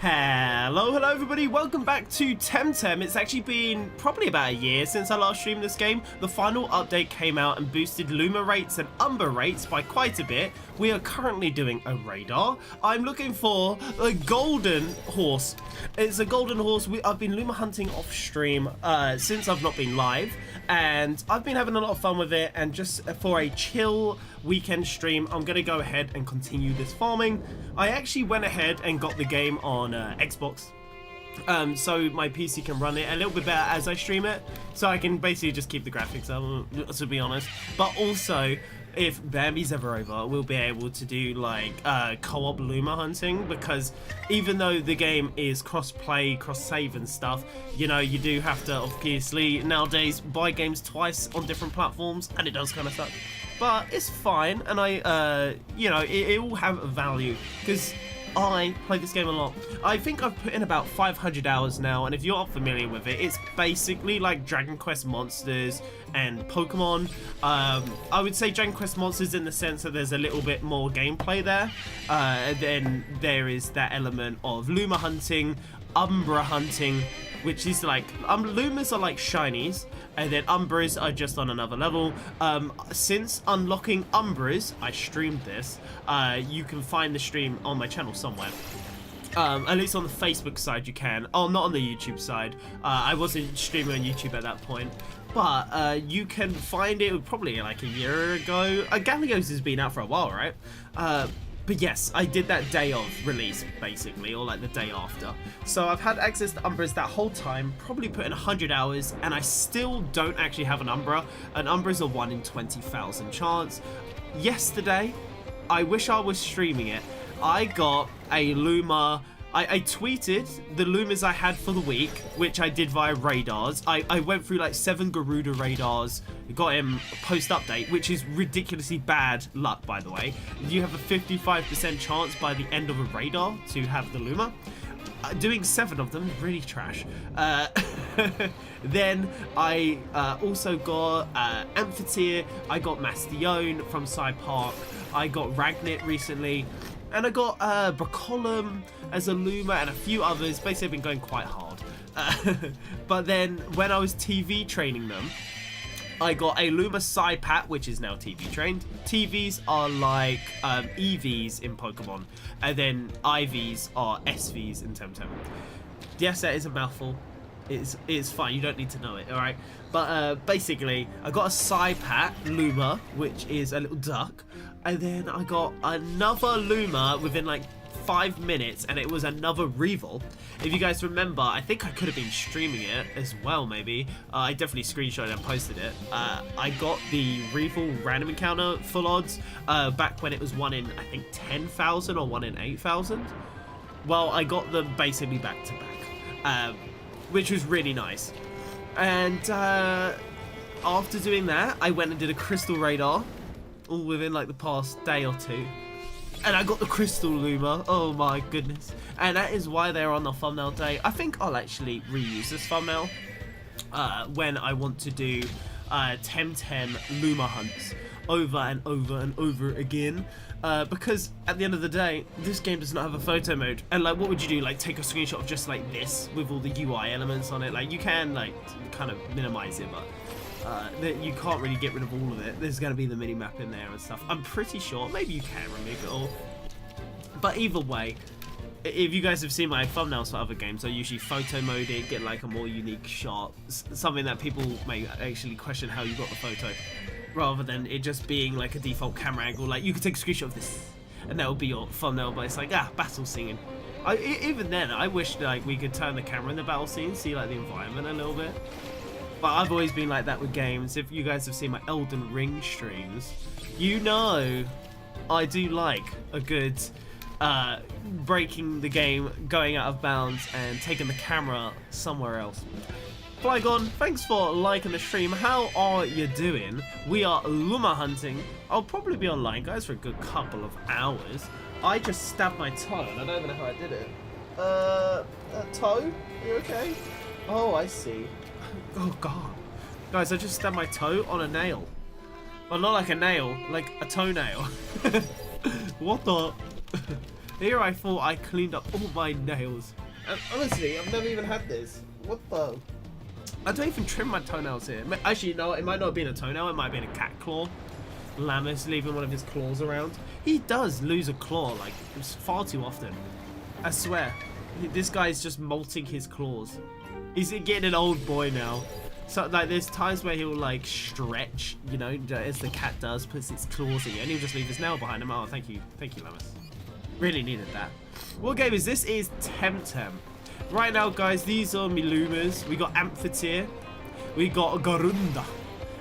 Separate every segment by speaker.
Speaker 1: Hello everybody, welcome back to Temtem. It's actually been probably about a year since I last streamed this game. The final update came out and boosted Luma rates and Umbra rates by quite a bit. We are currently doing a radar. I'm looking for a golden horse. It's a golden horse. I've been Luma hunting off stream since I've not been live, and I've been having a lot of fun with it, and just for a chill weekend stream, I'm going to go ahead and continue this farming. I actually went ahead and got the game on Xbox, so my PC can run it a little bit better as I stream it, so I can basically just keep the graphics up, to be honest. But also, if Bambi's ever over, we'll be able to do like co-op Luma hunting, because even though the game is cross-play, cross-save and stuff, you know, you do have to obviously nowadays buy games twice on different platforms, and it does kind of suck. But it's fine, and you know, it will have value, because I play this game a lot. I think I've put in about 500 hours now, and if you're not familiar with it, it's basically like Dragon Quest Monsters and Pokemon. I would say Dragon Quest Monsters in the sense that there's a little bit more gameplay there. Then there is that element of Luma hunting, Umbra hunting, which is like, Lumas are like shinies, and then Umbras are just on another level. Since unlocking Umbras, I streamed this. You can find the stream on my channel somewhere. At least on the Facebook side you can. Oh, not on the YouTube side. I wasn't streaming on YouTube at that point. But you can find it probably like a year ago. Gallios has been out for a while, right? But yes, I did that day of release, basically, or like the day after. So I've had access to Umbras that whole time, probably put in 100 hours, and I still don't actually have an Umbra. An Umbra is a 1 in 20,000 chance. Yesterday, I wish I was streaming it, I got a Luma. I tweeted the Lumas I had for the week, which I did via radars. I went through like 7 Garuda radars, got him post-update, which is ridiculously bad luck, by the way. You have a 55% chance by the end of a radar to have the Luma. Doing 7 of them is really trash. Then I also got Amphitheater, I got Mastion from Side Park, I got Ragnit recently, and I got Bracolum as a Luma and a few others. Basically, I've been going quite hard. But then when I was TV training them, I got a Luma Psypat, which is now TV trained. TVs are like EVs in Pokemon, and then IVs are SVs in Temtem. Yes, that is a mouthful. It's fine, you don't need to know it, alright? But basically, I got a Psypat Luma, which is a little duck, and then I got another Luma within like 5 minutes, and it was another Revel. If you guys remember, I think I could have been streaming it as well, maybe. I definitely screenshotted and posted it. I got the Revel random encounter full odds back when it was 1 in, I think, 10,000 or 1 in 8,000. Well, I got them basically back to back, which was really nice. And after doing that, I went and did a crystal radar, all within like the past day or two. And I got the Crystal Luma, oh my goodness. And that is why they're on the thumbnail day. I think I'll actually reuse this thumbnail when I want to do Temtem Luma hunts over and over and over again. Because at the end of the day, this game does not have a photo mode. And like, what would you do? Like, take a screenshot of just like this with all the UI elements on it? Like, you can like kind of minimize it, but you can't really get rid of all of it. There's going to be the mini map in there and stuff. I'm pretty sure. Maybe you can remove it all. But either way, if you guys have seen my thumbnails for other games, I usually photo mode it, get like a more unique shot, something that people may actually question how you got the photo, rather than it just being like a default camera angle. Like, you could take a screenshot of this, and that will be your thumbnail. But it's like, battle scene. Even then, I wish like we could turn the camera in the battle scene, see like the environment a little bit. But I've always been like that with games. If you guys have seen my Elden Ring streams, you know I do like a good breaking the game, going out of bounds, and taking the camera somewhere else. Flygon, thanks for liking the stream. How are you doing? We are Luma hunting. I'll probably be online, guys, for a good couple of hours. I just stabbed my toe, and I don't even know how I did it. Toe? You okay? Oh, I see. Oh god, guys, I just stabbed my toe on a nail. Well, not like a nail, like a toenail. What the? Here I thought I cleaned up all my nails. And honestly, I've never even had this. What the? I don't even trim my toenails here. Actually, no, it might not have been a toenail. It might have been a cat claw. Lammus leaving one of his claws around. He does lose a claw, like, far too often. I swear. This guy's just molting his claws. He's getting an old boy now. So, like, there's times where he'll, like, stretch, you know, as the cat does, puts its claws in you, and he'll just leave his nail behind him. Oh, thank you, Lammus. Really needed that. What game is this? Is Temtem. Right now, guys, these are my Lumas. We got Amphitheater. We got Garunda.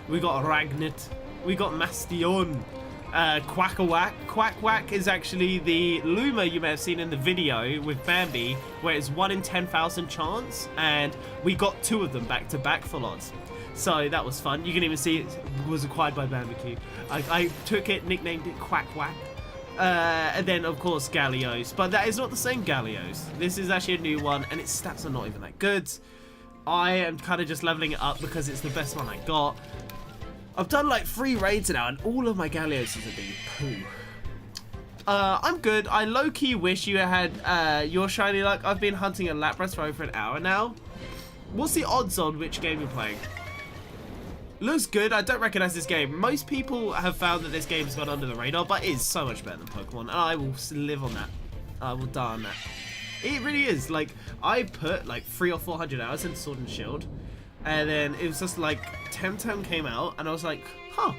Speaker 1: We got Ragnit. We got Mastion. Quackawhack. Quackawhack is actually the Luma you may have seen in the video with Bambi, where it's 1 in 10,000 chance, and we got 2 of them back to back full odds. So that was fun. You can even see it was acquired by Barbecue. I took it, nicknamed it Quackawhack. And then, of course, Gallios. But that is not the same Gallios. This is actually a new one, and its stats are not even that good. I am kind of just leveling it up because it's the best one I got. I've done like 3 raids now, and all of my Gallios have been poo. I'm good. I low-key wish you had your shiny luck. I've been hunting a Lapras for over an hour now. What's the odds on which game you're playing? Looks good. I don't recognize this game. Most people have found that this game's gone under the radar, but it is so much better than Pokemon, and I will live on that. I will die on that. It really is. Like, I put like 300 or 400 hours into Sword and Shield, and then it was just like Temtem came out, and I was like, huh,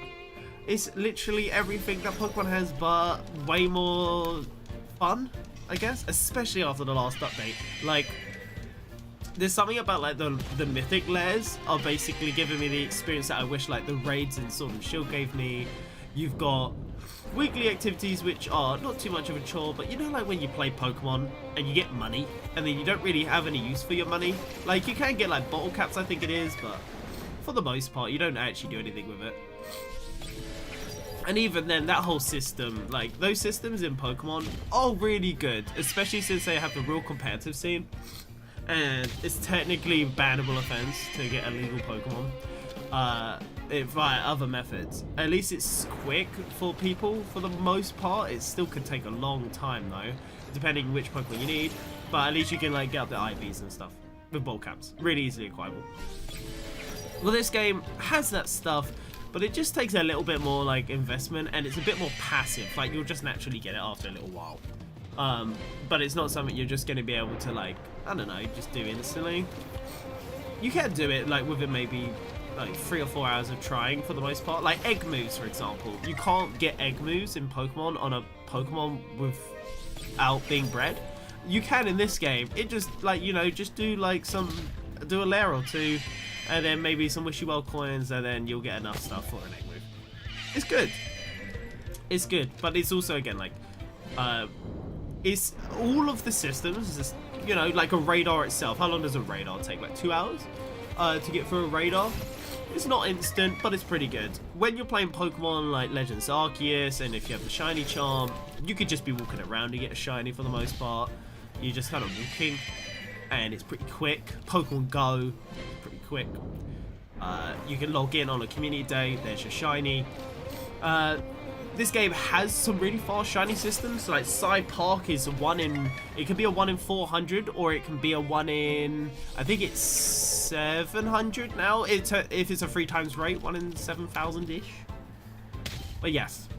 Speaker 1: it's literally everything that Pokemon has, but way more fun, I guess, especially after the last update. Like, there's something about like the mythic layers are basically giving me the experience that I wish like the raids in Sword and Shield gave me. You've got weekly activities which are not too much of a chore, but you know, like when you play Pokemon and you get money and then you don't really have any use for your money. Like, you can get like bottle caps, I think it is, but for the most part you don't actually do anything with it. And even then, that whole system, like those systems in Pokemon are really good, especially since they have the real competitive scene. And it's technically a bannable offense to get illegal Pokemon via other methods. At least it's quick for people for the most part. It still could take a long time though, depending which Pokemon you need. But at least you can like get up the IVs and stuff with ball caps. Really easily acquirable. Well, this game has that stuff, but it just takes a little bit more like investment, and it's a bit more passive. Like, you'll just naturally get it after a little while. But it's not something you're just going to be able to, like, I don't know, just do instantly. You can do it, like, within maybe, like, 3 or 4 hours of trying for the most part. Like, egg moves, for example. You can't get egg moves in Pokemon on a Pokemon without being bred. You can in this game. It just, like, you know, just do, like, do a layer or 2, and then maybe some Wishy Well coins, and then you'll get enough stuff for an egg move. It's good. It's good, but it's also, again, like, it's all of the systems, just, you know, like a radar itself. How long does a radar take? Like 2 hours to get through a radar? It's not instant, but it's pretty good. When you're playing Pokemon like Legends Arceus, and if you have the shiny charm, you could just be walking around to get a shiny for the most part. You're just kind of walking, and it's pretty quick. Pokemon Go, pretty quick. You can log in on a community day, there's your shiny. This game has some really fast shiny systems. Like Psy Park is it can be a 1 in 400, or it can be a 1 in, I think it's 700 now. If it's a 3 times rate, 1 in 7,000-ish. But yes.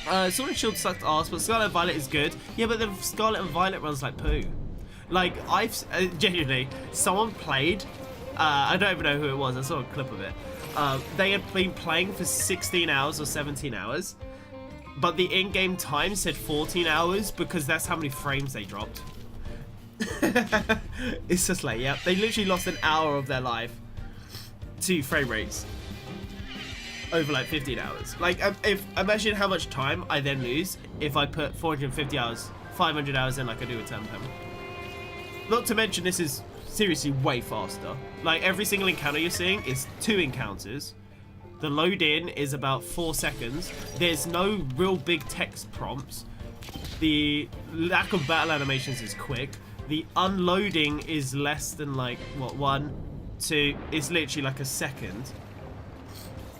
Speaker 1: Sword and Shield sucked ass, but Scarlet and Violet is good. Yeah, but the Scarlet and Violet runs like poo. Like, I've genuinely, someone played, I don't even know who it was, I saw a clip of it. They had been playing for 16 hours or 17 hours. But the in-game time said 14 hours because that's how many frames they dropped. It's just like, yeah, they literally lost an hour of their life to frame rates over like 15 hours. Like, imagine how much time I then lose if I put 450 hours, 500 hours in like I do with Temtem. Not to mention, this is seriously way faster. Like, every single encounter you're seeing is 2 encounters. The load in is about 4 seconds. There's no real big text prompts. The lack of battle animations is quick. The unloading is less than like, what, 1, 2, it's literally like a second.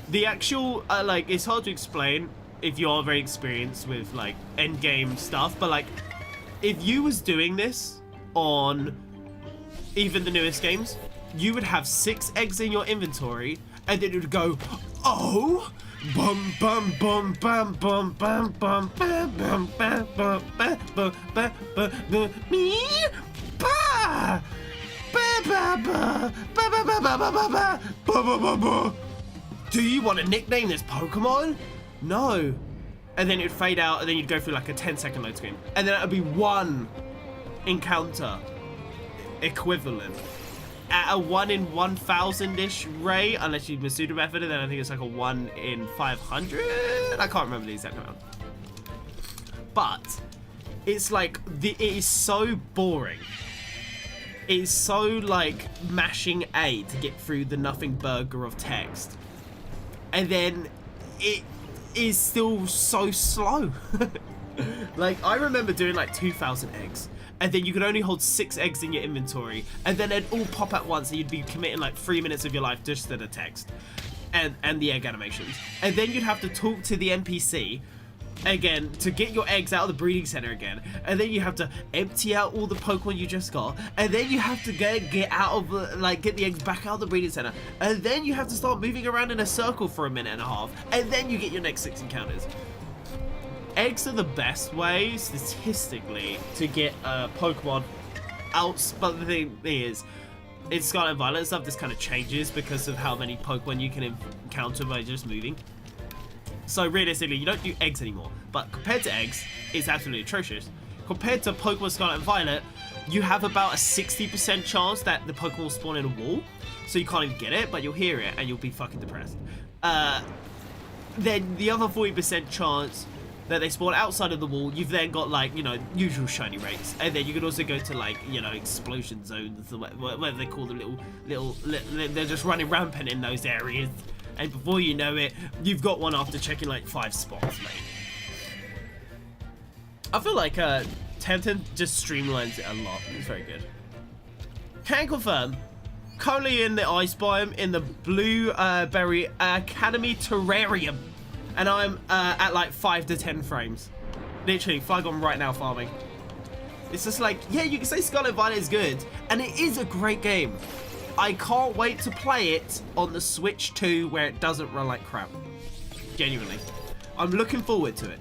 Speaker 1: The actual, like, it's hard to explain if you are very experienced with like end game stuff, but like, if you was doing this on even the newest games, you would have 6 eggs in your inventory, and then it would go, oh, bum bum bum bum bum bum bum bum bum bum bum bum bum bum bum me ba ba ba ba ba ba ba ba ba ba ba ba ba. Do you want to nickname this Pokemon? No. And then it'd fade out, and then you'd go through like a 10-second load screen, and then it would be 1 encounter equivalent at a 1 in 1,000-ish rate, unless you Masuda method, and then I think it's like a 1 in 500. I can't remember the exact amount. But it's like it is so boring. It is so like mashing A to get through the nothing burger of text, and then it is still so slow. Like, I remember doing like 2,000 eggs, and then you could only hold 6 eggs in your inventory, and then they'd all pop at once, and you'd be committing like 3 minutes of your life just to the text and the egg animations. And then you'd have to talk to the NPC again to get your eggs out of the breeding center again, and then you have to empty out all the Pokemon you just got, and then you have to get out of get the eggs back out of the breeding center, and then you have to start moving around in a circle for a minute and a half, and then you get your next 6 encounters. Eggs are the best way statistically to get Pokemon out, but the thing is, in Scarlet and Violet stuff, this kind of changes because of how many Pokemon you can encounter by just moving. So realistically, you don't do eggs anymore, but compared to eggs, it's absolutely atrocious. Compared to Pokemon Scarlet and Violet, you have about a 60% chance that the Pokemon will spawn in a wall, so you can't even get it, but you'll hear it and you'll be fucking depressed. Then the other 40% chance that they spawn outside of the wall, you've then got like, you know, usual shiny rates, and then you can also go to like, you know, explosion zones, whatever they call the little they're just running rampant in those areas. And before you know it, you've got one after checking like 5 spots, mate. I feel like Temtem just streamlines it a lot. It's very good. Can confirm, currently in the ice biome in the Blueberry Academy Terrarium. And I'm at like 5 to 10 frames. Literally, Flygon right now farming. It's just like, yeah, you can say Scarlet Violet is good, and it is a great game. I can't wait to play it on the Switch 2 where it doesn't run like crap. Genuinely. I'm looking forward to it.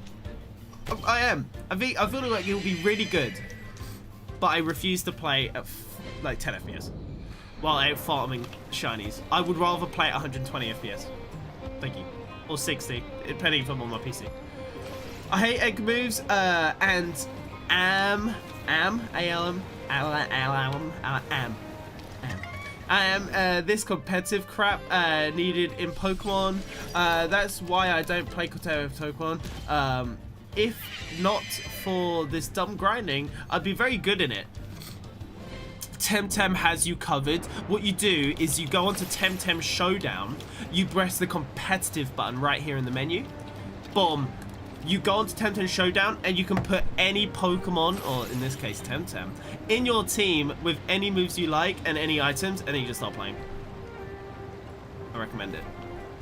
Speaker 1: I am. I feel like it will be really good. But I refuse to play at like 10 FPS while I'm farming shinies. I would rather play at 120 FPS. Thank you. Or 60, depending if I'm on my PC. I hate egg moves and this competitive crap needed in Pokemon. That's why I don't play competitive Pokemon. If not for this dumb grinding, I'd be very good in it. Temtem has you covered. What you do is you go onto Temtem Showdown, you press the competitive button right here in the menu. Boom. You go onto Temtem Showdown and you can put any Pokemon, or in this case Temtem, in your team with any moves you like and any items, and then you just start playing. I recommend it.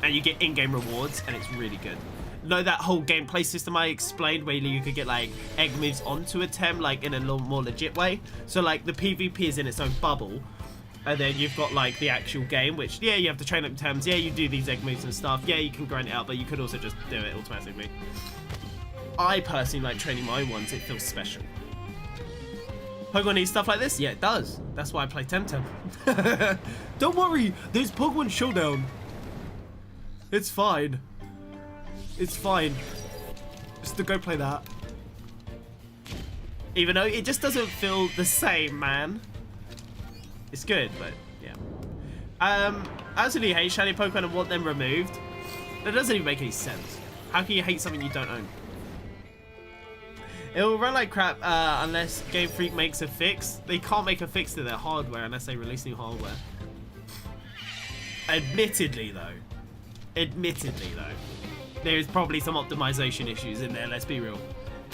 Speaker 1: And you get in-game rewards, and it's really good. Know that whole gameplay system I explained where you could get like egg moves onto a Tem like in a little more legit way? So like the PvP is in its own bubble, and then you've got like the actual game, which yeah, you have to train up Tems, yeah, you do these egg moves and stuff, yeah, you can grind it out, but you could also just do it automatically. I personally like training my ones, it feels special. Pokemon needs stuff like this? Yeah, it does. That's why I play Temtem. Don't worry, there's Pokemon Showdown. It's fine. It's fine. Just to go play that. Even though it just doesn't feel the same, man. It's good, but yeah. I absolutely hate shiny Pokemon and want them removed. That doesn't even make any sense. How can you hate something you don't own? It will run like crap unless Game Freak makes a fix. They can't make a fix to their hardware unless they release new hardware. Admittedly though, there is probably some optimization issues in there, let's be real.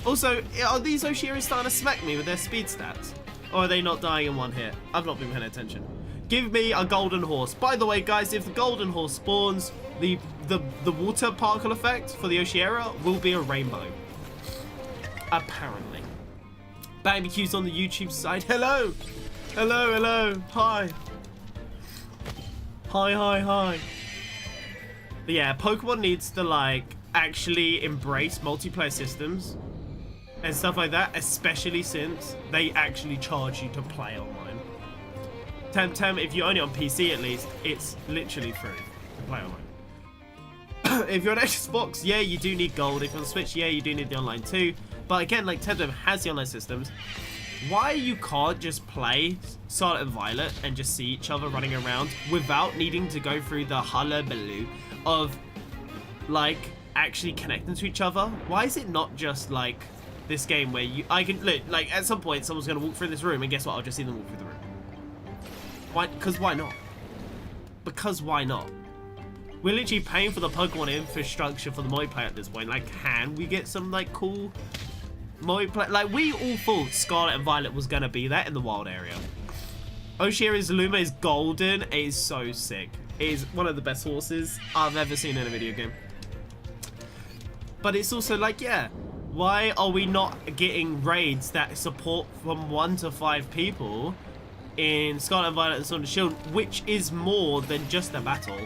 Speaker 1: Also, are these Oshiris starting to smack me with their speed stats? Or are they not dying in one hit? I've not been paying attention. Give me a golden horse. By the way, guys, if the golden horse spawns, the water particle effect for the Oshiera will be a rainbow. Apparently. BBQ's on the YouTube side. Hello. Hello, hello. Hi. Hi, hi, hi. But yeah, Pokemon needs to like actually embrace multiplayer systems and stuff like that, especially since they actually charge you to play online. Temtem, if you're only on PC at least, it's literally free to play online. If you're on Xbox, yeah, you do need gold. If you're on Switch, yeah, you do need the online too. But again, like Temtem has the online systems. Why you can't just play Scarlet and Violet and just see each other running around without needing to go through the hullabaloo of like actually connecting to each other? Why is it not just like this game where I can look like at some point someone's gonna walk through this room and guess what? I'll just see them walk through the room. Why? Because why not? Because why not? We're literally paying for the Pokemon infrastructure for the multiplayer at this point. Like, can we get some like cool multiplayer? Like, we all thought Scarlet and Violet was gonna be that in the wild area. Oshira's Luma is golden. It is so sick. It is one of the best horses I've ever seen in a video game. But it's also like, yeah, why are we not getting raids that support from 1 to 5 people in Scarlet and Violet and Sword and Shield, which is more than just a battle?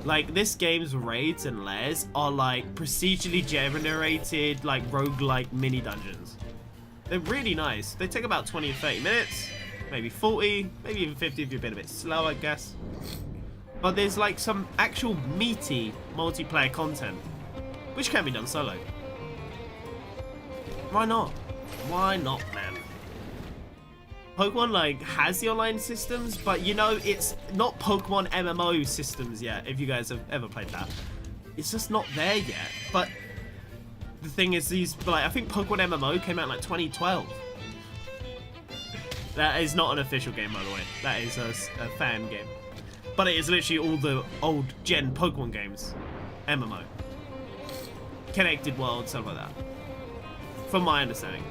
Speaker 1: Like, this game's raids and lairs are like procedurally generated, like roguelike mini dungeons. They're really nice. They take about 20 to 30 minutes, maybe 40, maybe even 50 if you've been a bit slow, I guess. But there's like some actual meaty multiplayer content, which can be done solo. Why not? Why not, man? Pokemon like has the online systems, but you know, it's not Pokemon MMO systems yet, if you guys have ever played that. It's just not there yet. But the thing is, these, like, I think Pokemon MMO came out in like 2012. That is not an official game, by the way. That is a fan game. But it is literally all the old gen Pokemon games. MMO. Connected World, stuff like that. From my understanding.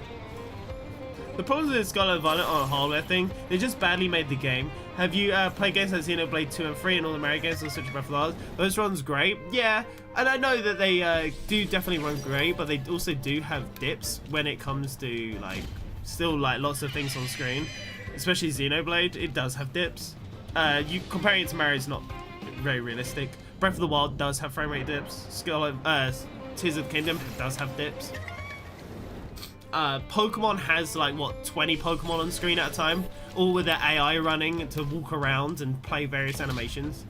Speaker 1: The problem with Scarlet and Violet on a hardware thing, they just badly made the game. Have you played games like Xenoblade 2 and 3 and all the Mario games on Switch and Breath of the Wild? Those runs great, yeah. And I know that they do definitely run great, but they also do have dips when it comes to like still like lots of things on screen. Especially Xenoblade, it does have dips. You comparing it to Mario is not very realistic. Breath of the Wild does have frame rate dips. Tears of the Kingdom does have dips. Pokemon has like what, 20 Pokemon on screen at a time, all with their AI running to walk around and play various animations,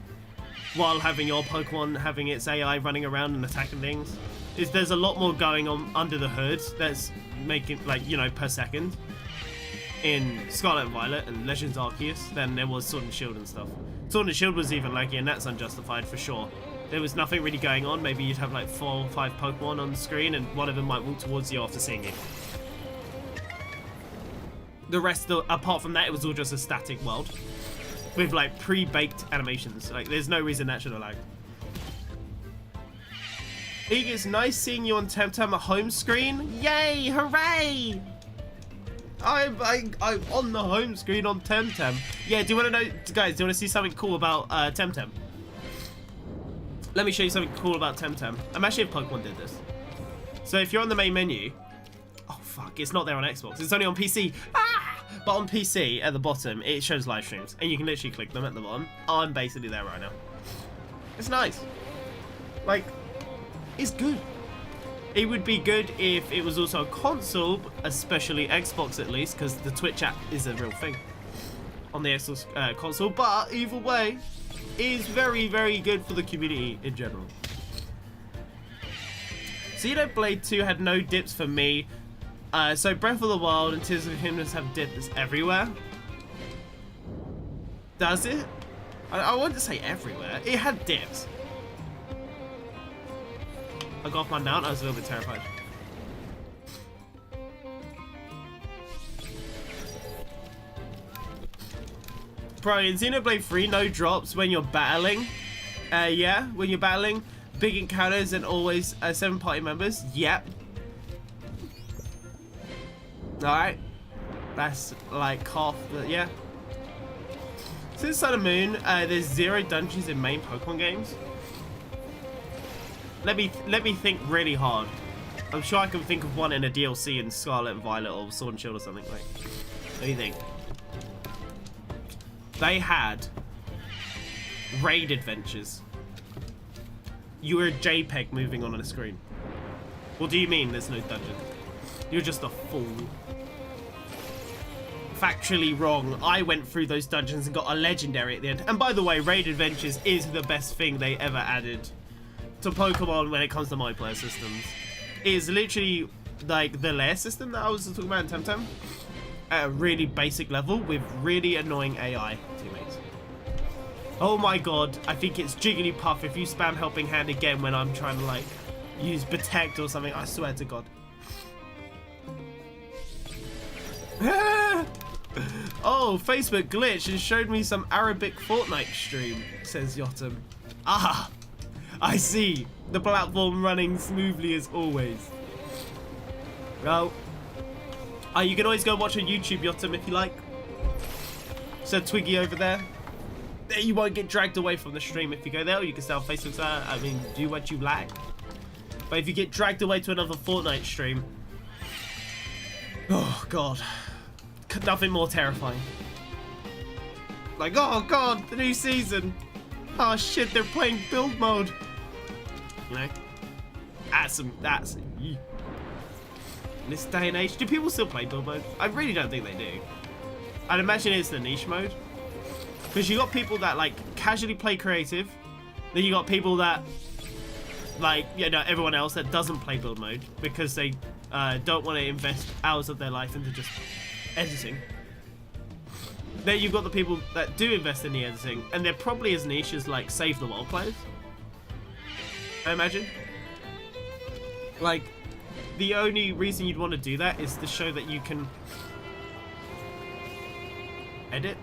Speaker 1: while having your Pokemon having its AI running around and attacking things. There's a lot more going on under the hood that's making, like, you know, per second in Scarlet and Violet and Legends Arceus than there was Sword and Shield and stuff. Sword and Shield was even laggy, and that's unjustified for sure. There was nothing really going on. Maybe you'd have like 4 or 5 Pokemon on the screen and one of them might walk towards you after seeing you. The rest, apart from that, it was all just a static world with like pre-baked animations. Like, there's no reason that should have lagged. Ig, it's nice seeing you on Temtem at home screen. Yay! Hooray! I'm on the home screen on Temtem. Yeah, do you want to know, guys, do you want to see something cool about Temtem? Let me show you something cool about Temtem. Imagine if Pokemon did this. So if you're on the main menu, oh fuck, it's not there on Xbox. It's only on PC. Ah! But on PC, at the bottom, it shows live streams. And you can literally click them at the bottom. I'm basically there right now. It's nice. Like, it's good. It would be good if it was also a console, especially Xbox at least, because the Twitch app is a real thing on the Xbox console. But either way, it is very, very good for the community in general. Xenoblade 2 had no dips for me. So Breath of the Wild and Tears of the Kingdom have dips everywhere. Does it? I wouldn't say everywhere. It had dips. I got off my mount, I was a little bit terrified. Bro, in Xenoblade 3, no drops when you're battling. Yeah, when you're battling. Big encounters and always 7 party members. Yep. Alright. That's like half the, yeah. Since Sun and Moon, there's 0 dungeons in main Pokemon games. Let me think really hard. I'm sure I can think of one in a DLC in Scarlet and Violet or Sword and Shield or something. Like, what do you think? They had raid adventures. You were a JPEG moving on a screen. What do you mean there's no dungeon? You're just a fool. Factually wrong. I went through those dungeons and got a legendary at the end. And by the way, raid adventures is the best thing they ever added to Pokemon when it comes to multiplayer systems. It is literally like the lair system that I was talking about in Temtem at a really basic level with really annoying AI teammates. Oh my god, I think it's Jigglypuff if you spam helping hand again when I'm trying to like use Protect or something. I swear to god. Oh, Facebook glitched and showed me some Arabic Fortnite stream, says Yotam. Ah, I see. The platform running smoothly as always. Well, you can always go watch on YouTube, Yotam, if you like. So Twiggy over there. You won't get dragged away from the stream if you go there, or you can stay on Facebook. I mean, do what you like. But if you get dragged away to another Fortnite stream, oh god, nothing more terrifying. Like, oh god, the new season. Oh shit, they're playing build mode. You know, that's in this day and age. Do people still play build mode? I really don't think they do. I'd imagine it's the niche mode. Because you got people that like casually play creative, then you got people that like, you know, everyone else that doesn't play build mode because they don't want to invest hours of their life into just editing. Then you've got the people that do invest in the editing, and they're probably as niche as like Save the World players, I imagine. Like, the only reason you'd want to do that is to show that you can edit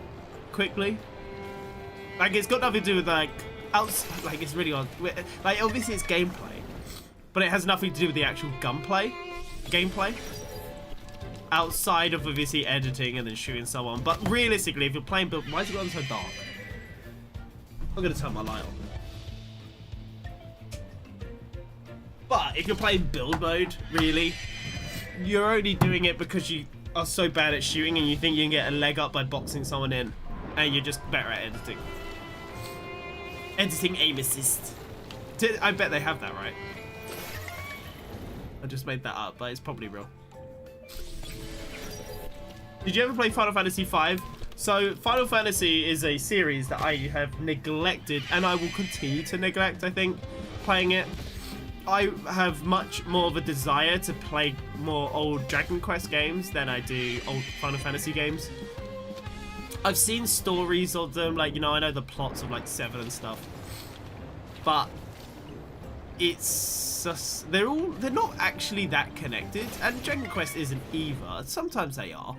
Speaker 1: quickly. Like, it's got nothing to do with like like it's really odd. Like, obviously it's gameplay, but it has nothing to do with the actual gameplay. Outside of obviously editing and then shooting someone. But realistically, if you're playing build, why is it gotten so dark? I'm gonna turn my light on. But if you're playing build mode, really, you're only doing it because you are so bad at shooting and you think you can get a leg up by boxing someone in, and you're just better at editing. Editing aim assist. I bet they have that, right? I just made that up, but it's probably real. Did you ever play Final Fantasy V? So, Final Fantasy is a series that I have neglected, and I will continue to neglect, I think, playing it. I have much more of a desire to play more old Dragon Quest games than I do old Final Fantasy games. I've seen stories of them, like, you know, I know the plots of like 7 and stuff, but it's just, they're not actually that connected, and Dragon Quest isn't either. Sometimes they are,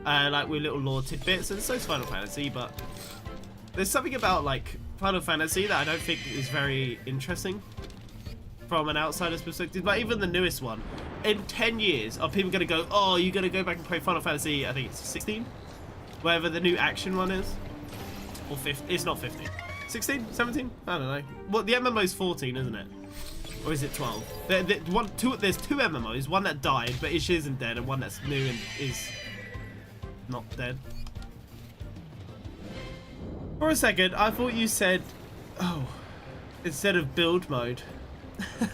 Speaker 1: like with little lore tidbits, and so is Final Fantasy, but there's something about like Final Fantasy that I don't think is very interesting from an outsider's perspective. But even the newest one, in 10 years, are people going to go, oh, you're going to go back and play Final Fantasy, I think it's 16? Whatever the new action one is. Or 15, it's not 15. 16? 17? I don't know. Well, the MMO's 14, isn't it? Or is it 12? There's two MMOs, one that died, but it isn't dead, and one that's new and is not dead. For a second, I thought you said, oh, instead of build mode.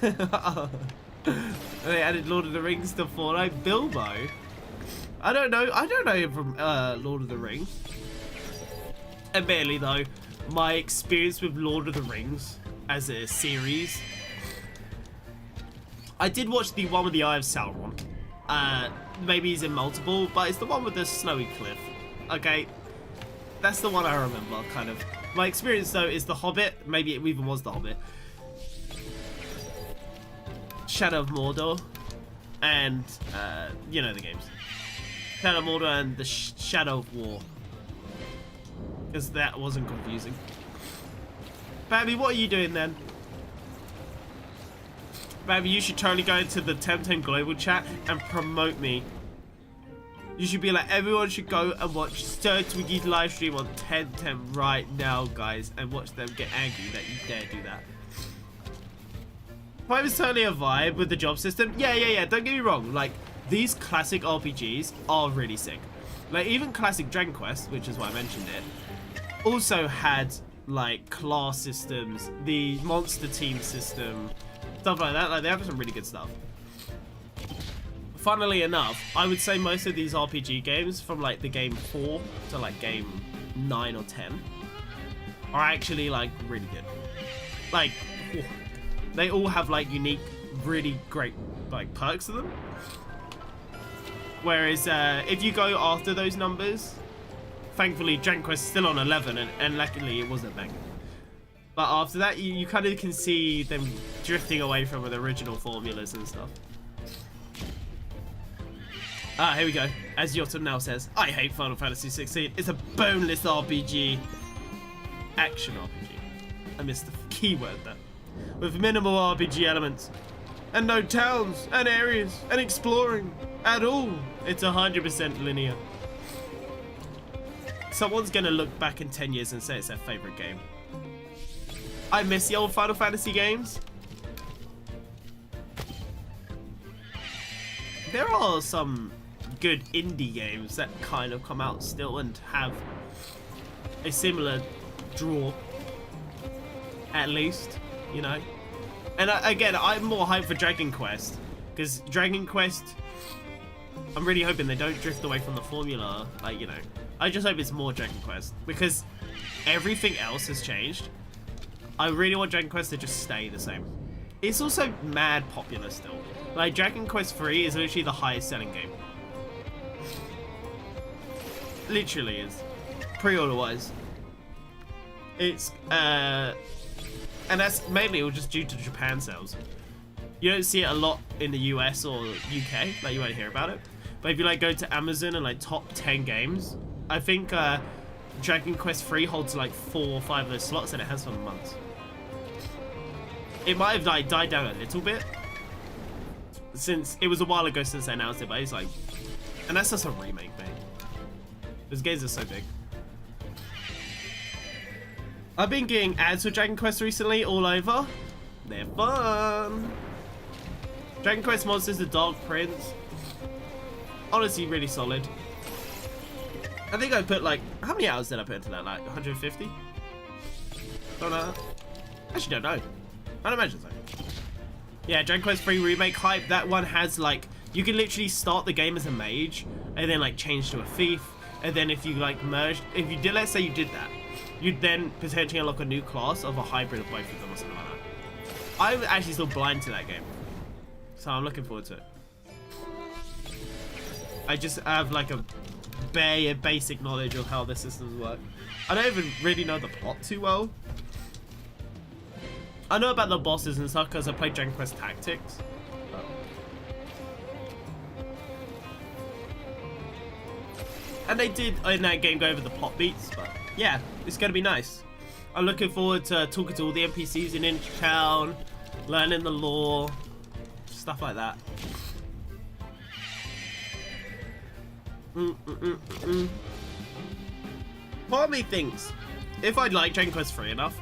Speaker 1: They added Lord of the Rings to Fortnite Bilbo. I don't know him from Lord of the Rings. Admittedly though, my experience with Lord of the Rings as a series, I did watch the one with the Eye of Sauron. Maybe he's in multiple, but it's the one with the snowy cliff. Okay, that's the one I remember, kind of. My experience though is The Hobbit. Maybe it even was The Hobbit. Shadow of Mordor, and you know the games. Shadow of Mordor and the Shadow of War, because that wasn't confusing. Babby, what are you doing then? Babby, you should totally go into the Temtem global chat and promote me. You should be like, everyone should go and watch Sir Twiggy's live stream on Temtem right now, guys, and watch them get angry that you dare do that. 5 is totally a vibe with the job system. Yeah. Don't get me wrong. Like, these classic RPGs are really sick. Like, even classic Dragon Quest, which is why I mentioned it, also had, like, class systems, the monster team system, stuff like that. Like, they have some really good stuff. Funnily enough, I would say most of these RPG games, from, like, the game 4 to, like, game 9 or 10, are actually, like, really good. Like, they all have, like, unique, really great, like, perks to them. Whereas, if you go after those numbers, thankfully, Dragon Quest is still on 11, and luckily it wasn't banging. But after that, you kind of can see them drifting away from the original formulas and stuff. Here we go. As Yotam now says, I hate Final Fantasy 16. It's a boneless RPG. Action RPG. I missed the keyword there. With minimal RPG elements. And no towns, and areas, and exploring at all. It's 100% linear. Someone's gonna look back in 10 years and say it's their favorite game. I miss the old Final Fantasy games. There are some good indie games that kind of come out still and have a similar draw, at least, you know. And again, I'm more hyped for Dragon Quest, because Dragon Quest, I'm really hoping they don't drift away from the formula. Like, you know, I just hope it's more Dragon Quest, because everything else has changed. I really want Dragon Quest to just stay the same. It's also mad popular still. Like, Dragon Quest 3 is literally the highest selling game. Literally is. Pre-order wise. It's, and that's mainly just due to Japan sales. You don't see it a lot in the US or UK, like you won't hear about it. But if you like go to Amazon and like top 10 games, I think Dragon Quest 3 holds like 4 or 5 of those slots, and it has for months. It might have like died down a little bit since it was a while ago since they announced it, but it's like, and that's just a remake, mate. Those games are so big. I've been getting ads for Dragon Quest recently all over. They're fun. Dragon Quest Monsters: The Dark Prince. Honestly, really solid. I think I put like, how many hours did I put into that? Like 150? Don't know. Actually, don't know. I'd imagine so. Yeah, Dragon Quest 3 Remake hype. That one has like, you can literally start the game as a mage and then like change to a thief. And then if you like merged, if you did, let's say you did that, you'd then potentially unlock a new class of a hybrid of both of them or something like that. I'm actually still blind to that game, so I'm looking forward to it. I just have like a bare basic knowledge of how the systems work. I don't even really know the plot too well. I know about the bosses and stuff because I played Dragon Quest Tactics. And they did in that game go over the plot beats, but yeah, it's gonna be nice. I'm looking forward to talking to all the NPCs in Inchtown, learning the lore, stuff like that. Part of me thinks, if I'd like Dragon Quest 3 enough,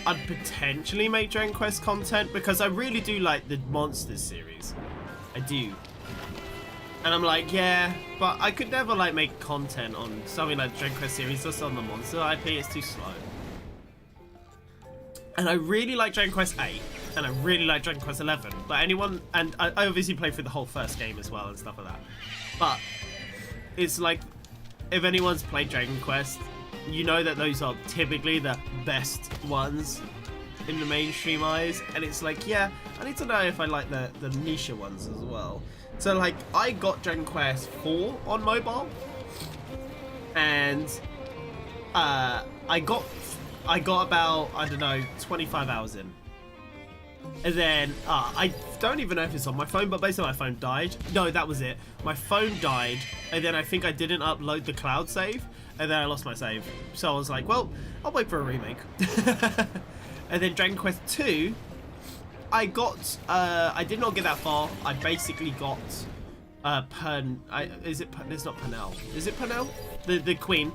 Speaker 1: I'd potentially make Dragon Quest content, because I really do like the Monsters series. I do. And I'm like, yeah, but I could never like make content on something like the Dragon Quest series just on the Monster IP. It's too slow. And I really like Dragon Quest 8, and I really like Dragon Quest 11. But anyone, and I obviously played through the whole first game as well and stuff like that. But it's like, if anyone's played Dragon Quest, you know that those are typically the best ones in the mainstream eyes. And it's like, yeah, I need to know if I like the niche ones as well. So like, I got Dragon Quest 4 on mobile, and I got about, I don't know, 25 hours in. And then I don't even know if it's on my phone, but basically my phone died. No, that was it. My phone died, and then I think I didn't upload the cloud save, and then I lost my save. So I was like, well, I'll wait for a remake. And then Dragon Quest 2, I did not get that far. I basically got it's not Pernell. Is it Pernell? The queen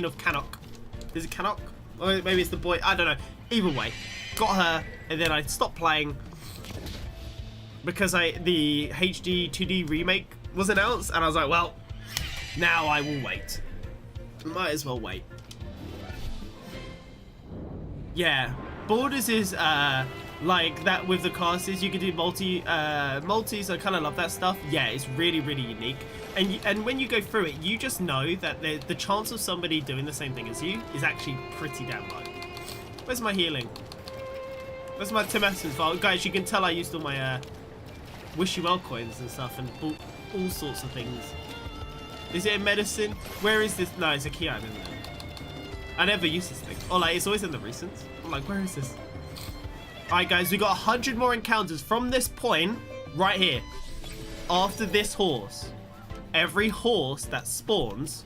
Speaker 1: of Cannock. Is it Cannock? Or maybe it's the boy. I don't know. Either way, got her, and then I stopped playing because the HD 2D remake was announced, and I was like, well, now I will wait. Might as well wait. Yeah, Borders is like that with the classes. You can do multis. I kind of love that stuff. Yeah, it's really, really unique. And when you go through it, you just know that the chance of somebody doing the same thing as you is actually pretty damn low. Where's my healing? Where's my Tim Essence file? Guys, you can tell I used all my Wish You Well coins and stuff and bought all sorts of things. Is it in medicine? Where is this? No, it's a key item, isn't it? I never use this thing. Oh, like, it's always in the recents. I'm like, where is this? Alright, guys, we got 100 more encounters from this point right here. After this horse, every horse that spawns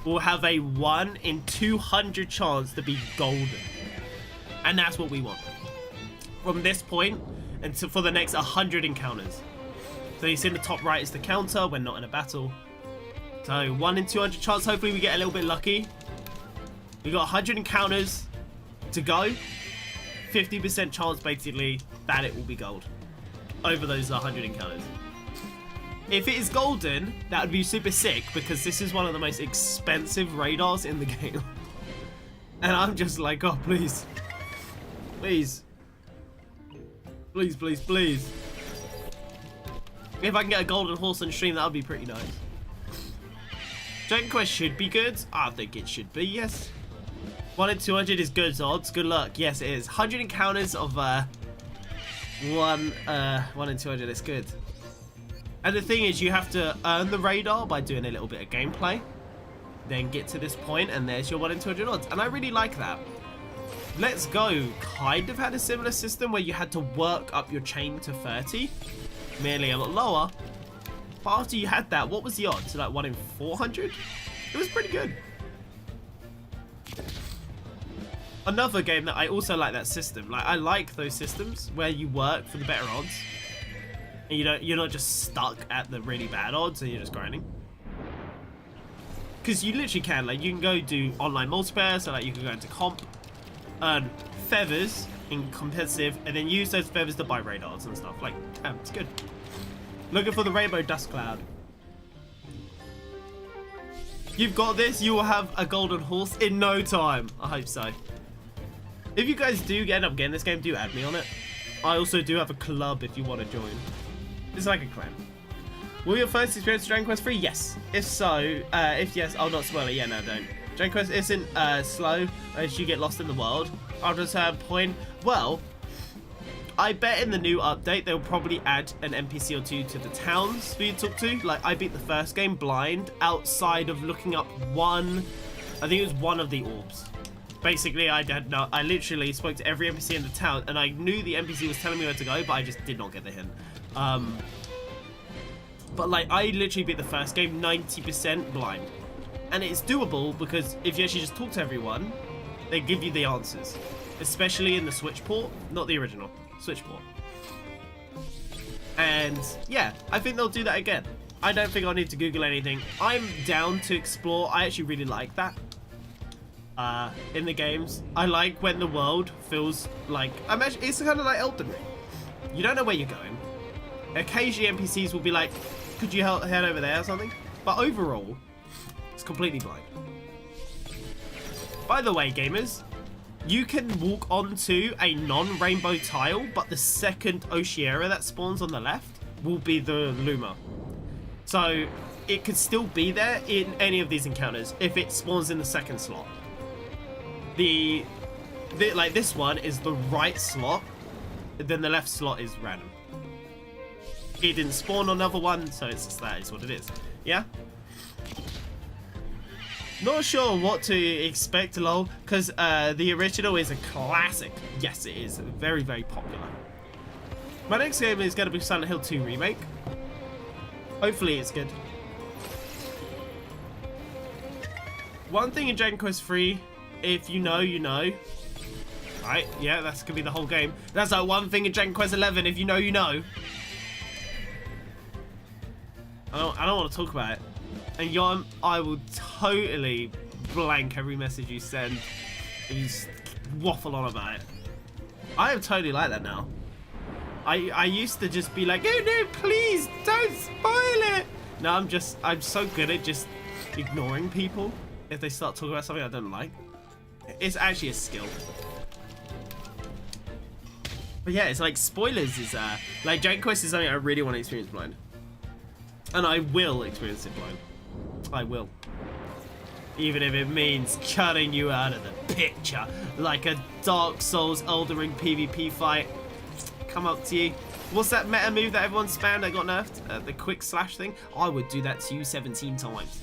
Speaker 1: will have a 1 in 200 chance to be golden. And that's what we want. From this point until for the next 100 encounters. So you see in the top right is the counter. We're not in a battle. So 1 in 200 chance. Hopefully we get a little bit lucky. We got 100 encounters to go. 50% chance basically that it will be gold over those 100 encounters. If it is golden, that would be super sick because this is one of the most expensive radars in the game. And I'm just like, oh, please. Please. Please, please, please. If I can get a golden horse on stream, that would be pretty nice. Dragon Quest should be good. I think it should be, yes. 1 in 200 is good odds. Good luck. Yes, it is. 100 encounters of 1 in 200. It's good. And the thing is, you have to earn the radar by doing a little bit of gameplay. Then get to this point, and there's your 1 in 200 odds. And I really like that. Let's Go kind of had a similar system where you had to work up your chain to 30. Merely a lot lower. But after you had that, what was the odds? Like 1 in 400? It was pretty good. Another game that I also like that system. Like, I like those systems where you work for the better odds. And you're not just stuck at the really bad odds and you're just grinding. Because you literally can. Like, you can go do online multiplayer. So, like, you can go into comp, earn feathers in competitive, and then use those feathers to buy radars and stuff. Like, it's good. Looking for the rainbow dust cloud. You've got this. You will have a golden horse in no time. I hope so. If you guys do end up getting this game, do add me on it. I also do have a club if you want to join. It's like a clan. Will your first experience Dragon Quest 3? Yes. If so, if yes, I'll not spoil it. Yeah, no, don't. Dragon Quest isn't slow as you get lost in the world. After a certain point, well, I bet in the new update they'll probably add an NPC or two to the towns for you to talk to. Like, I beat the first game blind outside of looking up one, I think it was one of the orbs. Basically, I literally spoke to every NPC in the town, and I knew the NPC was telling me where to go, but I just did not get the hint. But like, I literally beat the first game 90% blind. And it's doable because if you actually just talk to everyone, they give you the answers. Especially in the Switch port, not the original, Switch port. And yeah, I think they'll do that again. I don't think I'll need to Google anything. I'm down to explore. I actually really like that. In the games, I like when the world feels like, it's kind of like Elden Ring. You don't know where you're going. Occasionally NPCs will be like, could you head over there or something? But overall, it's completely blind. By the way, gamers, you can walk onto a non-rainbow tile, but the second Oceera that spawns on the left will be the Luma. So it could still be there in any of these encounters if it spawns in the second slot. Like this one is the right slot, then the left slot is random. It didn't spawn on another one, so it's just, that is what it is. Yeah? Not sure what to expect, lol, because the original is a classic. Yes, it is. Very, very popular. My next game is going to be Silent Hill 2 Remake. Hopefully it's good. One thing in Dragon Quest 3, if you know, you know. Right, yeah, that's going to be the whole game. That's like one thing in Dragon Quest 11, if you know, you know. I don't want to talk about it. And Yon, I will totally blank every message you send. And you just waffle on about it. I am totally like that now. I used to just be like, oh no, please don't spoil it. Now I'm so good at just ignoring people if they start talking about something I don't like. It's actually a skill. But yeah, it's like spoilers is like Dragon Quest is something I really want to experience blind. And I will experience it blind. I will. Even if it means cutting you out of the picture like a Dark Souls Elden Ring PvP fight. Come up to you. What's that meta move that everyone spammed that got nerfed? The quick slash thing? I would do that to you 17 times.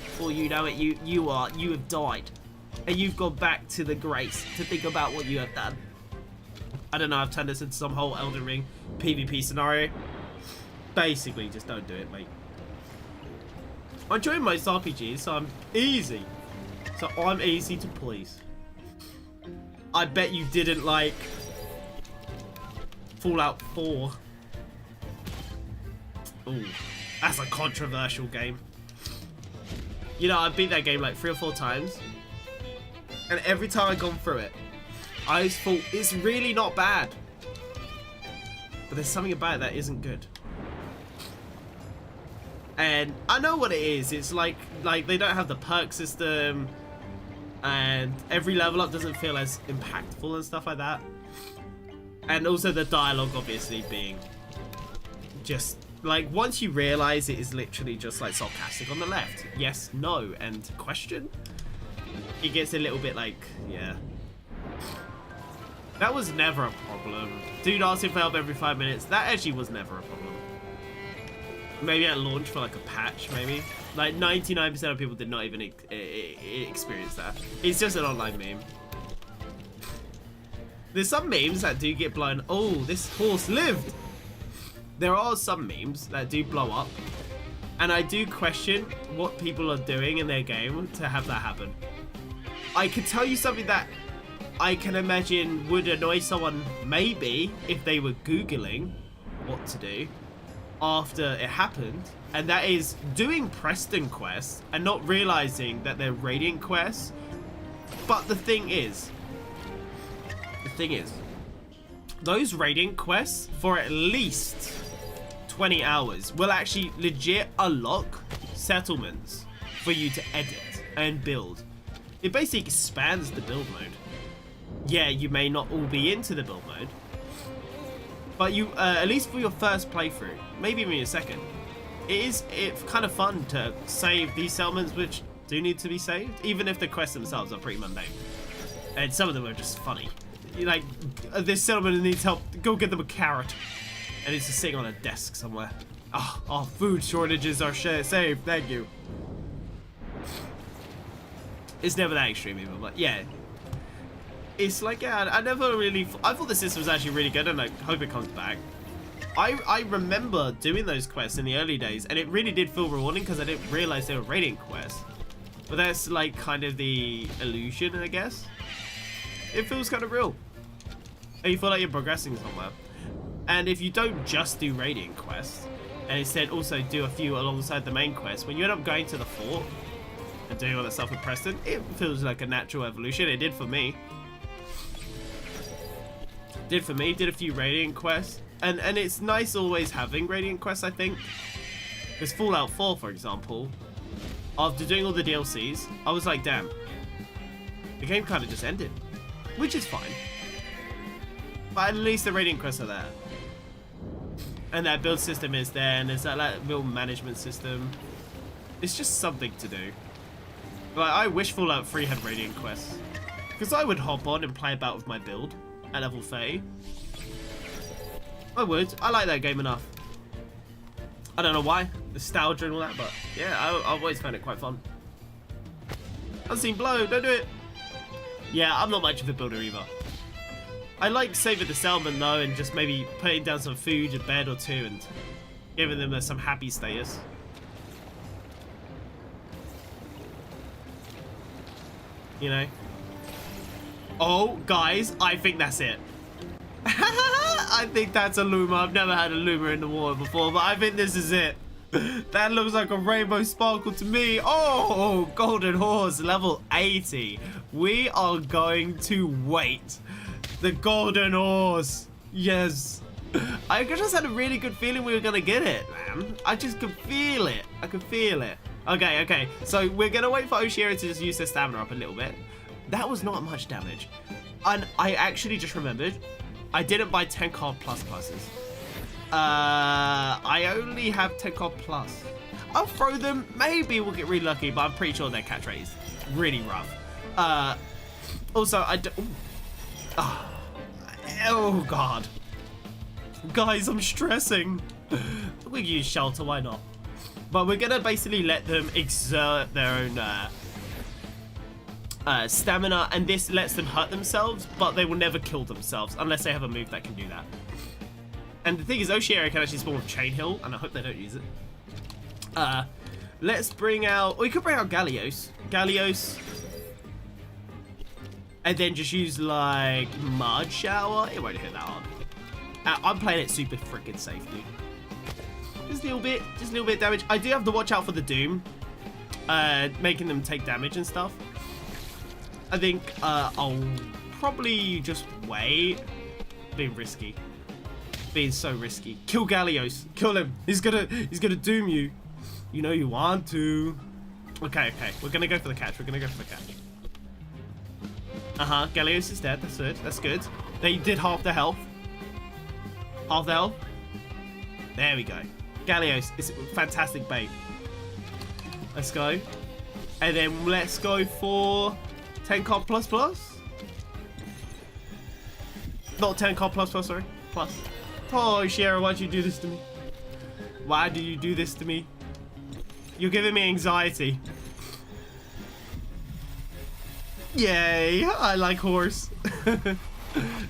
Speaker 1: Before you know it, you have died. And you've gone back to the grace to think about what you have done. I don't know, I've turned this into some whole Elden Ring PvP scenario. Basically, just don't do it, mate. I enjoy most RPGs, so I'm easy. So I'm easy to please. I bet you didn't like Fallout 4. Ooh, that's a controversial game. You know, I beat that game like 3 or 4 times. And every time I've gone through it, I always thought, it's really not bad. But there's something about it that isn't good. And I know what it is. It's like they don't have the perk system. And every level up doesn't feel as impactful and stuff like that. And also the dialogue obviously being just like, once you realize it is literally just like sarcastic on the left. Yes, no, and question. It gets a little bit like, yeah. That was never a problem. Dude asking for help every 5 minutes. That actually was never a problem. Maybe at launch for like a patch, maybe. Like 99% of people did not even experience that. It's just an online meme. There's some memes that do get blown. Oh, this horse lived. There are some memes that do blow up. And I do question what people are doing in their game to have that happen. I could tell you something that I can imagine would annoy someone maybe if they were Googling what to do after it happened. And that is doing Preston quests and not realizing that they're Radiant quests. But the thing is, those Radiant quests for at least 20 hours will actually legit unlock settlements for you to edit and build. It basically expands the build mode. Yeah, you may not all be into the build mode, but you, at least for your first playthrough, maybe even your second, it's kind of fun to save these settlements which do need to be saved, even if the quests themselves are pretty mundane. And some of them are just funny. Like, this settlement needs help, go get them a carrot. And it's just sitting on a desk somewhere. Oh, food shortages are saved, thank you. It's never that extreme even, but yeah. It's like, yeah, I never really, I thought the system was actually really good and I hope it comes back. I remember doing those quests in the early days and it really did feel rewarding because I didn't realize they were Radiant quests. But that's like kind of the illusion, I guess. It feels kind of real. And you feel like you're progressing somewhere. And if you don't just do Radiant quests, and instead also do a few alongside the main quest, when you end up going to the fort and doing all that stuff with Preston, it feels like a natural evolution. It did for me. Did a few Radiant quests. And it's nice always having Radiant quests, I think. Because Fallout 4, for example, after doing all the DLCs, I was like, damn, the game kind of just ended. Which is fine. But at least the Radiant quests are there. And that build system is there, and there's that real management system. It's just something to do. Like, I wish Fallout 3 had Radiant quests. Because I would hop on and play about with my build at level 30. I would. I like that game enough. I don't know why. Nostalgia and all that, but yeah, I've always found it quite fun. Unseen Blow, don't do it. Yeah, I'm not much of a builder either. I like saving the settlement though and just maybe putting down some food, a bed or two and giving them some happy status. You know? Oh, guys, I think that's it. I think that's a Luma. I've never had a Luma in the water before, but I think this is it. That looks like a rainbow sparkle to me. Oh, golden horse, level 80. We are going to wait. The golden horse. Yes. I just had a really good feeling we were going to get it, man. I just could feel it. I could feel it. Okay. So we're going to wait for Oshiro to just use their stamina up a little bit. That was not much damage. And I actually just remembered, I didn't buy 10 card pluses. I only have 10 card plus. I'll throw them. Maybe we'll get really lucky, but I'm pretty sure their catch rate is really rough. Also, oh, God. Guys, I'm stressing. We use shelter, why not? But we're going to basically let them exert their own stamina, and this lets them hurt themselves, but they will never kill themselves unless they have a move that can do that. And the thing is, Oshiro can actually spawn with Chain Hill, and I hope they don't use it. Let's bring out... We could bring out Gallios. And then just use, like, Mud Shower. It won't hit that hard. I'm playing it super freaking safe, dude. Just a little bit damage. I do have to watch out for the Doom. Making them take damage and stuff. I think I'll probably just wait. Being risky. Being so risky. Kill Gallios. Kill him. He's gonna doom you. You know you want to. Okay. We're gonna go for the catch. Gallios is dead. That's good. That's good. They did half the health. There we go. Gallios is fantastic bait. Let's go. And then let's go for 10 card plus. Not 10 card plus, sorry. Plus. Oh, Shira, why'd you do this to me? Why do you do this to me? You're giving me anxiety. Yay, I like horse.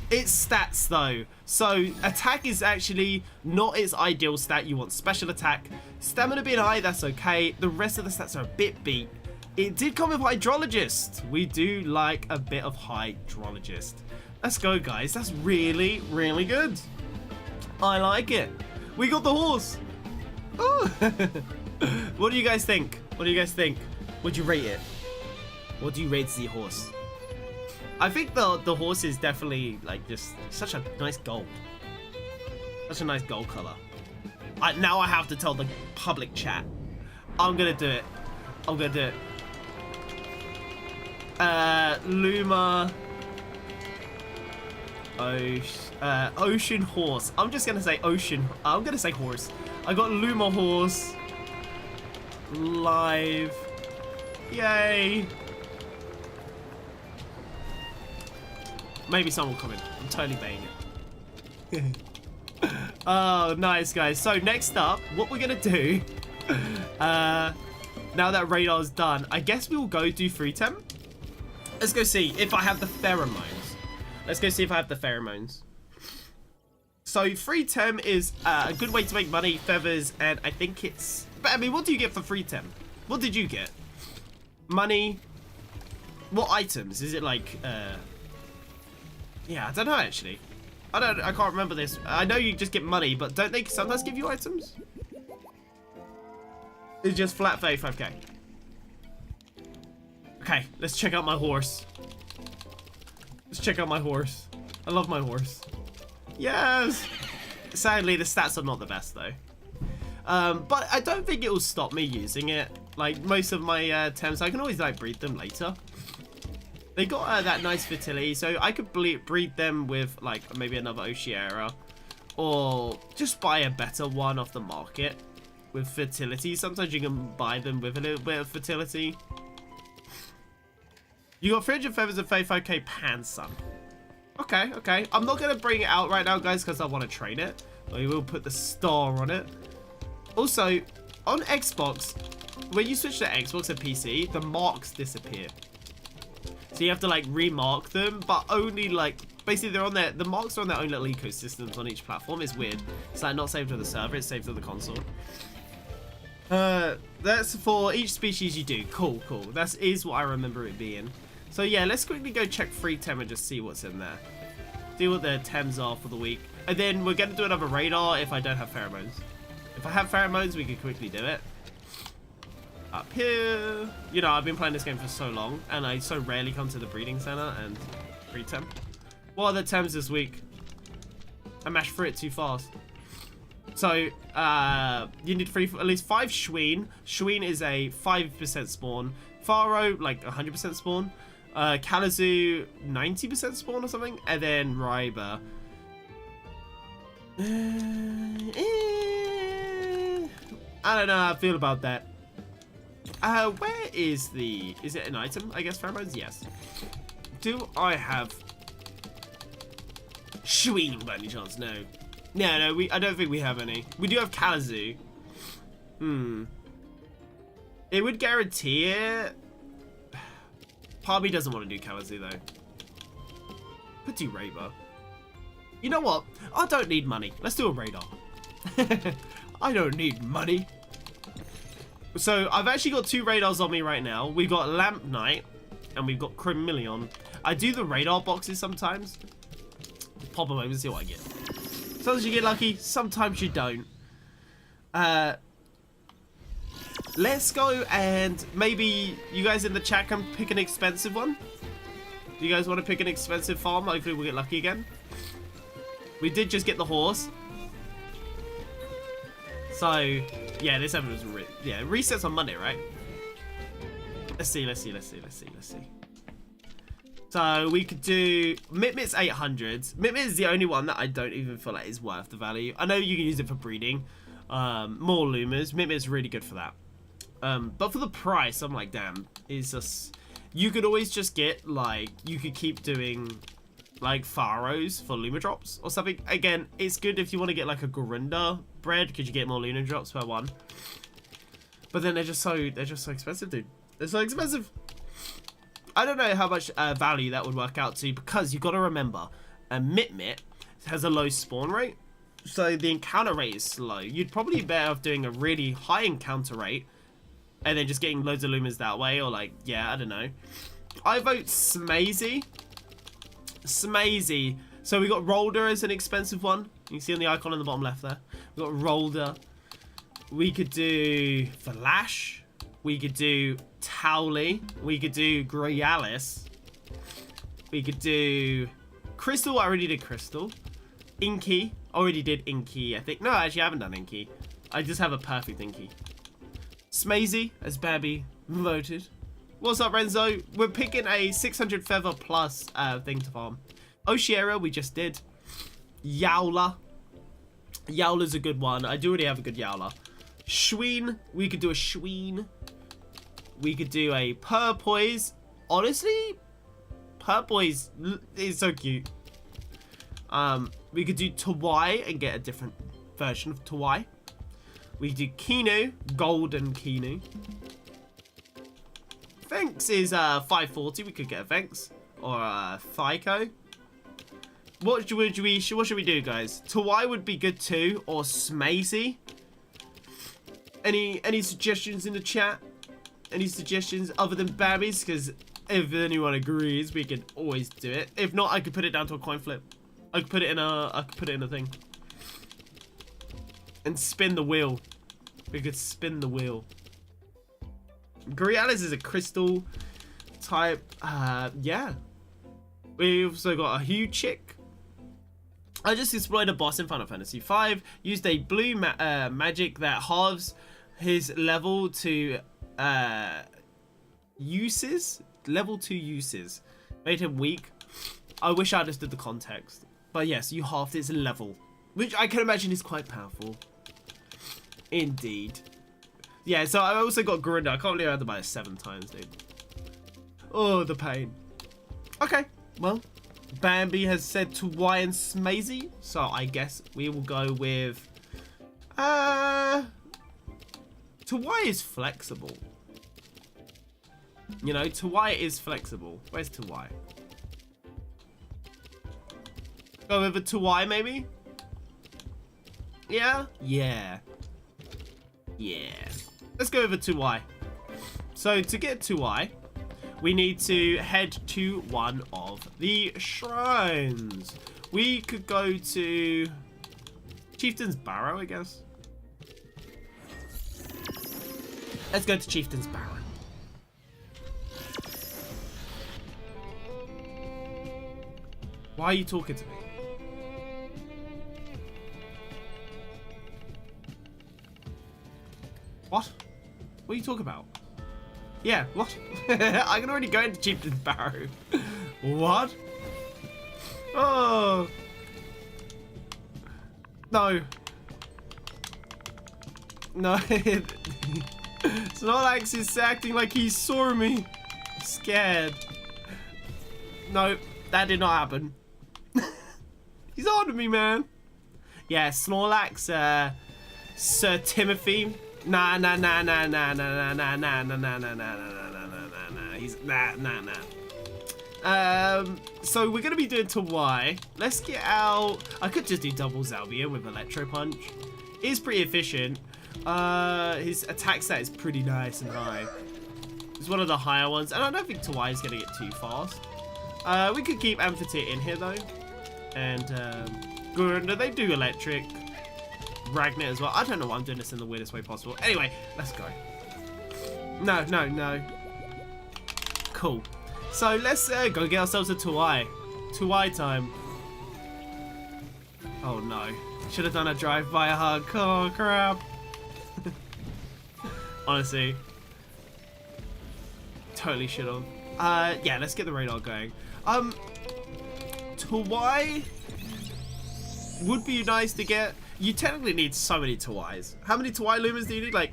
Speaker 1: It's stats though. So attack is actually not its ideal stat. You want special attack. Stamina being high, that's okay. The rest of the stats are a bit beat. It did come with Hydrologist. We do like a bit of Hydrologist. Let's go, guys. That's really, really good. I like it. We got the horse. Oh. What do you guys think? Would you rate it? What do you rate the horse? I think the horse is definitely like just such a nice gold. Such a nice gold color. Now I have to tell the public chat. I'm gonna do it. Luma. Ocean horse. I'm just gonna say ocean. I'm gonna say horse. I got Luma horse. Live. Yay. Maybe someone will comment. I'm totally baiting it. Oh, nice, guys. So next up, what we're gonna do, now that radar's done, I guess we will go do free temp. Let's go see if I have the pheromones. So free temp is a good way to make money, feathers, and I think it's... But I mean, what do you get for free temp? What did you get? Money. What items? Is it like... Yeah, I don't know actually. I can't remember this. I know you just get money, but don't they sometimes give you items? It's just flat 35k. Okay, let's check out my horse. I love my horse. Yes! Sadly, the stats are not the best though. But I don't think it will stop me using it. Like most of my temps, I can always like breed them later. They got that nice fertility, so I could breed them with like maybe another Oshiera, or just buy a better one off the market with fertility. Sometimes you can buy them with a little bit of fertility. You got 300 feathers and 35k Pansun. Okay. I'm not gonna bring it out right now, guys, because I want to train it. But we will put the star on it. Also, on Xbox, when you switch to Xbox and PC, the marks disappear. So you have to like remark them, but only like basically they're on their, the marks are on their own little ecosystems on each platform. It's weird. It's like not saved to the server, it's saved to the console. That's for each species you do. Cool. That is what I remember it being. So yeah, let's quickly go check free tem and just see what's in there. See what the tems are for the week. And then we're gonna do another radar if I don't have pheromones. If I have pheromones, we could quickly do it. Up here. You know, I've been playing this game for so long, and I so rarely come to the breeding center and breed Tem. What are the Tems this week? I mashed through it too fast. So, you need at least 5 Schween. Schween is a 5% spawn. Pharaoh, like 100% spawn. Kalazu, 90% spawn or something. And then Ryber. I don't know how I feel about that. Where is it an item? I guess pheromones? Yes. Do I have Schween by any chance? No. No, I don't think we have any. We do have Kalazu. It would guarantee it. Part of me doesn't want to do Kalazu though. Could do Radar. You know what? I don't need money. Let's do a Radar. I don't need money. So I've actually got 2 radars on me right now. We've got Lamp Knight and we've got Chromeleon. I do the radar boxes sometimes. Pop them over and see what I get. Sometimes you get lucky, sometimes you don't. Let's go and maybe you guys in the chat can pick an expensive one. Do you guys want to pick an expensive farm? Hopefully we'll get lucky again. We did just get the horse. So, yeah, this episode was resets on Monday, right? Let's see. So we could do Mitmit's 800s. Mitmit is the only one that I don't even feel like is worth the value. I know you can use it for breeding. More Lumas. Mitmit's really good for that. But for the price, I'm like, damn, it's just, you could always just get, like, you could keep doing, like, Pharaohs for Luma drops or something. Again, it's good if you want to get, like, a Gorinda bread, because you get more Luna drops per one. But then they're just so expensive, dude. They're so expensive. I don't know how much value that would work out to, because you've got to remember, Mitmit has a low spawn rate, so the encounter rate is slow. You'd probably be better off doing a really high encounter rate, and then just getting loads of Lumas that way, or like, yeah, I don't know. I vote Smazy. Smazy. So we got Rolder as an expensive one. You can see on the icon on the bottom left there. We got Rolder. We could do Flash. We could do Towley. We could do Grayalis. We could do Crystal. I already did Crystal. Inky. Already did Inky, I think. No, actually, I haven't done Inky. I just have a perfect Inky. Smazy, as Babby voted. What's up, Renzo? We're picking a 600 feather plus thing to farm. Oshiera, we just did. Yowler. Yowler's a good one. I do already have a good Yowler. Schween. We could do a Schween. We could do a Purpoise. Honestly, Purpoise is so cute. We could do Tawai and get a different version of Tawai. We do Kinu, Golden Kinu. Venks is 540. We could get a Venks or a Thyko. What should we do, guys? Tawai would be good too, or Smazy. Any suggestions in the chat? Any suggestions other than Babbies? Because if anyone agrees, we can always do it. If not, I could put it down to a coin flip. I could put it in a thing. And spin the wheel. We could spin the wheel. Grialis is a crystal type. Yeah. We've also got a huge chick. I just explored a boss in Final Fantasy V. Used a blue magic that halves his level to uses. Level 2 uses. Made him weak. I wish I understood the context. But yes, you halved his level. Which I can imagine is quite powerful. Indeed. Yeah, so I also got Gorinda. I can't believe I had to buy it 7 times, dude. Oh, the pain. Okay, well, Bambi has said Tawai and Smazy, so I guess we will go with... Tawai is flexible. You know, Tawai is flexible. Where's Tawai? Go with a Tawai, maybe? Yeah? Yeah. Yeah. Let's go over 2Y. So to get 2Y, we need to head to one of the shrines. We could go to Chieftain's Barrow, I guess. Let's go to Chieftain's Barrow. Why are you talking to me? What? What are you talking about? Yeah, what? I can already go into Chieftain's Barrow. What? Oh. No. No. Snorlax is acting like he saw me. I'm scared. No, that did not happen. He's on to me, man. Yeah, Snorlax, Sir Timothy. Nah. He's nah. So we're gonna be doing to Y. Let's get out. I could just do double Zalbian with Electro Punch. It is pretty efficient. His attack stat is pretty nice and high. It's one of the higher ones, and I don't think Tawai is gonna get too fast. We could keep Amphitheater in here though, and Gurunda, they do electric. Ragnar as well. I don't know why I'm doing this in the weirdest way possible. Anyway, let's go. No. Cool. So let's go get ourselves a Tawai. Tawai time. Oh no. Should have done a drive-by hug. Oh crap. Honestly. Totally should have. Yeah, let's get the radar going. Tawai would be nice to get. You technically need so many Tawais. How many Tawai Lumas do you need? Like,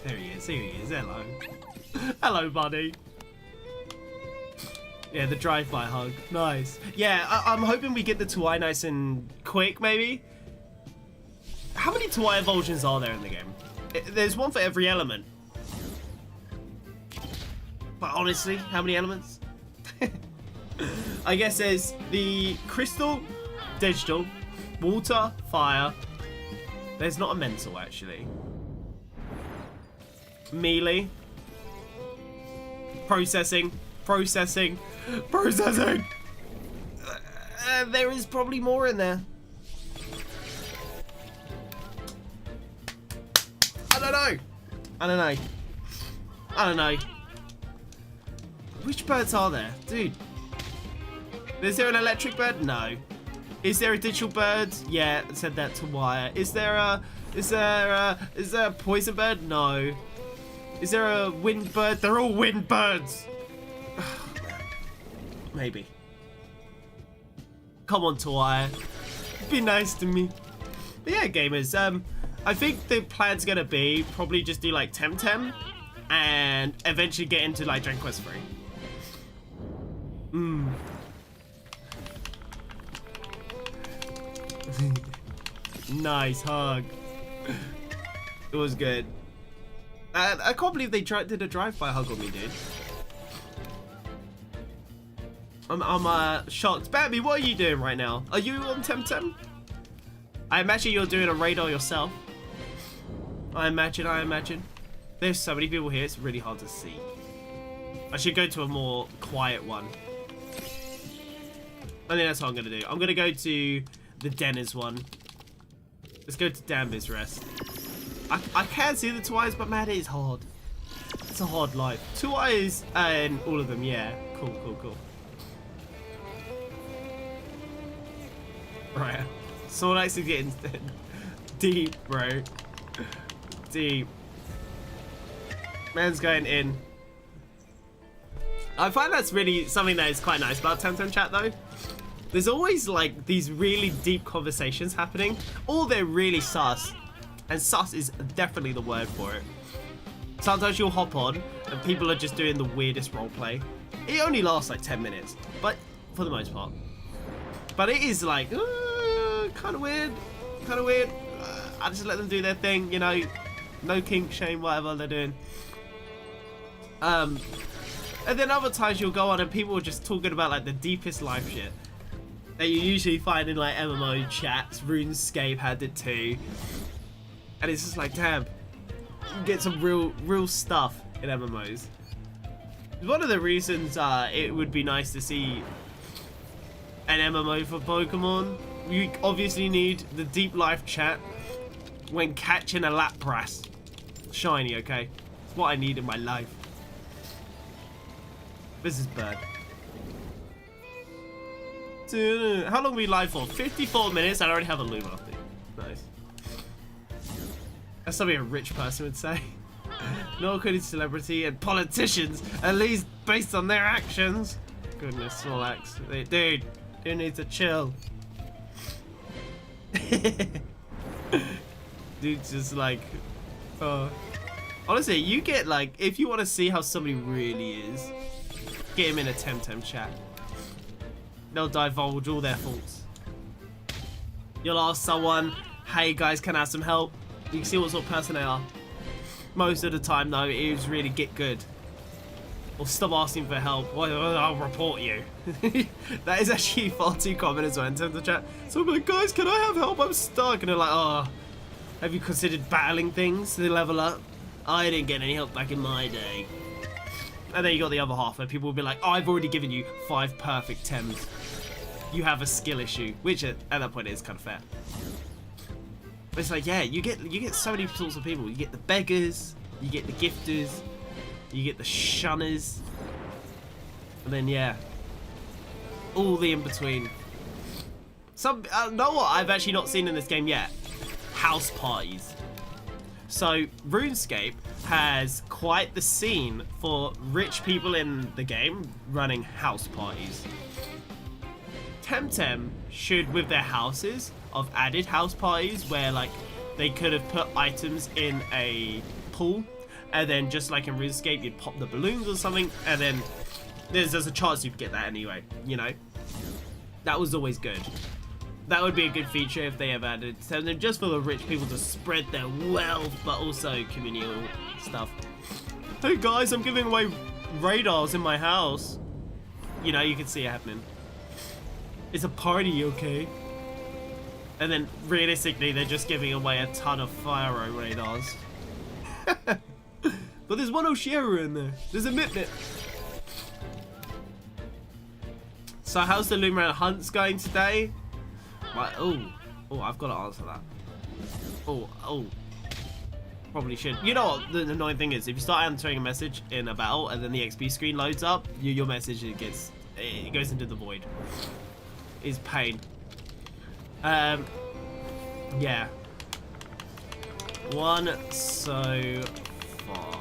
Speaker 1: there he is. Hello. Hello, buddy. Yeah, the drive-by hug. Nice. Yeah, I'm hoping we get the Tawai nice and quick, maybe. How many Tawai evolutions are there in the game? There's one for every element. But honestly, how many elements? I guess there's the crystal, digital, water, fire. There's not a mental, actually. Melee. Processing. There is probably more in there. I don't know. Which birds are there? Dude. Is there an electric bird? No. Is there a digital bird? Yeah, I said that to Wire. Is there a poison bird? No. Is there a wind bird? They're all wind birds. Maybe. Come on, Tawai. Be nice to me. But yeah, gamers, I think the plan's gonna be probably just do like Temtem and eventually get into like Dragon Quest 3. Nice hug. It was good. I can't believe they did a drive-by hug on me, dude. I'm shocked. Bambi, what are you doing right now? Are you on Temtem? I imagine you're doing a radar yourself. I imagine. There's so many people here, it's really hard to see. I should go to a more quiet one. I think that's what I'm gonna do. I'm gonna go to the Dennis one. Let's go to Danby's Rest. I can see the Tawais, but man, it is hard. It's a hard life. Tawais and all of them, yeah. Cool. Right. Snorlax is getting deep, bro. Deep. Man's going in. I find that's really something that is quite nice about Temtem chat though. There's always like these really deep conversations happening, or they're really sus. And sus is definitely the word for it. Sometimes you'll hop on and people are just doing the weirdest roleplay. It only lasts like 10 minutes, but for the most part. But it is like, kind of weird. I just let them do their thing, you know, no kink, shame, whatever they're doing. And then other times you'll go on and people are just talking about like the deepest life shit that you usually find in like MMO chats. RuneScape had it too. And it's just like, damn, you get some real stuff in MMOs. One of the reasons it would be nice to see an MMO for Pokemon. You obviously need the deep life chat when catching a Lapras. Shiny, okay? It's what I need in my life. This is bad. How long are we live for? 54 minutes. I already have a Luma. Nice. That's something a rich person would say. No according to celebrity and politicians, at least based on their actions. Goodness, Snorlax. Dude, you need to chill. Dude's just like, honestly, you get like, if you want to see how somebody really is, get him in a Temtem chat. They'll divulge all their faults. You'll ask someone, hey guys, can I have some help? You can see what sort of person they are. Most of the time though, it is really get good. Or stop asking for help, or I'll report you. That is actually far too common as well in terms of chat. So I'm like, guys, can I have help? I'm stuck. And they're like, oh, have you considered battling things to level up? I didn't get any help back in my day. And then you got the other half where people will be like, oh, I've already given you 5 perfect Tems. You have a skill issue, which at that point is kind of fair. But it's like, yeah, you get so many sorts of people. You get the beggars, you get the gifters, you get the shunners, and then yeah, all the in between. Some, know what I've actually not seen in this game yet? House parties. So RuneScape has quite the scene for rich people in the game running house parties. Temtem should, with their houses, have added house parties where like they could have put items in a pool, and then just like in RuneScape you'd pop the balloons or something, and then there's a chance you'd get that anyway, you know. That was always good. That would be a good feature if they ever added Temtem, just for the rich people to spread their wealth, but also communal stuff. Hey guys, I'm giving away radars in my house. You know, you can see it happening. It's a party, okay? And then realistically, they're just giving away a ton of Fire radars. But there's one Oshira in there. There's a Mip. So how's the Luma hunts going today? Right, oh, I've got to answer that. Oh, probably should. You know what the annoying thing is? If you start answering a message in a battle and then the XP screen loads up, your message it goes into the void. It's pain. Yeah. One so far.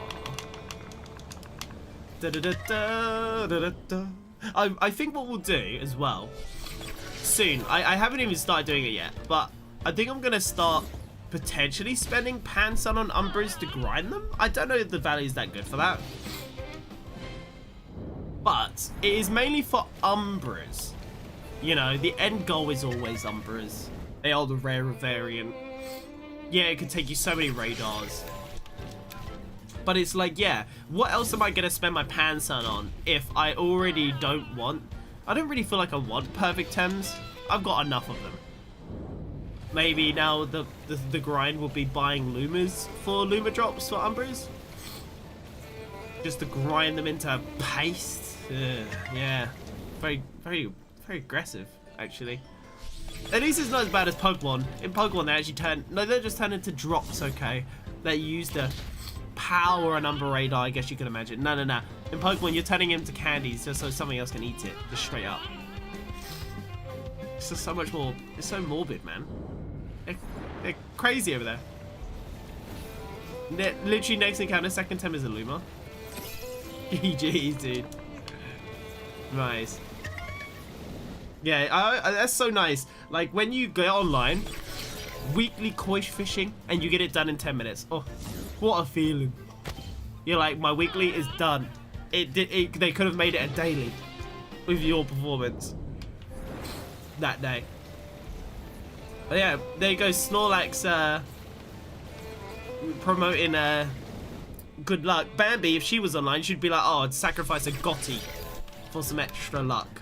Speaker 1: I think what we'll do as well soon, I haven't even started doing it yet, but I think I'm gonna start potentially spending Pan Sun on Umbras to grind them. I don't know if the value is that good for that, but it is mainly for Umbras. You know, the end goal is always Umbras. They are the rarer variant. Yeah, it could take you so many radars. But it's like, yeah, what else am I going to spend my Pan Sun on if I already don't want... I don't really feel like I want perfect Tems. I've got enough of them. Maybe now the grind will be buying Lumas for Luma drops for Umbras. Just to grind them into paste. Yeah. Very aggressive, actually. At least it's not as bad as Pokemon. In Pokemon, they actually they just turn into drops, okay? They use the power and Umbra radar, I guess you can imagine. No. In Pokemon, you're turning them into candies just so something else can eat it. Just straight up. It's just so much more. It's so morbid, man. They're crazy over there. Literally next encounter, second Tem is a Luma. GG's, dude. Nice. Yeah, that's so nice. Like, when you go online, weekly koi fishing, and you get it done in 10 minutes. Oh, what a feeling. You're like, my weekly is done. They could have made it a daily with your performance that day. But yeah, there you go, Snorlax promoting good luck. Bambi, if she was online, she'd be like, oh, I'd sacrifice a Gotti for some extra luck.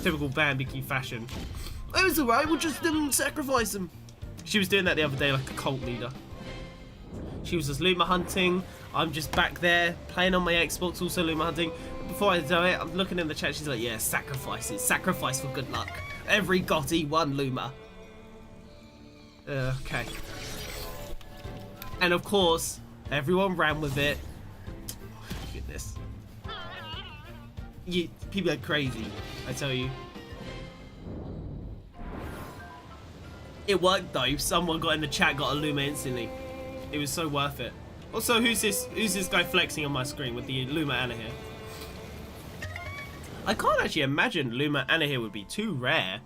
Speaker 1: Typical Bambi fashion. It was alright, we'll just sacrifice them. She was doing that the other day like a cult leader. She was just Luma hunting. I'm just back there playing on my Xbox, also Luma hunting. Before I do it, I'm looking in the chat. She's like, yeah, sacrifices. Sacrifice for good luck. Every Gotti, one Luma. Okay. And of course, Everyone ran with it. Goodness. People are crazy, I tell you. It worked though. Someone got in the chat, got a Luma instantly. It was so worth it. Also, who's this guy flexing on my screen with the Luma Anna here? I can't actually imagine Luma Anna here would be too rare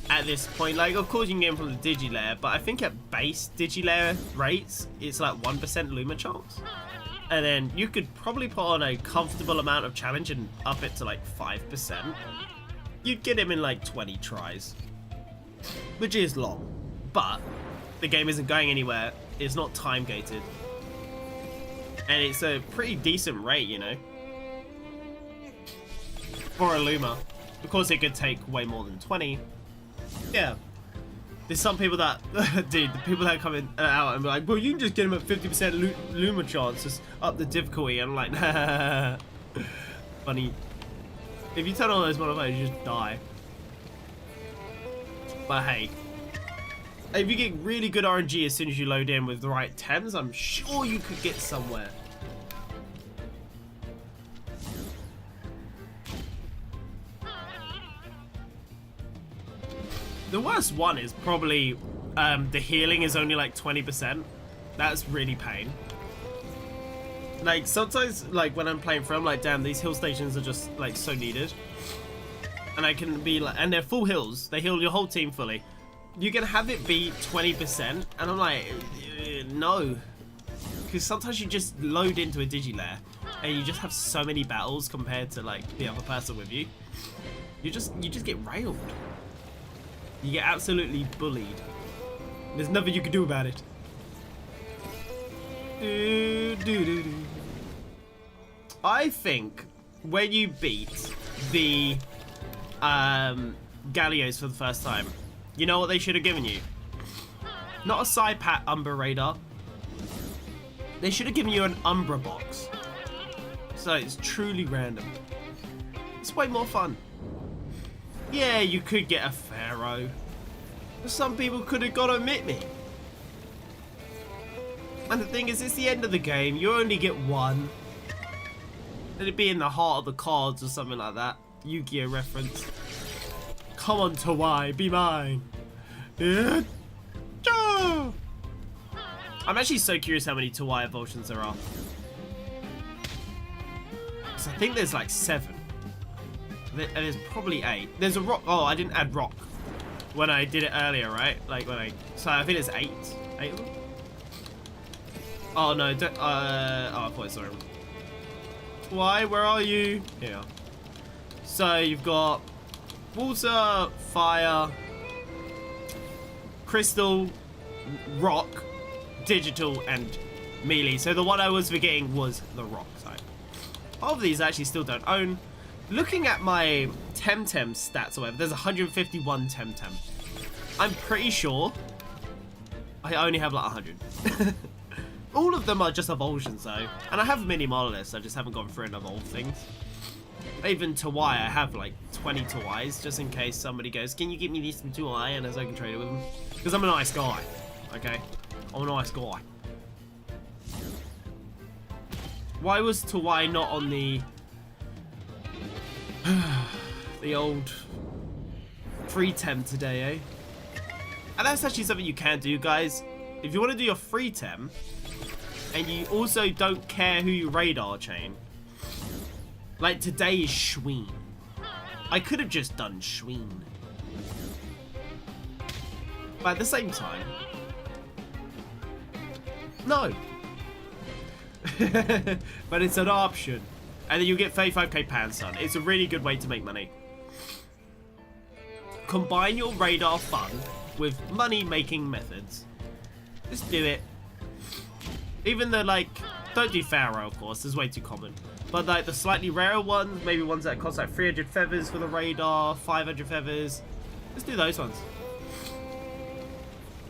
Speaker 1: at this point. Like, of course you can get them from the Digilayer, but I think at base Digilayer rates, it's like 1% Luma chance. And then you could probably put on a comfortable amount of challenge and up it to like 5%. You'd get him in like 20 tries, which is long, but the game isn't going anywhere. It's not time gated. And it's a pretty decent rate, you know, for a Luma. Of course, it could take way more than 20. Yeah. There's some people that, dude, the people that come in out and be like, well, you can just get them at 50% Luma chance, just up the difficulty. I'm like, nah. Funny. If you turn on those modifiers, you just die. But hey, if you get really good RNG as soon as you load in with the right Tems, I'm sure you could get somewhere. The worst one is probably the healing is only like 20%. That's really pain. Like sometimes, like when I'm playing through, I'm like, damn, these hill stations are just like so needed. And I can be like, and they're full hills. They heal your whole team fully. You can have it be 20%, and I'm like, no. Because sometimes you just load into a Digilayer, and you just have so many battles compared to like the other person with you. You just get railed. You get absolutely bullied. There's nothing you can do about it. I think when you beat the Gallios for the first time, you know what they should have given you? Not a side pat Umbra radar. They should have given you an Umbra box. So it's truly random. It's way more fun. Yeah, you could get a Pharaoh. But some people could have got a Mitmi. And the thing is, it's the end of the game. You only get one. It'd be in the heart of the cards or something like that. Yu-Gi-Oh reference. Come on, Tawai, be mine. Yeah. I'm actually so curious how many Tawai evolutions there are. So I think there's like 7. And there's probably 8. There's a rock. Oh, I didn't add rock when I did it earlier, right? Like when I. So I think there's 8. 8 of them? Oh no! Don't, oh, I thought I saw him. Why? Where are you? Here you are. So you've got water, fire, crystal, rock, digital, and melee. So the one I was forgetting was the rock type. All of these I actually still don't own. Looking at my Temtem stats or whatever, there's 151 Temtem. I'm pretty sure I only have like 100. All of them are just evolutions though. And I have mini monoliths, I just haven't gone through and evolved things. Even Tawai, I have like 20 Tawais just in case somebody goes, can you give me these Tawai, and as I can trade it with them. Because I'm a nice guy, okay? I'm a nice guy. Why was Tawai not on the old free Tem today, eh? And that's actually something you can do, guys. If you want to do your free Tem, and you also don't care who you radar chain, like today is Schween. I could have just done Schween. But at the same time, no. But it's an option. And then you get 35k Pansun. It's a really good way to make money. Combine your radar fun with money-making methods. Just do it. Even the, like, don't do Pharaoh, of course. It's way too common. But, like, the slightly rarer ones, maybe ones that cost, like, 300 feathers for the radar, 500 feathers. Let's do those ones.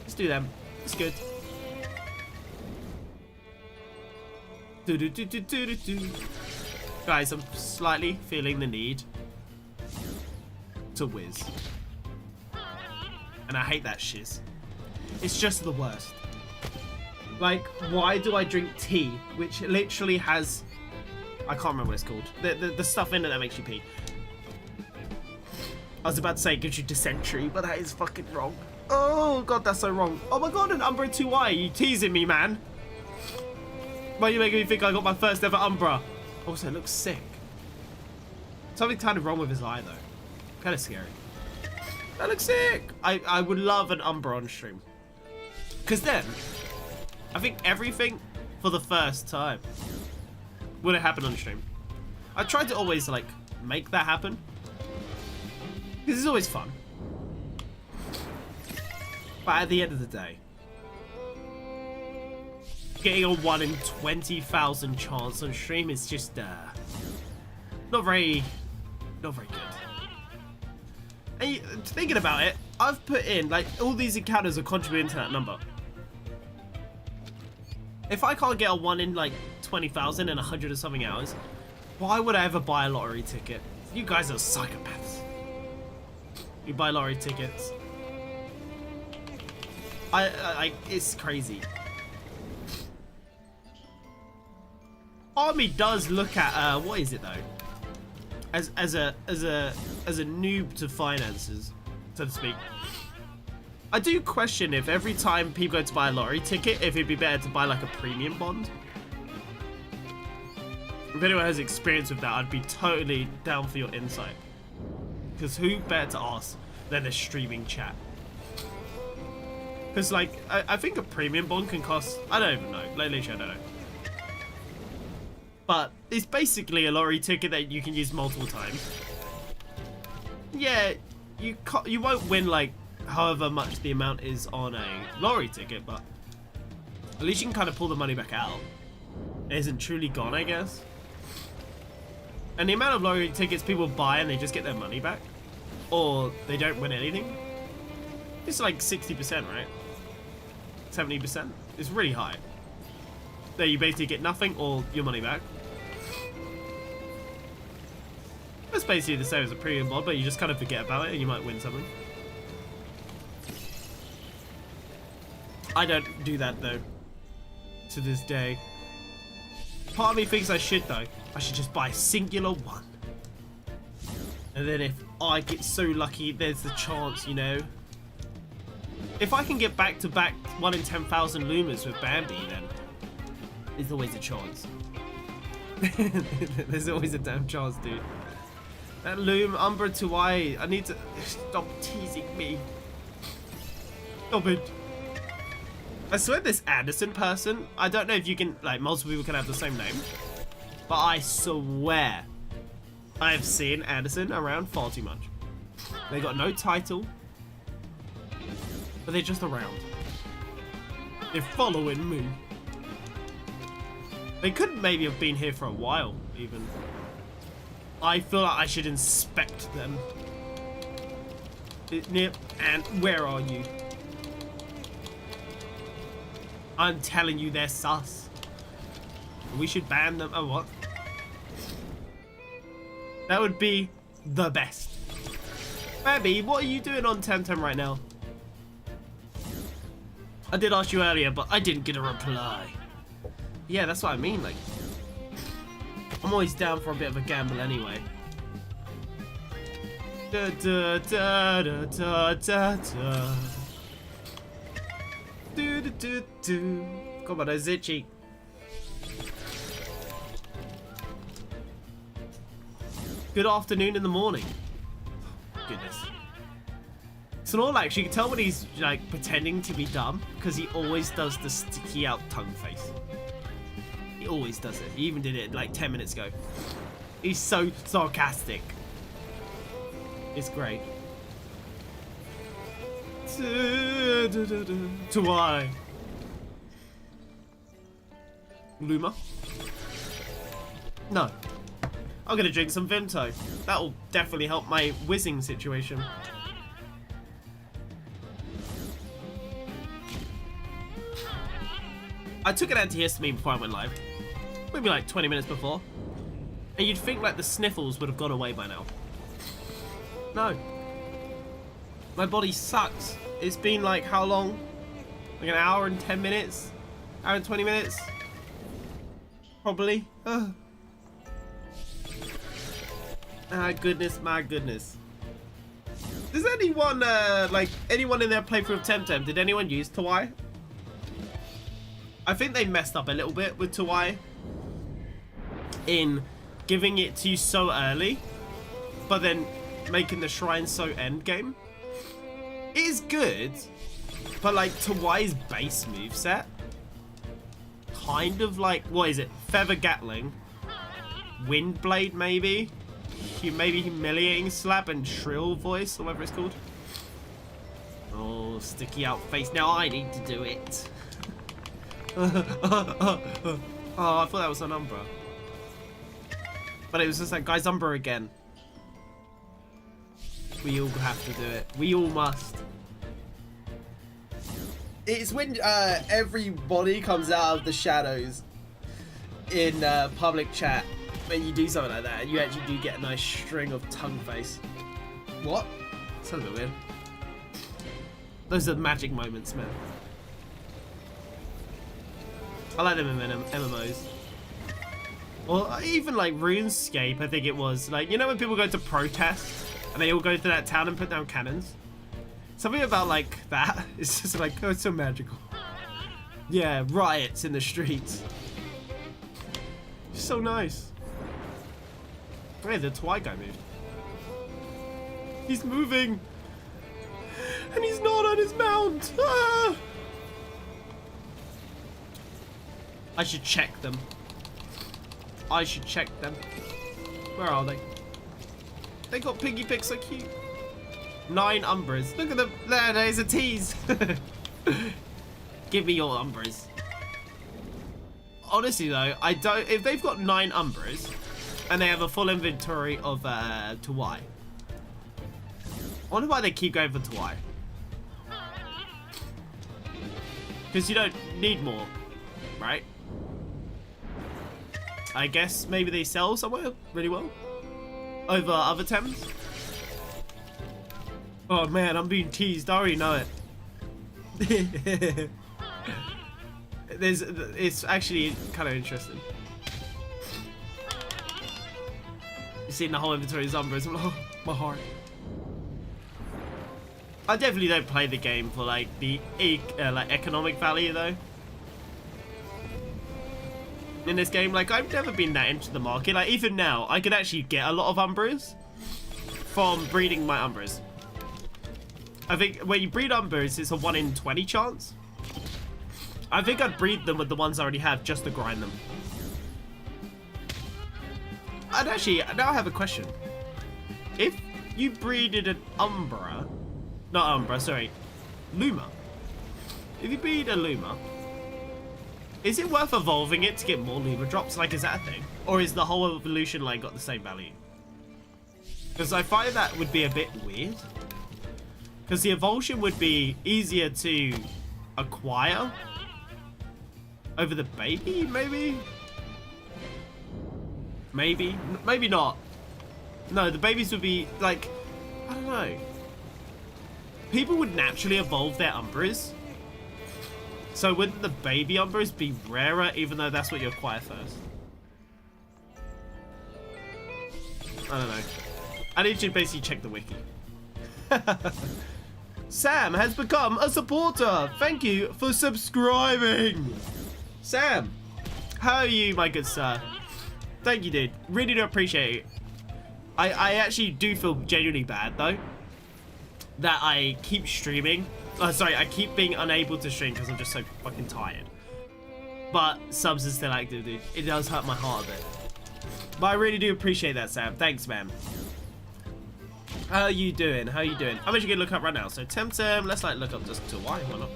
Speaker 1: Let's do them. It's good. Guys, I'm slightly feeling the need to whiz. And I hate that shiz. It's just the worst. Like, why do I drink tea, which literally has... I can't remember what it's called. The stuff in it that makes you pee. I was about to say it gives you dysentery, but that is fucking wrong. Oh god, that's so wrong. Oh my god, an Umbra 2i. You teasing me, man. Why are you making me think I got my first ever Umbra? Also, it looks sick. Something kind of wrong with his eye, though. Kind of scary. That looks sick. I would love an Umbra on stream. Because then, I think everything for the first time would have happened on stream. I tried to always, like, make that happen. This is always fun. But at the end of the day, getting a 1 in 20,000 chance on stream is just, not very good. And thinking about it, I've put in, like, all these encounters are contributing to that number. If I can't get a 1 in, like, 20,000 in 100 or something hours, why would I ever buy a lottery ticket? You guys are psychopaths. You buy lottery tickets. It's crazy. Army does look at, what is it though? As a noob to finances, so to speak. I do question if every time people go to buy a lottery ticket, if it'd be better to buy like a premium bond. If anyone has experience with that, I'd be totally down for your insight. Because who better to ask than a streaming chat? Because like, I think a premium bond can cost, I don't even know, like literally I don't know. But it's basically a lottery ticket that you can use multiple times. Yeah, you won't win like however much the amount is on a lottery ticket, but at least you can kind of pull the money back out. It isn't truly gone, I guess. And the amount of lottery tickets people buy and they just get their money back, or they don't win anything, it's like 60%, right? 70%. It's really high. There you basically get nothing or your money back. It's basically the same as a premium mod, but you just kind of forget about it and you might win something. I don't do that though, to this day. Part of me thinks I should though. I should just buy a singular one. And then if I get so lucky, there's the chance, you know. If I can get back-to-back 1 in 10,000 Lumas with Bambi, then there's always a chance. There's always a damn chance, dude. That Umbra 2i, I need to... Stop teasing me. Stop it. I swear this Anderson person, I don't know if you can, like, multiple people can have the same name, but I swear I've seen Anderson around far too much. They got no title, but they're just around. They're following me. They could maybe have been here for a while, even. I feel like I should inspect them. And where are you? I'm telling you, they're sus. We should ban them. Oh, what? That would be the best. Baby, what are you doing on Temtem right now? I did ask you earlier, but I didn't get a reply. Yeah, that's what I mean. Like, I'm always down for a bit of a gamble anyway. Da da da da da da da. Do do do do. Come on, that's itchy. Good afternoon in the morning. Goodness. Snorlax, you can tell when he's like pretending to be dumb because he always does the sticky out tongue face. He always does it. He even did it like 10 minutes ago. He's so sarcastic. It's great. To I. Luma? No. I'm gonna drink some Vimto. That'll definitely help my whizzing situation. I took an antihistamine before I went live. Maybe like 20 minutes before. And you'd think like the sniffles would have gone away by now. No. My body sucks. It's been like how long? Like an hour and 10 minutes? Hour and 20 minutes. Probably. Ah, goodness, my goodness. Does anyone, like, anyone in their playthrough of Temtem, did anyone use Tawai? I think they messed up a little bit with Tawai in giving it to you so early, but then making the shrine so endgame. It is good, but like Tawai's base moveset, kind of like, what is it? Feather Gatling, Wind Blade maybe? Maybe Humiliating Slap and Shrill Voice, or whatever it's called. Oh, sticky out face. Now I need to do it. Oh, I thought that was an Umbra. But it was just like, guys, Umbra again. We all have to do it. We all must. It's when everybody comes out of the shadows in public chat. When you do something like that, and you actually do get a nice string of tongue face. What? Sounds a bit weird. Those are magic moments, man. I like them in MMOs. Or even like RuneScape, I think it was. Like, you know when people go to protest and they all go to that town and put down cannons? Something about like that. It's just like, oh, it's so magical. Yeah, riots in the streets. It's so nice. Hey, the Twi guy moved. He's moving. And he's not on his mount. Ah! I should check them. I should check them. Where are they? They got piggy pigs, so cute. 9 Umbras. Look at them. There's a tease. Give me your Umbras. Honestly though, I don't. If they've got 9 Umbras and they have a full inventory of Tawai, I wonder why they keep going for Tawai. Because you don't need more, right? I guess maybe they sell somewhere really well over other Tems. Oh man, I'm being teased. I already know it. It's actually kind of interesting. You've seen the whole inventory of Umbras. Oh, my heart. I definitely don't play the game for like the like economic value though. In this game, like I've never been that into the market. Like even now, I could actually get a lot of Umbras from breeding my Umbras. I think when you breed Umbras, it's a 1 in 20 chance. I think I'd breed them with the ones I already have just to grind them. And actually, now I have a question. If you breeded an Umbra, not Umbra, sorry, Luma. If you breed a Luma, is it worth evolving it to get more Luma drops? Like, is that a thing? Or is the whole evolution line got the same value? Because I find that would be a bit weird. Because the evolution would be easier to acquire over the baby, maybe? Maybe? Maybe not. No, the babies would be, like, I don't know. People would naturally evolve their Umbras. So wouldn't the baby Umbras be rarer, even though that's what you acquire first? I don't know. I need to basically check the wiki. Sam has become a supporter. Thank you for subscribing. Sam, how are you, my good sir? Thank you, dude. Really do appreciate it. I actually do feel genuinely bad, though, that I keep streaming. Sorry, I keep being unable to stream because I'm just so fucking tired. But subs is still active, dude. It does hurt my heart a bit. But I really do appreciate that, Sam. Thanks, man. How are you doing? How are you doing? I'm actually gonna look up right now. So Temtem, let's like look up just Tawai. Why not?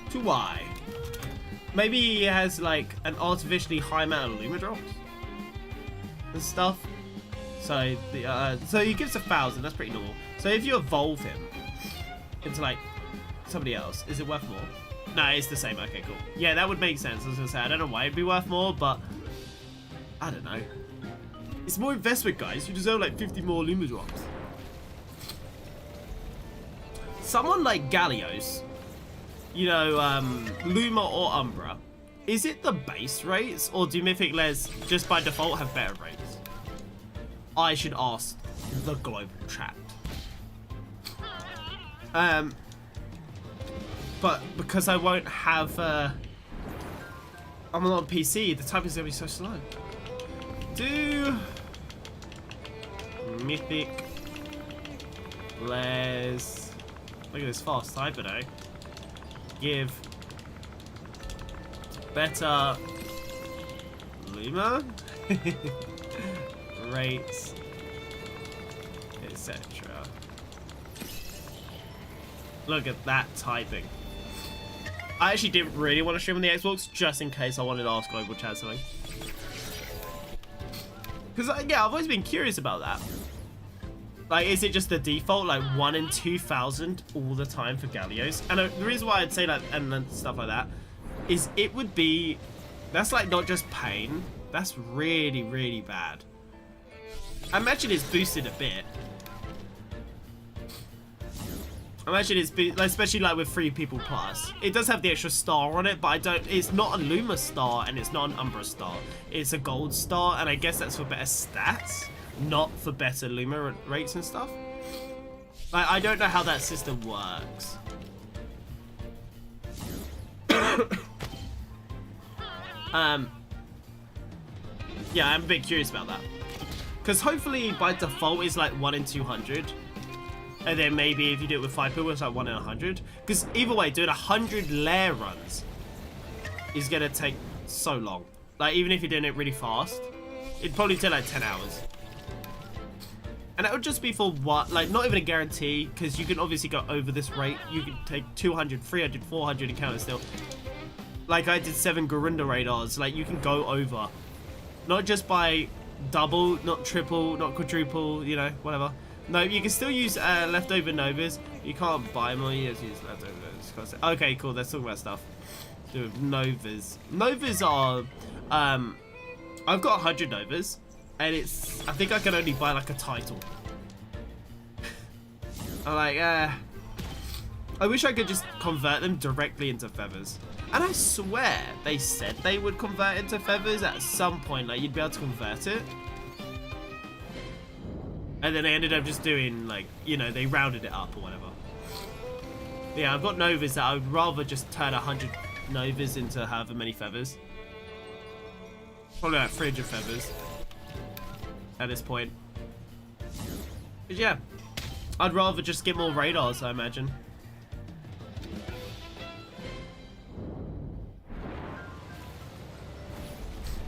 Speaker 1: Tawai. Maybe he has like an artificially high amount of Luma drops and stuff. So the so he gives 1,000. That's pretty normal. So if you evolve him into like somebody else, is it worth more? No, it's the same. Okay, cool. Yeah, that would make sense. I was gonna say I don't know why it'd be worth more, but I don't know. It's more investment, guys. You deserve like 50 more Luma drops. Someone like Gallios, you know, Luma or Umbra, Is it the base rates, or do mythic layers just by default have better rates? I should ask the global chat. But because I won't have, I'm not on PC, the typing's gonna be so slow. Do mythic layers. Look at this fast typer though. Give better Luma rates, etc. Look at that typing. I actually didn't really want to stream on the Xbox just in case I wanted to ask global chat something. Because yeah, I've always been curious about that. Like, is it just the default, like 1 in 2,000 all the time for Gallios? And the reason why I'd say that and then stuff like that is it would be, that's like not just pain, that's really, really bad. I imagine it's boosted a bit. I imagine it's, especially like with 3 people plus. It does have the extra star on it, but I don't, it's not a Luma star and it's not an Umbra star. It's a gold star, and I guess that's for better stats, not for better Luma rates and stuff. Like, I don't know how that system works. Yeah, I'm a bit curious about that. Because hopefully by default it's like 1 in 200. And then maybe if you do it with 5 people, it's like 1 in 100. Because either way, doing 100 lair runs is going to take so long. Like, even if you're doing it really fast, it'd probably take like 10 hours. And that would just be for what? Like, not even a guarantee, because you can obviously go over this rate. You can take 200, 300, 400 encounters still. Like, I did 7 Garunda radars. Like, you can go over. Not just by double, not triple, not quadruple, you know, whatever. No, you can still use leftover Novas. You can't buy them, or you just use leftovers. Okay, cool. Let's talk about stuff. Do Novas. Novas are... I've got 100 Novas, and it's... I think I can only buy, like, a title. I'm like, I wish I could just convert them directly into feathers. And I swear they said they would convert into feathers at some point. Like, you'd be able to convert it. And then they ended up just doing, like, you know, they rounded it up or whatever. Yeah, I've got Novas that I would rather just turn 100 Novas into however many feathers. Probably like 300 feathers at this point. But yeah, I'd rather just get more radars, I imagine.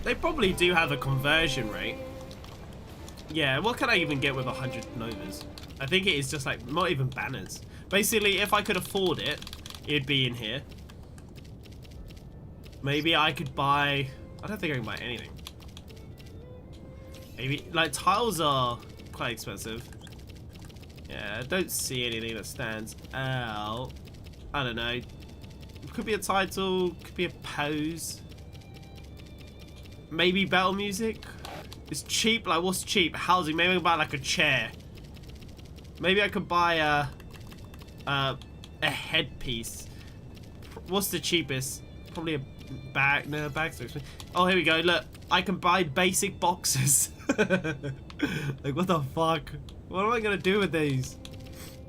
Speaker 1: They probably do have a conversion rate. Yeah, what can I even get with 100 Novas? I think it is just like, not even banners. Basically, if I could afford it, it'd be in here. Maybe I could buy... I don't think I can buy anything. Maybe, like, tiles are quite expensive. Yeah, I don't see anything that stands out. I don't know. Could be a title, could be a pose. Maybe battle music. It's cheap. Like, what's cheap? Housing. Maybe I can buy like a chair. Maybe I could buy a headpiece. What's the cheapest? Probably a bag. No, bag's too expensive. Oh, here we go. Look, I can buy basic boxes. Like, what the fuck? What am I gonna do with these?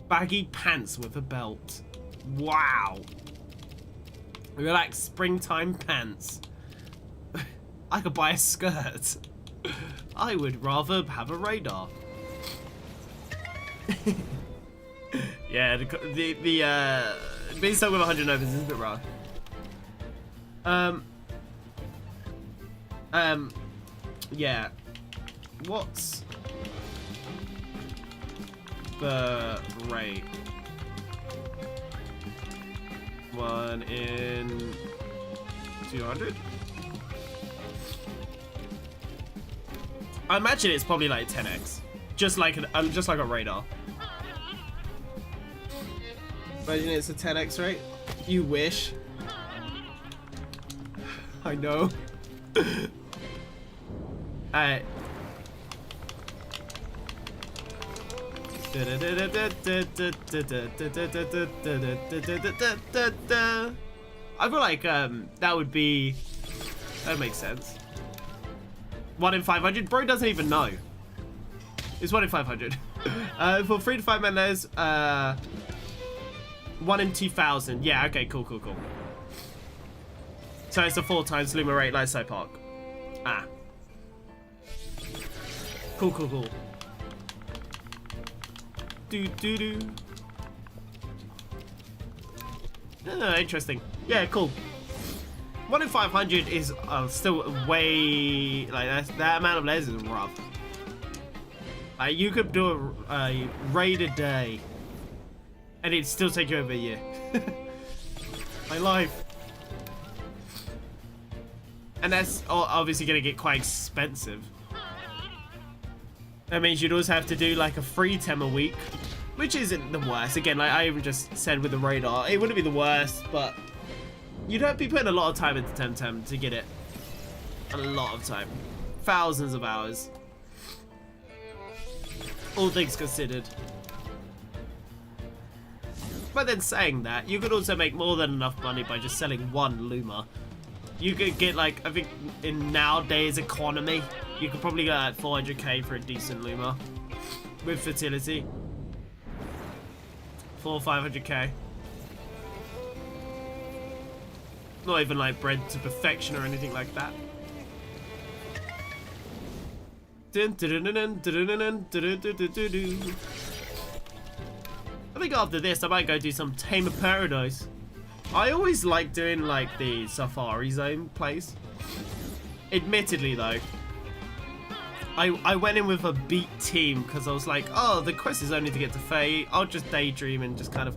Speaker 1: Baggy pants with a belt. Wow. Relax, springtime pants. I could buy a skirt. I would rather have a radar. Yeah, the being stuck with 100 Novas is a bit rough. Yeah. What's the rate? 1 in 200? I imagine it's probably like 10x, just like a radar. Imagine it's a 10x rate. You wish. I know. Alright. I feel like that would be That makes sense. 1 in 500? Bro doesn't even know. It's 1 in 500. For 3 to 5 man layers, 1 in 2,000. Yeah, okay, cool. So it's a 4 times Luma rate like Side Park. Ah. Cool. Do. Oh, interesting. Yeah, cool. 1 in 500 is still way, like, that amount of layers is rough. You could do a raid a day and it'd still take you over a year. My life. And that's obviously going to get quite expensive. That means you'd also have to do like a free Tem a week, which isn't the worst. Again, like I even just said with the radar, it wouldn't be the worst, but you'd have to be putting a lot of time into Temtem to get it. A lot of time. Thousands of hours. All things considered. But then saying that, you could also make more than enough money by just selling 1 Luma. You could get like, I think in nowadays economy, you could probably get like 400k for a decent Luma. With fertility. 400 or 500k. Not even like bred to perfection or anything like that. I think after this I might go do some Tame of Paradise. I always like doing like the Safari Zone place. Admittedly though, I went in with a beat team because I was like, oh, the quest is only to get to Fae. I'll just daydream and just kind of,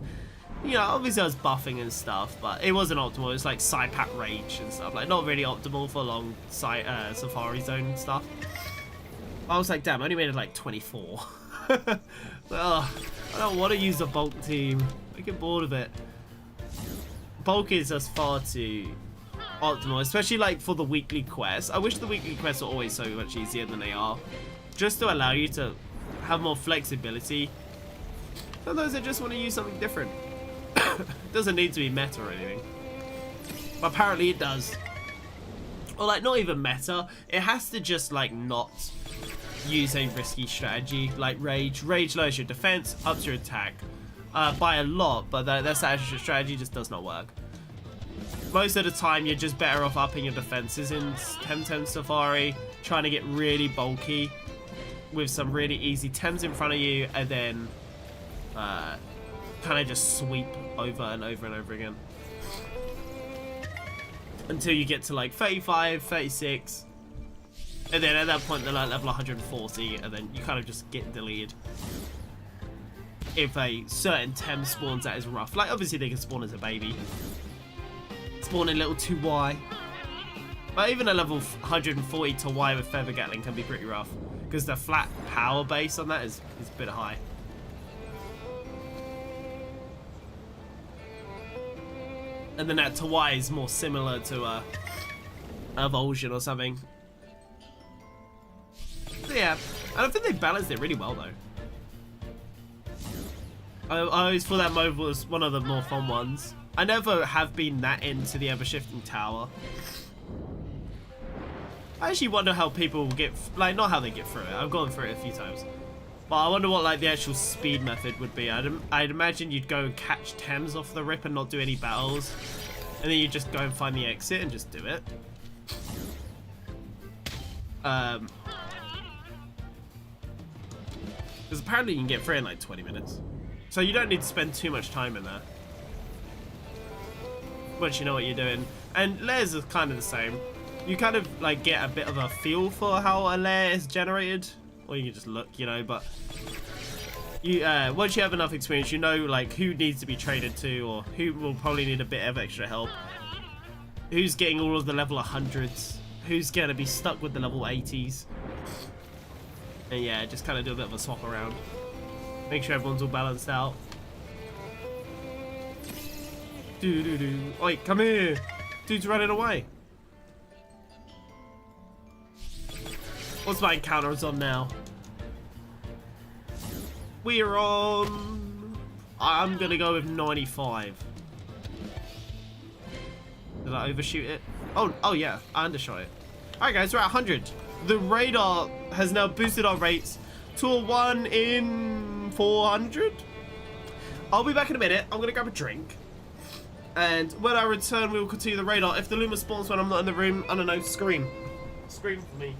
Speaker 1: you know, obviously I was buffing and stuff, but it wasn't optimal. It was like Saipat Rage and stuff, like not really optimal for long Safari Zone stuff. I was like, damn, I only made it like 24. Ugh, I don't want to use a bulk team. I get bored of it. Bulk is just far too optimal, especially like for the weekly quests. I wish the weekly quests were always so much easier than they are, just to allow you to have more flexibility. For those that just want to use something different. It doesn't need to be meta or anything, but apparently it does. Or like not even meta, it has to just like not use a risky strategy like Rage. Rage lowers your defense, ups your attack by a lot, but that extra strategy just does not work. Most of the time you're just better off upping your defenses in Temtem Safari, trying to get really bulky with some really easy Tems in front of you, and then kind of just sweep over and over and over again until you get to like 35, 36, and then at that point they're like level 140, and then you kind of just get deleted if a certain Tem spawns that is rough. Like obviously they can spawn as a baby, spawn in little 2Y, but even a level 140 to Y with Feather Gatling can be pretty rough because the flat power base on that is a bit high. And then that to Y is more similar to a Avulsion or something. So yeah, I don't think they balanced it really well though. I always thought that mode was one of the more fun ones. I never have been that into the ever-shifting tower. I actually wonder how people get, like, not how they get through it. I've gone through it a few times. But I wonder what, like, the actual speed method would be. I'd imagine you'd go and catch Tems off the rip and not do any battles. And then you just go and find the exit and just do it. Because apparently you can get through in, like, 20 minutes. So you don't need to spend too much time in there. Once you know what you're doing. And layers are kind of the same. You kind of like get a bit of a feel for how a layer is generated, or you can just look, you know, but you once you have enough experience, you know like who needs to be traded to, or who will probably need a bit of extra help, who's getting all of the level 100s, who's gonna be stuck with the level 80s, and yeah, just kind of do a bit of a swap around, make sure everyone's all balanced out. Oi, come here! Dude's running away. What's my encounters on now? We're on... I'm gonna go with 95. Did I overshoot it? Oh yeah, I undershot it. Alright guys, we're at 100. The radar has now boosted our rates to a 1 in 400. I'll be back in a minute. I'm gonna grab a drink. And when I return, we will continue the radar. If the Luma spawns when I'm not in the room, I don't know, scream. Scream for me.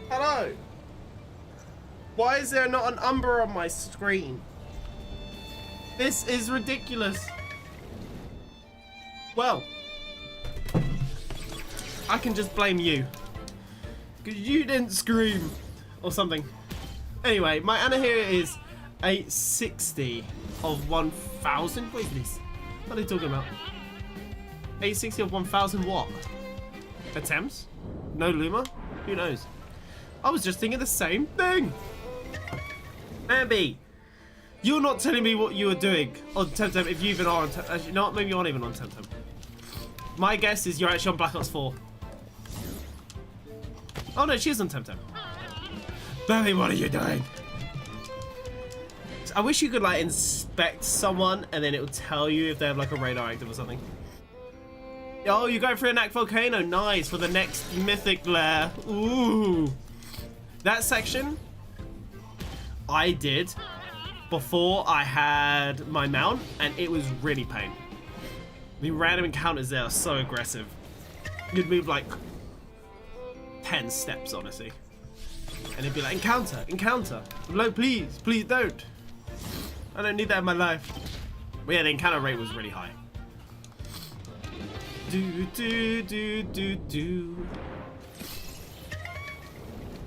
Speaker 1: Hello? Why is there not an Umbra on my screen? This is ridiculous. Well, I can just blame you. Because you didn't scream. Or something. Anyway, my Anna here is a 60 of 1,000. Wait, please. What are they talking about? 860 of 1,000 what? Attempts? No Luma? Who knows? I was just thinking the same thing. Abby, you're not telling me what you were doing on Temtem if you even are on Temtem. Actually, not maybe you aren't even on Temtem. My guess is you're actually on Black Ops 4. Oh no, she's on Temtem. Baby, what are you doing? I wish you could like inspect someone and then it would tell you if they have like a radar active or something. Oh, you're going for an Act Volcano. Nice, for the next mythic lair. Ooh. That section I did before I had my mount and it was really pain. The random encounters there are so aggressive. You'd move like 10 steps, honestly. And it'd be like, encounter, encounter. No, please, please don't. I don't need that in my life. But yeah, the encounter rate was really high. Do.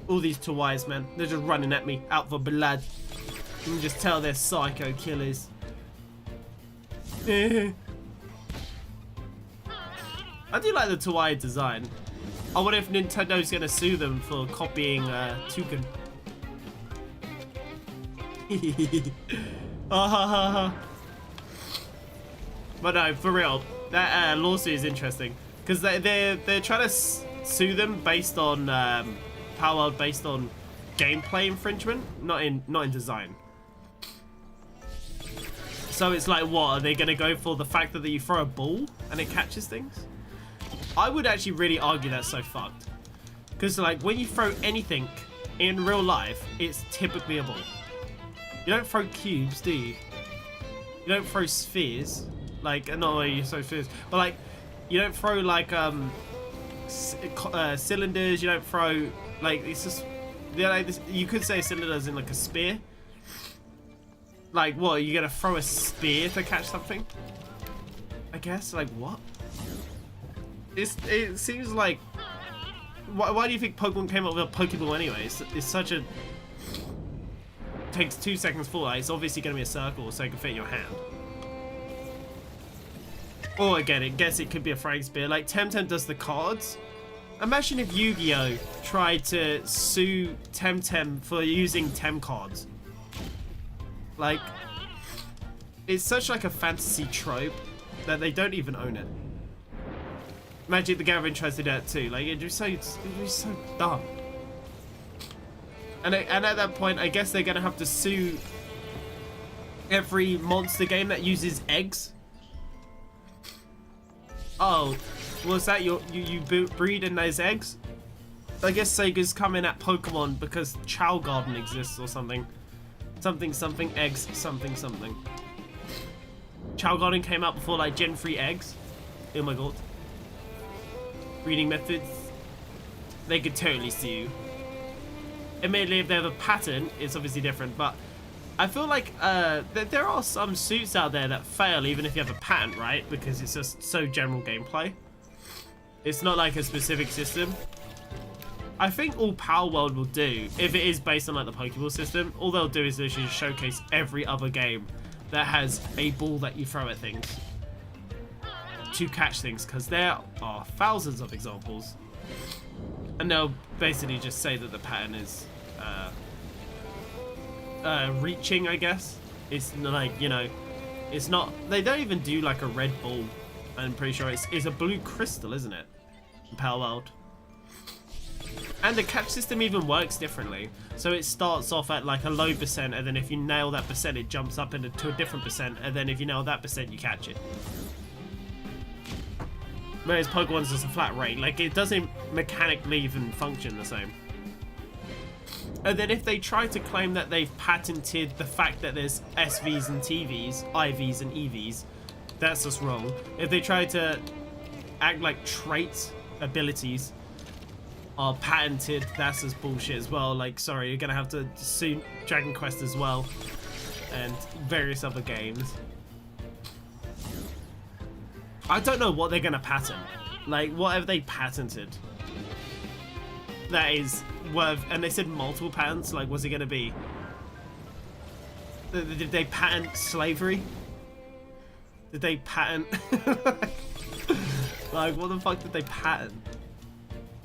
Speaker 1: All these Tawais, man. They're just running at me, out for blood. You can just tell they're psycho killers. I do like the Tawai design. I wonder if Nintendo's gonna sue them for copying Toucan. But no, for real, that lawsuit is interesting because they're trying to sue them based on Power World, based on gameplay infringement, not in design. So it's like, what are they gonna go for? The fact that you throw a ball and it catches things? I would actually really argue that's so fucked. Because like when you throw anything in real life, it's typically a ball. You don't throw cubes, do you? You don't throw spheres. Like, no, you throw spheres. But like, you don't throw like cylinders. You don't throw like, it's just, like this, you could say cylinders in like a spear. Like what, are you gonna throw a spear to catch something? I guess, like what? It seems like, why do you think Pokemon came up with a Pokeball anyway? It's such a, takes 2 seconds full. Like, it's obviously going to be a circle so it can fit in your hand. Or again, I guess it could be a frag spear. Like Temtem does the cards. Imagine if Yu-Gi-Oh tried to sue Temtem for using Tem cards. Like, it's such like a fantasy trope that they don't even own it. Magic the Gathering tries to do that too. Like, it'd be so dumb. And at that point, I guess they're gonna have to sue every monster game that uses eggs. Oh, was that you breed in those eggs? I guess Sega's coming at Pokemon because Chow Garden exists or something. Something eggs something. Chow Garden came out before like Gen 3 eggs. Oh my god. Breeding methods, they could totally sue. Admittedly, if they have a patent, it's obviously different, but I feel like there are some suits out there that fail even if you have a patent, right? Because it's just so general gameplay. It's not like a specific system. I think all Power World will do, if it is based on like the Pokeball system, all they'll do is literally just showcase every other game that has a ball that you throw at things to catch things, because there are thousands of examples, and they'll basically just say that the pattern is reaching, I guess. It's like, you know, it's not, they don't even do like a red ball. I'm pretty sure it's a blue crystal, isn't it, in Power World? And the catch system even works differently. So it starts off at like a low percent, and then if you nail that percent, it jumps up into a different percent, and then if you nail that percent, you catch it. Whereas Pokemon's just a flat rate. Like, it doesn't mechanically even function the same. And then if they try to claim that they've patented the fact that there's SVs and TVs, IVs and EVs, that's just wrong. If they try to act like traits, abilities, are patented, that's just bullshit as well. Like, sorry, you're gonna have to sue Dragon Quest as well, and various other games. I don't know what they're gonna patent. Like, what have they patented that is worth? And they said multiple patents. Like, what's it gonna be? Did they patent slavery? Did they patent? Like, what the fuck did they patent?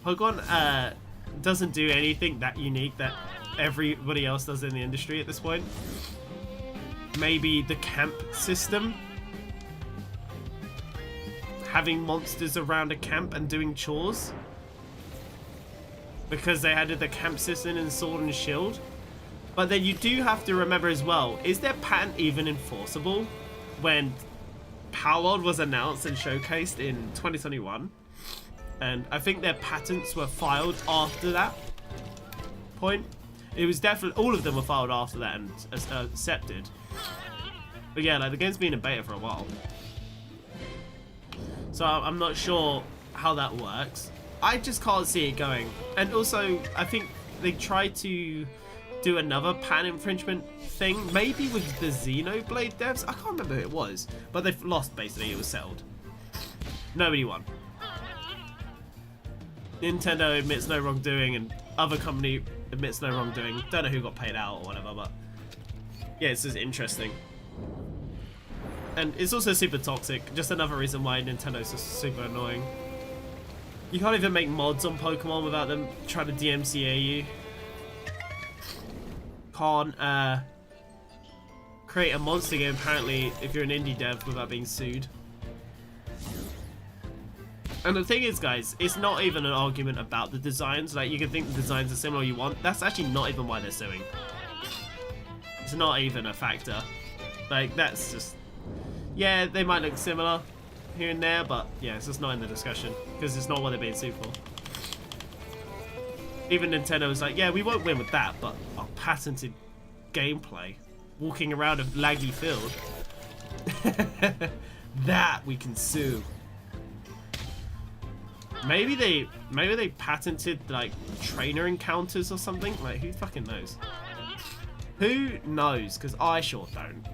Speaker 1: Pokemon doesn't do anything that unique that everybody else does in the industry at this point. Maybe the camp system. Having monsters around a camp and doing chores. Because they added the camp system in Sword and Shield. But then you do have to remember as well, is their patent even enforceable? When Power was announced and showcased in 2021. And I think their patents were filed after that point. It was definitely, all of them were filed after that and accepted. But yeah, like the game's been in beta for a while. So I'm not sure how that works. I just can't see it going. And also, I think they tried to do another patent infringement thing, maybe with the Xenoblade devs. I can't remember who it was, but they've lost basically. It was settled. Nobody won. Nintendo admits no wrongdoing, and other company admits no wrongdoing. Don't know who got paid out or whatever, but yeah, it's just interesting. And it's also super toxic. Just another reason why Nintendo's just super annoying. You can't even make mods on Pokemon without them trying to DMCA you. Can't create a monster game apparently if you're an indie dev without being sued. And the thing is, guys, it's not even an argument about the designs. Like, you can think the designs are similar you want. That's actually not even why they're suing. It's not even a factor. Like, that's just... Yeah, they might look similar here and there, but yeah, it's just not in the discussion. Because it's not what they're being sued for. Even Nintendo was like, yeah, we won't win with that, but our patented gameplay. Walking around a laggy field. That we can sue. Maybe they patented like trainer encounters or something. Like, who fucking knows? Who knows? Because I sure don't.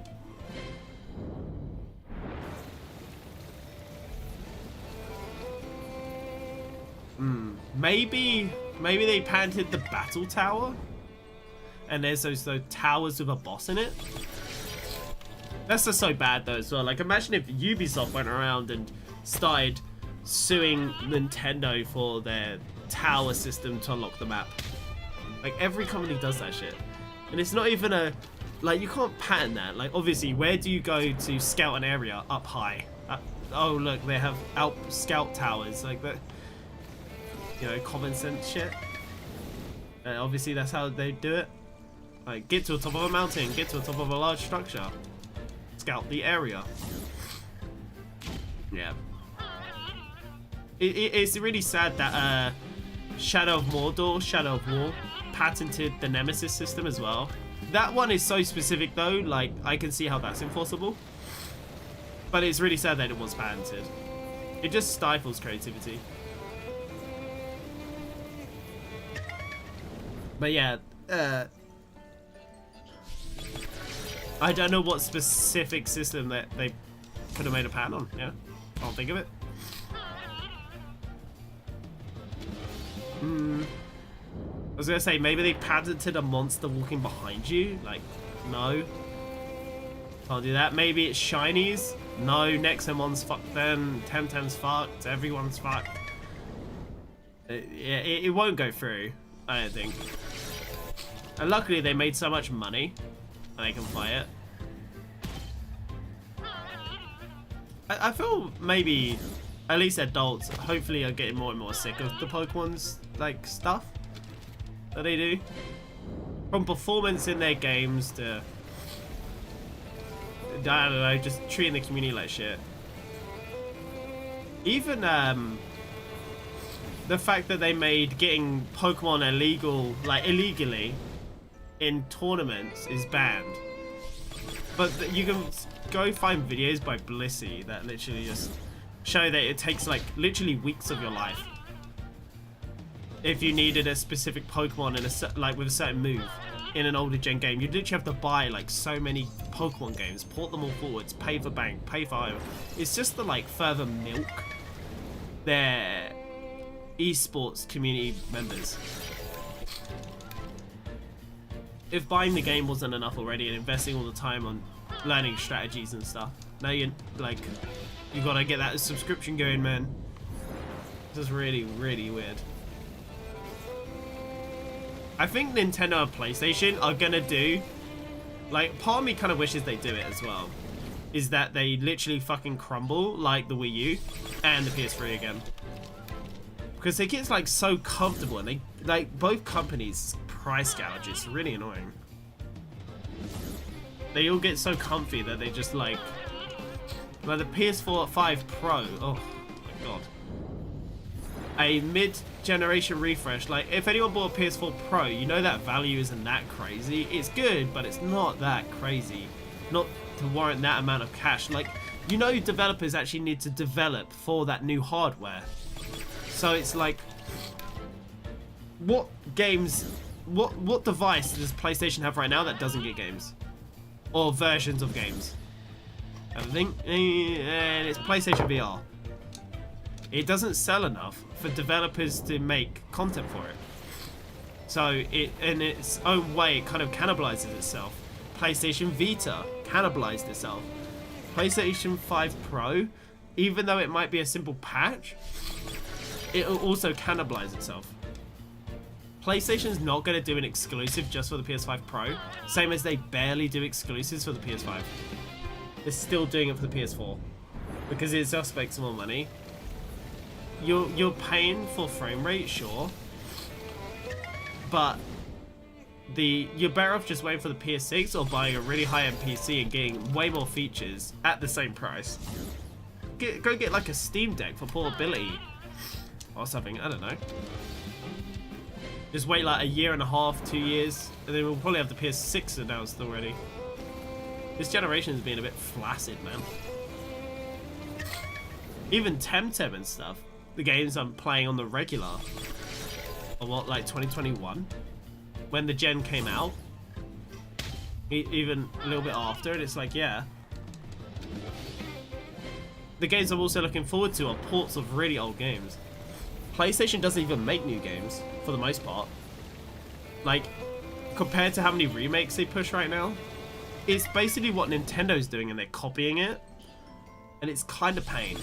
Speaker 1: Maybe they patented the battle tower, and there's those towers with a boss in it. That's just so bad though as well. Like, imagine if Ubisoft went around and started suing Nintendo for their tower system to unlock the map. Like, every company does that shit. And it's not even a... Like, you can't patent that. Like, obviously, where do you go to scout an area? Up high. Oh, look, they have scout towers. Like, that... You know, common sense shit. Obviously, that's how they do it. Like, get to the top of a mountain. Get to the top of a large structure. Scout the area. Yeah. It's really sad that Shadow of Mordor, Shadow of War, patented the Nemesis system as well. That one is so specific though, like, I can see how that's enforceable. But it's really sad that it was patented. It just stifles creativity. But yeah, I don't know what specific system that they could have made a patent on, yeah? Can't think of it. I was gonna say, maybe they patented a monster walking behind you. Like, no. Can't do that. Maybe it's shinies. No, Nexomon's fucked then. Temtem's fucked. Everyone's fucked. It won't go through, I don't think. And luckily they made so much money and they can play it. I feel maybe, at least adults, hopefully are getting more and more sick of the Pokemon's, like, stuff that they do. From performance in their games to, I don't know, just treating the community like shit. Even, the fact that they made getting Pokemon illegal, like, illegally in tournaments is banned. But you can go find videos by Blissey that literally just show that it takes, like, literally weeks of your life if you needed a specific Pokemon in a like with a certain move in an older gen game. You literally have to buy like so many Pokemon games, port them all forwards, pay for bank, pay for IO. It's just to like further milk their esports community members. If buying the game wasn't enough already and investing all the time on learning strategies and stuff, now you like you gotta get that subscription going, man. This is really, really weird. I think Nintendo and PlayStation are gonna do, like, part of me kind of wishes they do it as well, is that they literally fucking crumble like the Wii U and the PS3 again. Because it gets like so comfortable, and they, like, both companies price gouge. It's really annoying. They all get so comfy that they just like the PS4 5 Pro. Oh my god. A mid-generation refresh. Like, if anyone bought a PS4 Pro, you know that value isn't that crazy. It's good, but it's not that crazy. Not to warrant that amount of cash. Like, you know, developers actually need to develop for that new hardware. So it's like, what games, what device does PlayStation have right now that doesn't get games? Or versions of games? I think, and it's PlayStation VR. It doesn't sell enough for developers to make content for it. So it, in its own way, it kind of cannibalizes itself. PlayStation Vita cannibalized itself. PlayStation 5 Pro, even though it might be a simple patch, it will also cannibalize itself. PlayStation's not going to do an exclusive just for the PS5 Pro, same as they barely do exclusives for the PS5. They're still doing it for the PS4 because it just makes more money. You're paying for frame rate, sure, but you're better off just waiting for the PS6 or buying a really high-end PC and getting way more features at the same price. Go get like a Steam Deck for portability or something. I don't know. Just wait like a year and a half, 2 years, and then we'll probably have the PS6 announced already. This generation has been a bit flaccid, man. Even Temtem and stuff, the games I'm playing on the regular, or what, like 2021, when the gen came out, even a little bit after, and it's like, yeah. The games I'm also looking forward to are ports of really old games. PlayStation doesn't even make new games, for the most part. Like, compared to how many remakes they push right now, it's basically what Nintendo's doing and they're copying it. And it's kind of pain.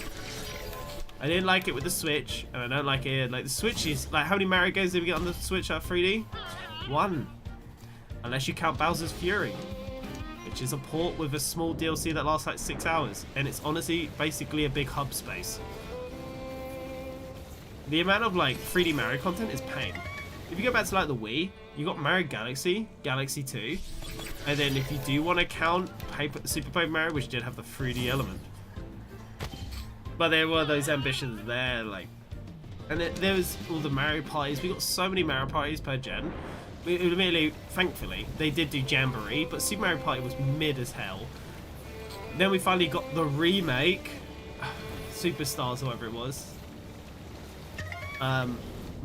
Speaker 1: I didn't like it with the Switch, and I don't like it. Like, the Switch is, like, how many Mario games did we get on the Switch at 3D? 1. Unless you count Bowser's Fury, which is a port with a small DLC that lasts like 6 hours. And it's honestly basically a big hub space. The amount of like 3D Mario content is pain. If you go back to like the Wii, you got Mario Galaxy, Galaxy 2, and then if you do want to count Super Paper Mario, which did have the 3D element. But there were those ambitions there, like, and there was all the Mario parties. We got so many Mario parties per gen. Admittedly, thankfully, they did do Jamboree, but Super Mario Party was mid as hell. Then we finally got the remake, Superstars or whatever it was.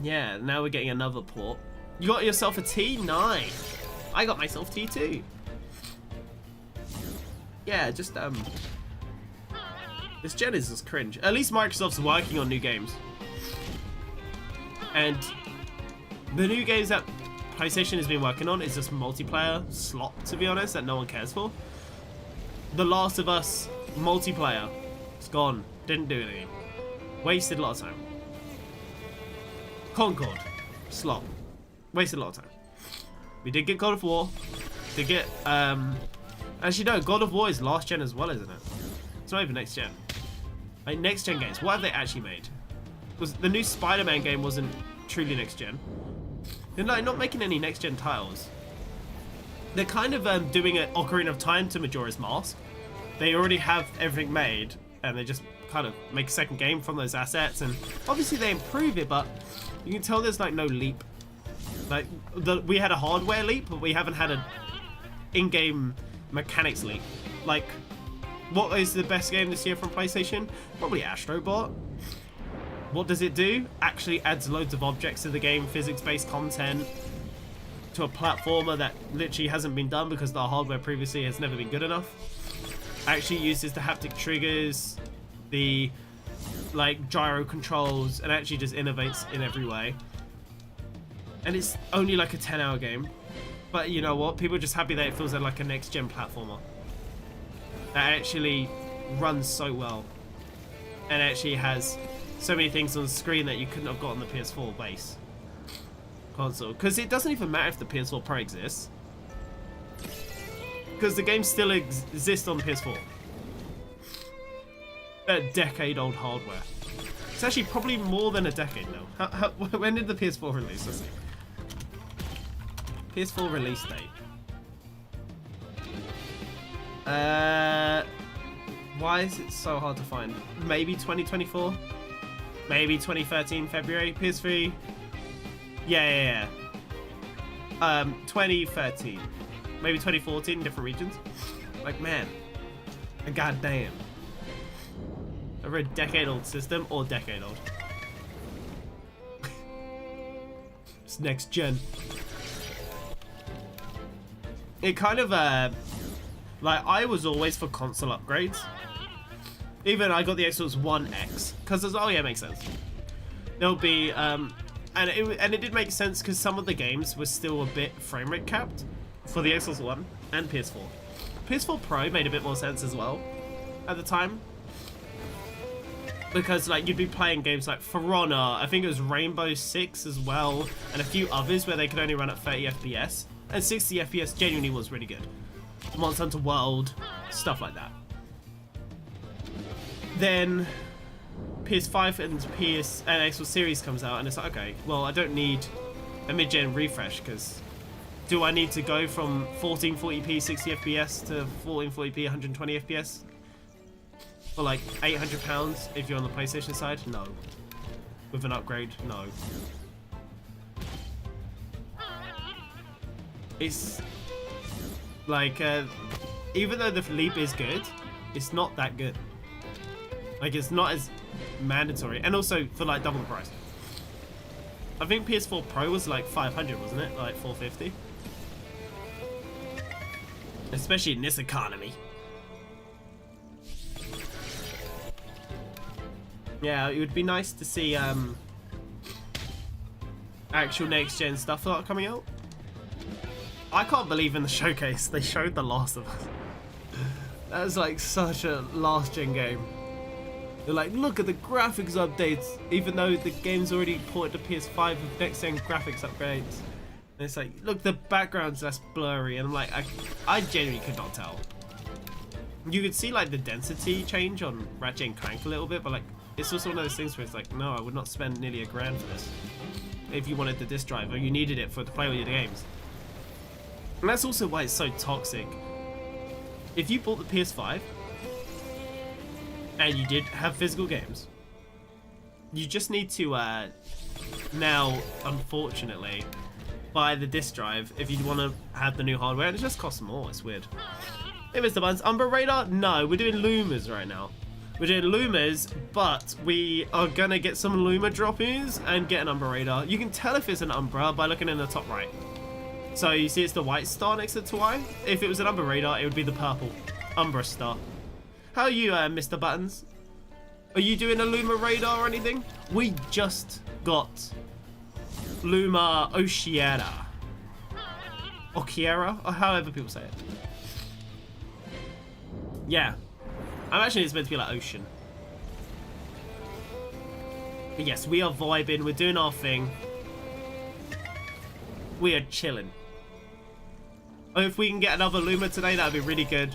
Speaker 1: Yeah, now we're getting another port. You got yourself a T? Nice. I got myself T too. Yeah, just, this gen is just cringe. At least Microsoft's working on new games. And the new games that PlayStation has been working on is just multiplayer slop, to be honest, that no one cares for. The Last of Us multiplayer, it's gone. Didn't do anything. Wasted a lot of time. Concord, slop. Wasted a lot of time. We did get God of War. Did get, actually no, God of War is last gen as well, isn't it? It's not even next gen. Like, next gen games, what have they actually made? Was the new Spider-Man game wasn't truly next gen. They're not making any next gen titles. They're kind of doing an Ocarina of Time to Majora's Mask. They already have everything made, and they just kind of make a second game from those assets, and obviously they improve it, but you can tell there's like no leap. Like, we had a hardware leap, but we haven't had an in-game mechanics leap. Like, what is the best game this year from PlayStation? Probably Astro Bot. What does it do? Actually adds loads of objects to the game, physics-based content, to a platformer that literally hasn't been done because the hardware previously has never been good enough. Actually uses the haptic triggers, the like gyro controls, and actually just innovates in every way. And it's only like a 10-hour game, but you know what? People are just happy that it feels like a next-gen platformer that actually runs so well and actually has so many things on the screen that you couldn't have got on the PS4 base. console. Because it doesn't even matter if the PS4 Pro exists. Because the game still exists on the PS4. A decade-old hardware. It's actually probably more than a decade now. When did the PS4 release? Let's see. PS4 release date. Why is it so hard to find? Maybe 2024? Maybe 2013 February? PS3? Yeah. 2013. Maybe 2014, different regions. Like, man. Goddamn. Over a decade-old system, or decade-old. It's next gen. It kind of, like, I was always for console upgrades. Even I got the Xbox One X. Because, oh yeah, it makes sense. There'll be, and it did make sense because some of the games were still a bit frame rate capped for the Xbox One and PS4. PS4 Pro made a bit more sense as well at the time. Because, like, you'd be playing games like For Honor, I think it was Rainbow Six as well, and a few others where they could only run at 30 FPS. And 60 FPS genuinely was really good. Monster Hunter World, stuff like that. Then PS5 and Xbox Series comes out, and it's like, okay, well, I don't need a mid-gen refresh, because do I need to go from 1440p 60 FPS to 1440p 120 FPS for like £800 if you're on the PlayStation side? No. With an upgrade? No. It's like, even though the leap is good, it's not that good. Like, it's not as mandatory, and also for like double the price. I think PS4 Pro was like 500, wasn't it? Like 450. Especially in this economy. Yeah, it would be nice to see actual next gen stuff coming out. I can't believe in the showcase they showed The Last of Us. That was like such a last gen game. They're like, look at the graphics updates, even though the game's already ported to PS5 with next-gen graphics upgrades. And it's like, look, the background's less blurry, and I'm like, I genuinely could not tell. You could see like the density change on Ratchet and Clank a little bit, but like, it's also one of those things where it's like, no, I would not spend nearly £1,000 for this. If you wanted the disc drive, or you needed it to play all your games. And that's also why it's so toxic. If you bought the PS5, and you did have physical games, you just need to now, unfortunately, buy the disc drive if you want to have the new hardware, and it just costs more. It's weird. Hey, Mr. Buns, Umbra Radar? No, we're doing Lumas right now. We're doing Lumas, but we are gonna get some Luma drop-ins and get an Umbra Radar. You can tell if it's an Umbra by looking in the top right. So you see it's the white star next to the Y. If it was an Umbra Radar, it would be the purple Umbra star. How are you, Mr. Buttons? Are you doing a Luma radar or anything? We just got Luma Oceana. Oceara, or however people say it. Yeah. I'm actually, it's meant to be like ocean. But yes, we are vibing, we're doing our thing. We are chilling. Oh, if we can get another Luma today, that would be really good.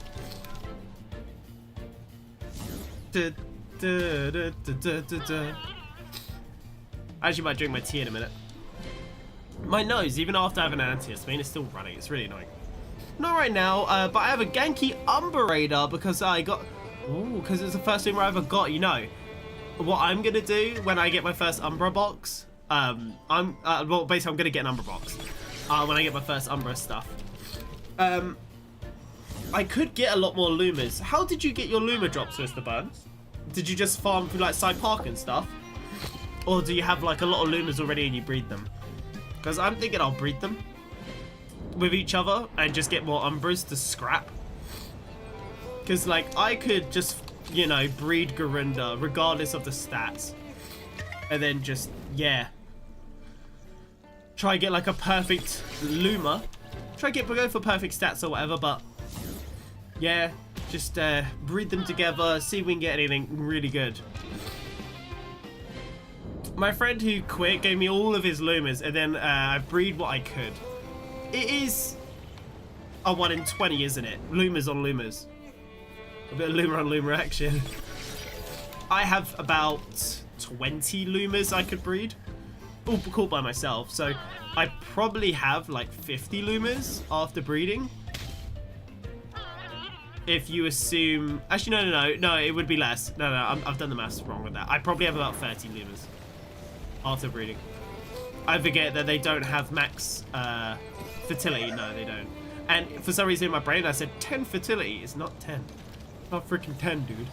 Speaker 1: I actually might drink my tea in a minute. My nose, even after having an antihistamine, is still running. It's really annoying. Not right now, but I have a Genki Umbra Radar because I got... Ooh, because it's the first thing I ever got, you know. What I'm going to do when I get my first Umbra box... well, basically, I'm going to get an Umbra box. When I get my first Umbra stuff. I could get a lot more Lumas. How did you get your Luma drops, Mr. Burns? Did you just farm through like Side Park and stuff? Or do you have like a lot of Lumas already and you breed them? Because I'm thinking I'll breed them with each other and just get more Umbras to scrap. Because like I could just, you know, breed Garinda regardless of the stats. And then just, yeah. Try and get like a perfect Luma. Go for perfect stats or whatever, but yeah, just breed them together, see if we can get anything really good. My friend who quit gave me all of his Lumas, and then I breed what I could. It is a 1 in 20, isn't it? Lumas on Lumas. A bit of Luma on Luma action. I have about 20 Lumas I could breed. All caught by myself, so I probably have like 50 Lumas after breeding. If you assume... Actually, no, it would be less. No, I've done the maths wrong with that. I probably have about 30 Lumas after breeding. I forget that they don't have max fertility. No, they don't. And for some reason in my brain I said 10 fertility. It's not 10. Not freaking 10, dude.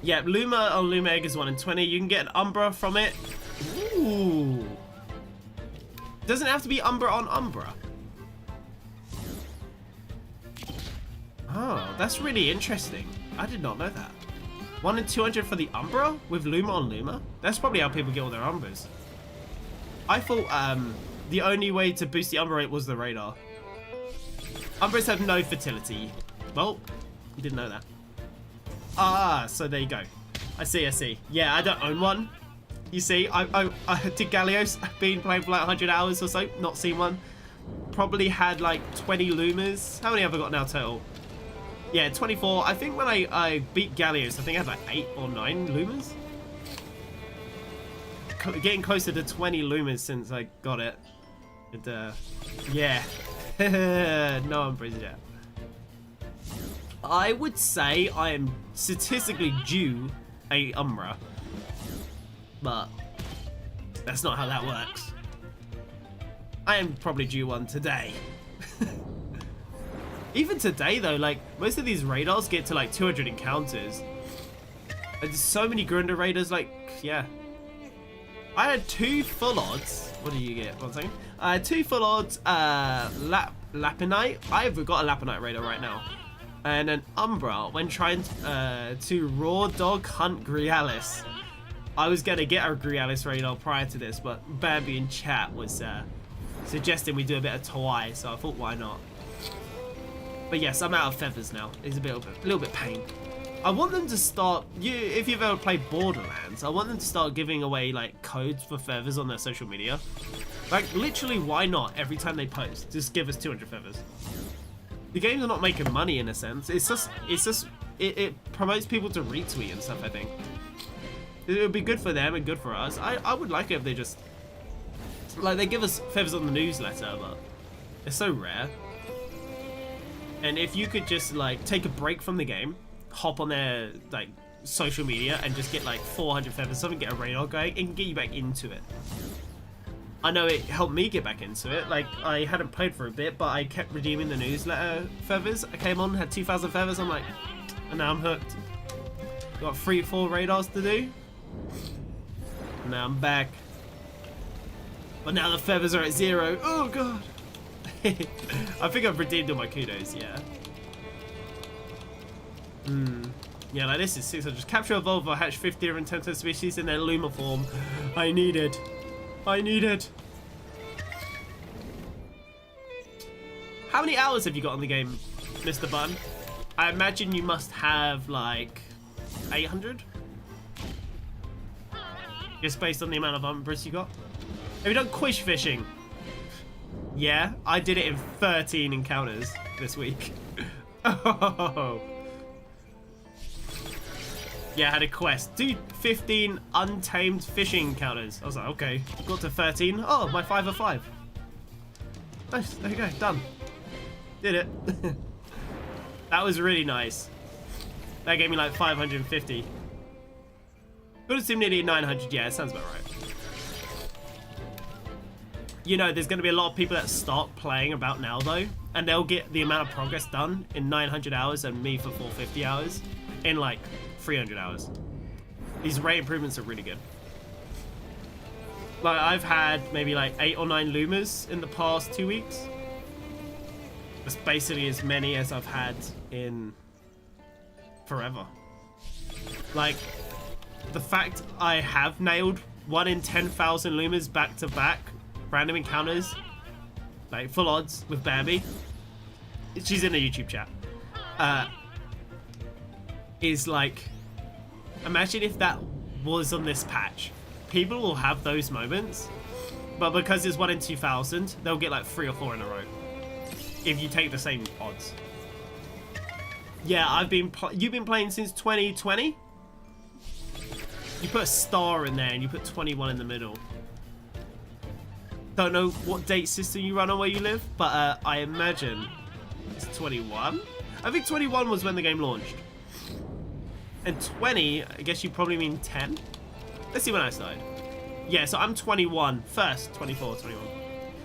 Speaker 1: Yeah, Luma on Luma egg is 1 in 20. You can get an Umbra from it. Ooh. Doesn't have to be Umbra on Umbra. Oh, that's really interesting. I did not know that. 1 in 200 for the Umbra with Luma on Luma? That's probably how people get all their Umbras. I thought the only way to boost the Umbra rate was the radar. Umbras have no fertility. Well, you didn't know that. Ah, so there you go. I see. Yeah, I don't own one. You see, I did Gallios. I've been playing for like 100 hours or so. Not seen one. Probably had like 20 Lumas. How many have I got now total? Yeah, 24. I think when I beat Gallios, I think I had like 8 or 9 Lumas. Getting closer to 20 Lumas since I got it. And, yeah. No Umbras yet. I would say I am statistically due a Umbra. But that's not how that works. I am probably due one today. Even today though, like most of these radars get to like 200 encounters. And there's so many Grinder raiders, like, yeah. I had 2 full odds. What do you get? 1 second. I had 2 full odds Lapinite. I've got a Lapinite radar right now. And an Umbra when trying to raw dog hunt Grialis. I was going to get a Grialis radar prior to this, but Bambi in chat was suggesting we do a bit of Tawai, so I thought why not. But yes, I'm out of feathers now. It's a little bit pain. I want them to start, if you've ever played Borderlands, I want them to start giving away like codes for feathers on their social media. Like literally, why not? Every time they post, just give us 200 feathers. The games are not making money in a sense. It promotes people to retweet and stuff, I think. It would be good for them and good for us. I would like it if they just, like, they give us feathers on the newsletter, but it's so rare. And if you could just like take a break from the game, hop on their like social media and just get like 400 feathers, something, get a radar going, it can get you back into it. I know it helped me get back into it. Like, I hadn't played for a bit, but I kept redeeming the newsletter feathers. I came on, had 2,000 feathers. I'm like, and now I'm hooked. Got 3-4 radars to do. And now I'm back. But now the feathers are at 0. Oh god. I think I've redeemed all my kudos, yeah. Yeah, like this is 600. Capture, evolve, or hatch 50 different Temtem species in their Luma form. I need it. How many hours have you got on the game, Mr. Bun? I imagine you must have like 800? Just based on the amount of Umbras you got. Have you done quish fishing? Yeah, I did it in 13 encounters this week. Oh. Yeah, I had a quest. Do 15 untamed fishing encounters. I was like, okay. Got to 13. Oh, my 5 of 5. Nice. There you go. Done. Did it. That was really nice. That gave me like 550. Would assume nearly 900. Yeah, it sounds about right. You know, there's going to be a lot of people that start playing about now, though, and they'll get the amount of progress done in 900 hours and me for 450 hours in like 300 hours. These rate improvements are really good. Like, I've had maybe like 8 or 9 Lumas in the past 2 weeks. That's basically as many as I've had in forever. Like, the fact I have nailed 1 in 10,000 Lumas back to back, random encounters, like full odds with Bambi. She's in the YouTube chat. Is like, imagine if that was on this patch. People will have those moments, but because it's 1 in 2,000, they'll get like 3 or 4 in a row if you take the same odds. Yeah, you've been playing since 2020? You put a star in there and you put 21 in the middle. Don't know what date system you run on where you live, but I imagine it's 21. I think 21 was when the game launched. And 20, I guess you probably mean 10. Let's see when I started. Yeah, so I'm 21. First, 24, 21.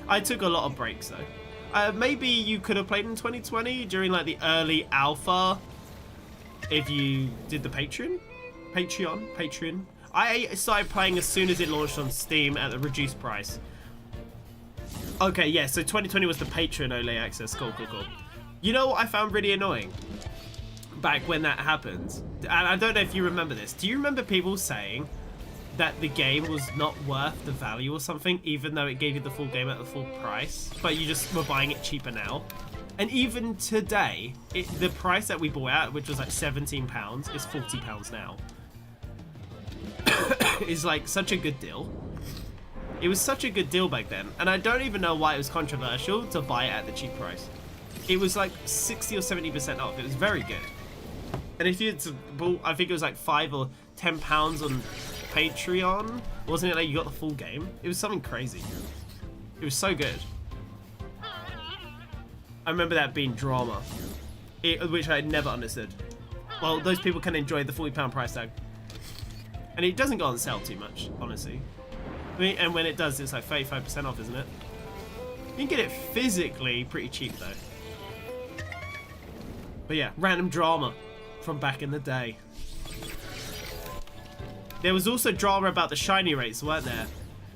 Speaker 1: I took a lot of breaks though. Maybe you could have played in 2020 during like the early alpha if you did the Patreon. I started playing as soon as it launched on Steam at the reduced price. Okay, yeah, so 2020 was the Patreon early access. Cool. You know what I found really annoying back when that happened? And I don't know if you remember this. Do you remember people saying that the game was not worth the value or something, even though it gave you the full game at the full price, but you just were buying it cheaper now? And even today, the price that we bought at, which was like £17, is £40 now. Is like such a good deal. It was such a good deal back then, and I don't even know why it was controversial to buy it at the cheap price. It was like 60 or 70% off. It was very good. And if you had to bought, I think it was like £5 or £10 on Patreon, wasn't it? Like you got the full game. It was something crazy. It was so good. I remember that being drama, which I had never understood. Well, those people can enjoy the £40 price tag, and it doesn't go on sale too much, honestly. I mean, and when it does, it's like 35% off, isn't it? You can get it physically pretty cheap though. But yeah, random drama from back in the day. There was also drama about the shiny rates, weren't there?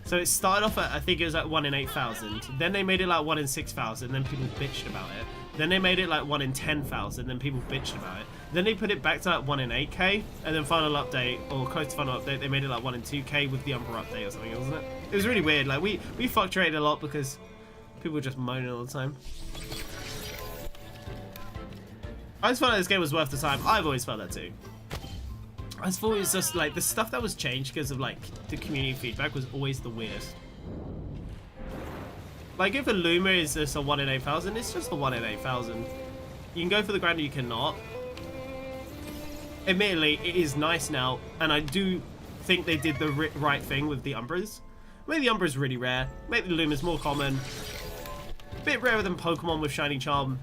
Speaker 1: So it started off at, I think it was like 1 in 8,000. Then they made it like 1 in 6,000. Then people bitched about it. Then they made it like 1 in 10,000. Then people bitched about it. Then they put it back to like 1 in 8k. And then final update, or close to final update, they made it like 1 in 2k with the Umbra update or something, wasn't it? It was really weird. Like we fluctuated a lot because people were just moaning all the time. I just felt like this game was worth the time. I've always felt that too. I just thought it was just like the stuff that was changed because of like the community feedback was always the weirdest. Like if a Luma is just a 1 in 8,000, it's just a 1 in 8,000. You can go for the grind or you cannot. Admittedly, it is nice now, and I do think they did the right thing with the Umbras. Made the Umbras really rare, make the Lumas more common. A bit rarer than Pokemon with Shining Charm.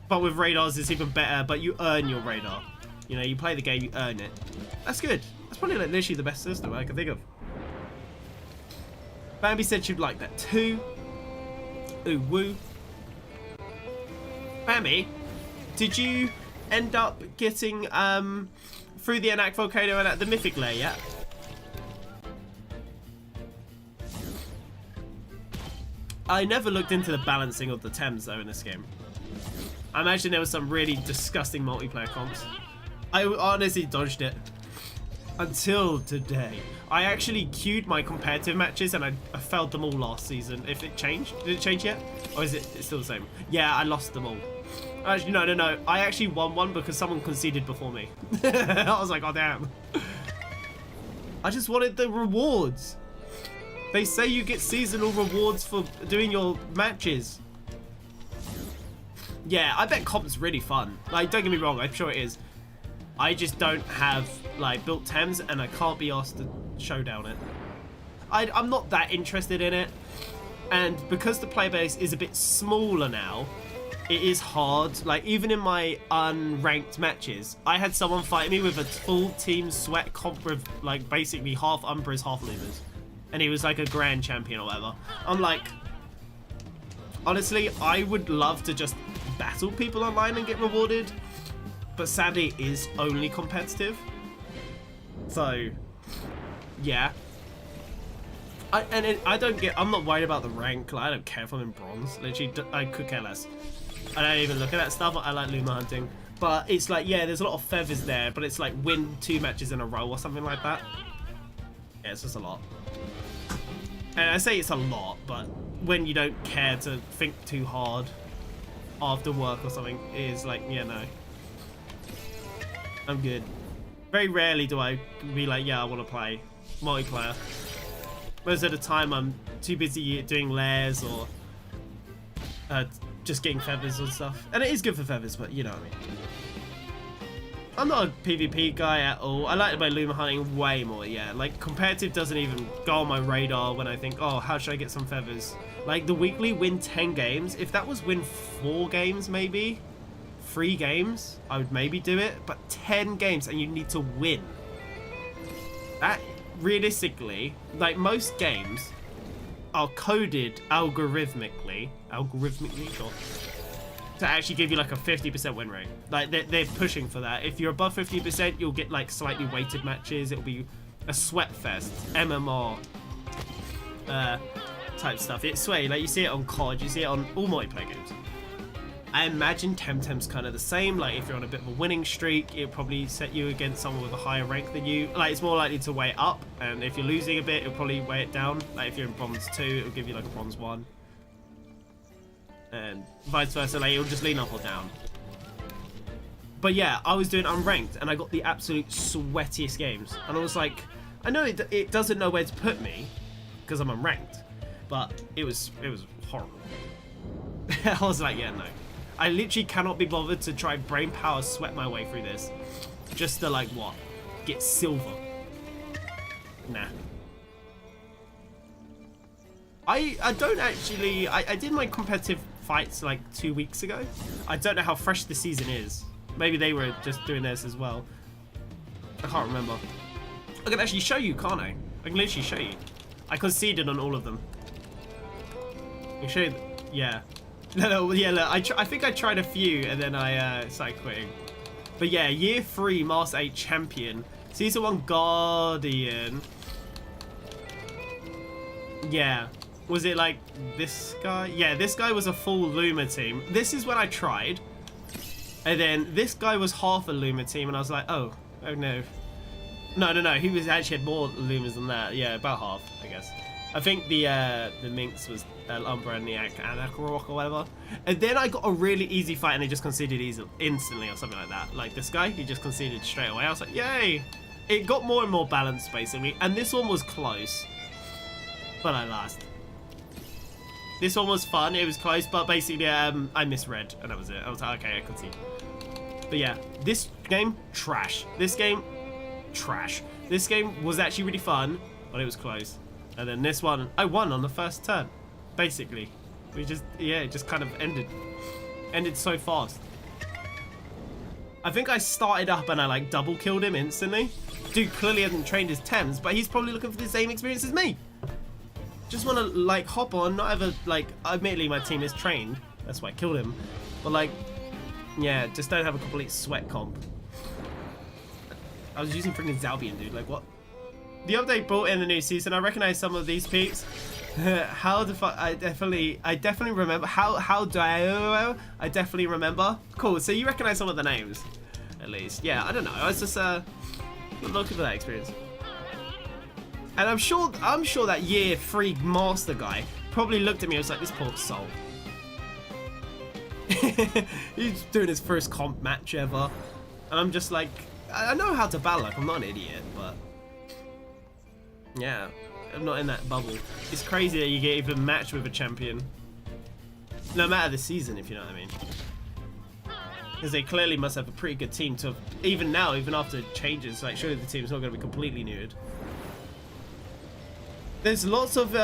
Speaker 1: But with radars, it's even better, but you earn your radar. You know, you play the game, you earn it. That's good. That's probably like literally the best system I can think of. Bambi said she'd like that too. Ooh, woo. Bambi, did you end up getting through the Anak Volcano and at the Mythic Lair yet? I never looked into the balancing of the Thames though in this game. I imagine there was some really disgusting multiplayer comps. I honestly dodged it until today. I actually queued my competitive matches and I failed them all last season. If it changed, did it change yet? Or is it still the same? Yeah, I lost them all. Actually, no. I actually won one because someone conceded before me. I was like, oh damn. I just wanted the rewards. They say you get seasonal rewards for doing your matches. Yeah, I bet comp's really fun. Like, don't get me wrong, I'm sure it is. I just don't have, like, built Thames, and I can't be asked to showdown it. I'm not that interested in it. And because the player base is a bit smaller now, it is hard. Like, even in my unranked matches, I had someone fight me with a full team sweat comp with, like, basically half Umbras, half Lumas. And he was, like, a grand champion or whatever. I'm like, honestly, I would love to just battle people online and get rewarded, but sadly it is only competitive. So yeah, I'm not worried about the rank. Like, I don't care if I'm in bronze. Literally, I could care less. I don't even look at that stuff. I like Luma hunting, but it's like, yeah, there's a lot of feathers there, but it's like win 2 matches in a row or something like that. Yeah, it's just a lot. And I say it's a lot, but when you don't care to think too hard after work or something, it is like, yeah, no. I'm good. Very rarely do I be like, yeah, I want to play multiplayer. Most of the time I'm too busy doing layers or just getting feathers and stuff. And it is good for feathers, but you know what I mean. I'm not a PvP guy at all. I like my Luma hunting way more, yeah. Like, competitive doesn't even go on my radar when I think, oh, how should I get some feathers? Like, the weekly win 10 games. If that was win 4 games, maybe, 3 games, I would maybe do it. But 10 games, and you need to win. That, realistically, like, most games are coded algorithmically, sure, to actually give you like a 50% win rate. Like they're pushing for that. If you're above 50%, you'll get like slightly weighted matches. It'll be a sweat fest, MMR type stuff. It's sway, like you see it on COD, you see it on all multiplayer games. I imagine Temtem's kind of the same. Like if you're on a bit of a winning streak, it'll probably set you against someone with a higher rank than you. Like it's more likely to weigh it up, and if you're losing a bit, it'll probably weigh it down. Like if you're in bronze 2, it'll give you like a bronze 1. And vice versa, like it'll just lean up or down. But yeah, I was doing unranked and I got the absolute sweatiest games. And I was like, I know it doesn't know where to put me because I'm unranked, but it was horrible. I was like, yeah, no. I literally cannot be bothered to try brain power sweat my way through this. Just to like, what? Get silver. Nah. I don't actually, I did my competitive fights like 2 weeks ago. I don't know how fresh the season is. Maybe they were just doing this as well. I can't remember. I can actually show you, can't I? I can literally show you. I conceded on all of them. I can show you, yeah. No, yeah, look, I think I tried a few and then I started quitting. But yeah, year 3 Master 8 champion. Season 1 Guardian. Yeah. Was it like this guy? Yeah, this guy was a full Luma team. This is when I tried. And then this guy was half a Luma team and I was like, oh no. No, he was actually had more Lumas than that. Yeah, about half, I guess. I think the Minx was Umbra and the Anakarok or whatever. And then I got a really easy fight and they just conceded instantly or something like that. Like this guy, he just conceded straight away. I was like, yay! It got more and more balanced basically. And this one was close. But I lost. This one was fun, it was close, but basically I misread and that was it. I was like, okay, I concede. But yeah, this game, trash. This game, trash. This game was actually really fun, but it was close. And then this one, I won on the first turn, basically. It just kind of ended so fast. I think I started up and I like double killed him instantly. Dude clearly hasn't trained his Thames, but he's probably looking for the same experience as me. Just want to like hop on, not ever like, admittedly my team is trained, that's why I killed him. But like, yeah, just don't have a complete sweat comp. I was using freaking Zalbian, dude, like what? The update brought in the new season. I recognize some of these peeps. How the fuck? I definitely remember. How do I definitely remember. Cool. So you recognize some of the names, at least. Yeah. I don't know. I was just looking for that experience. And I'm sure that year 3 master guy probably looked at me and was like, this poor soul. He's doing his first comp match ever, and I'm just like, I know how to battle. Like I'm not an idiot, but. Yeah, I'm not in that bubble. It's crazy that you get even matched with a champion. No matter the season, if you know what I mean. Because they clearly must have a pretty good team to, even now, even after changes, like surely the team's not going to be completely neutered. There's lots of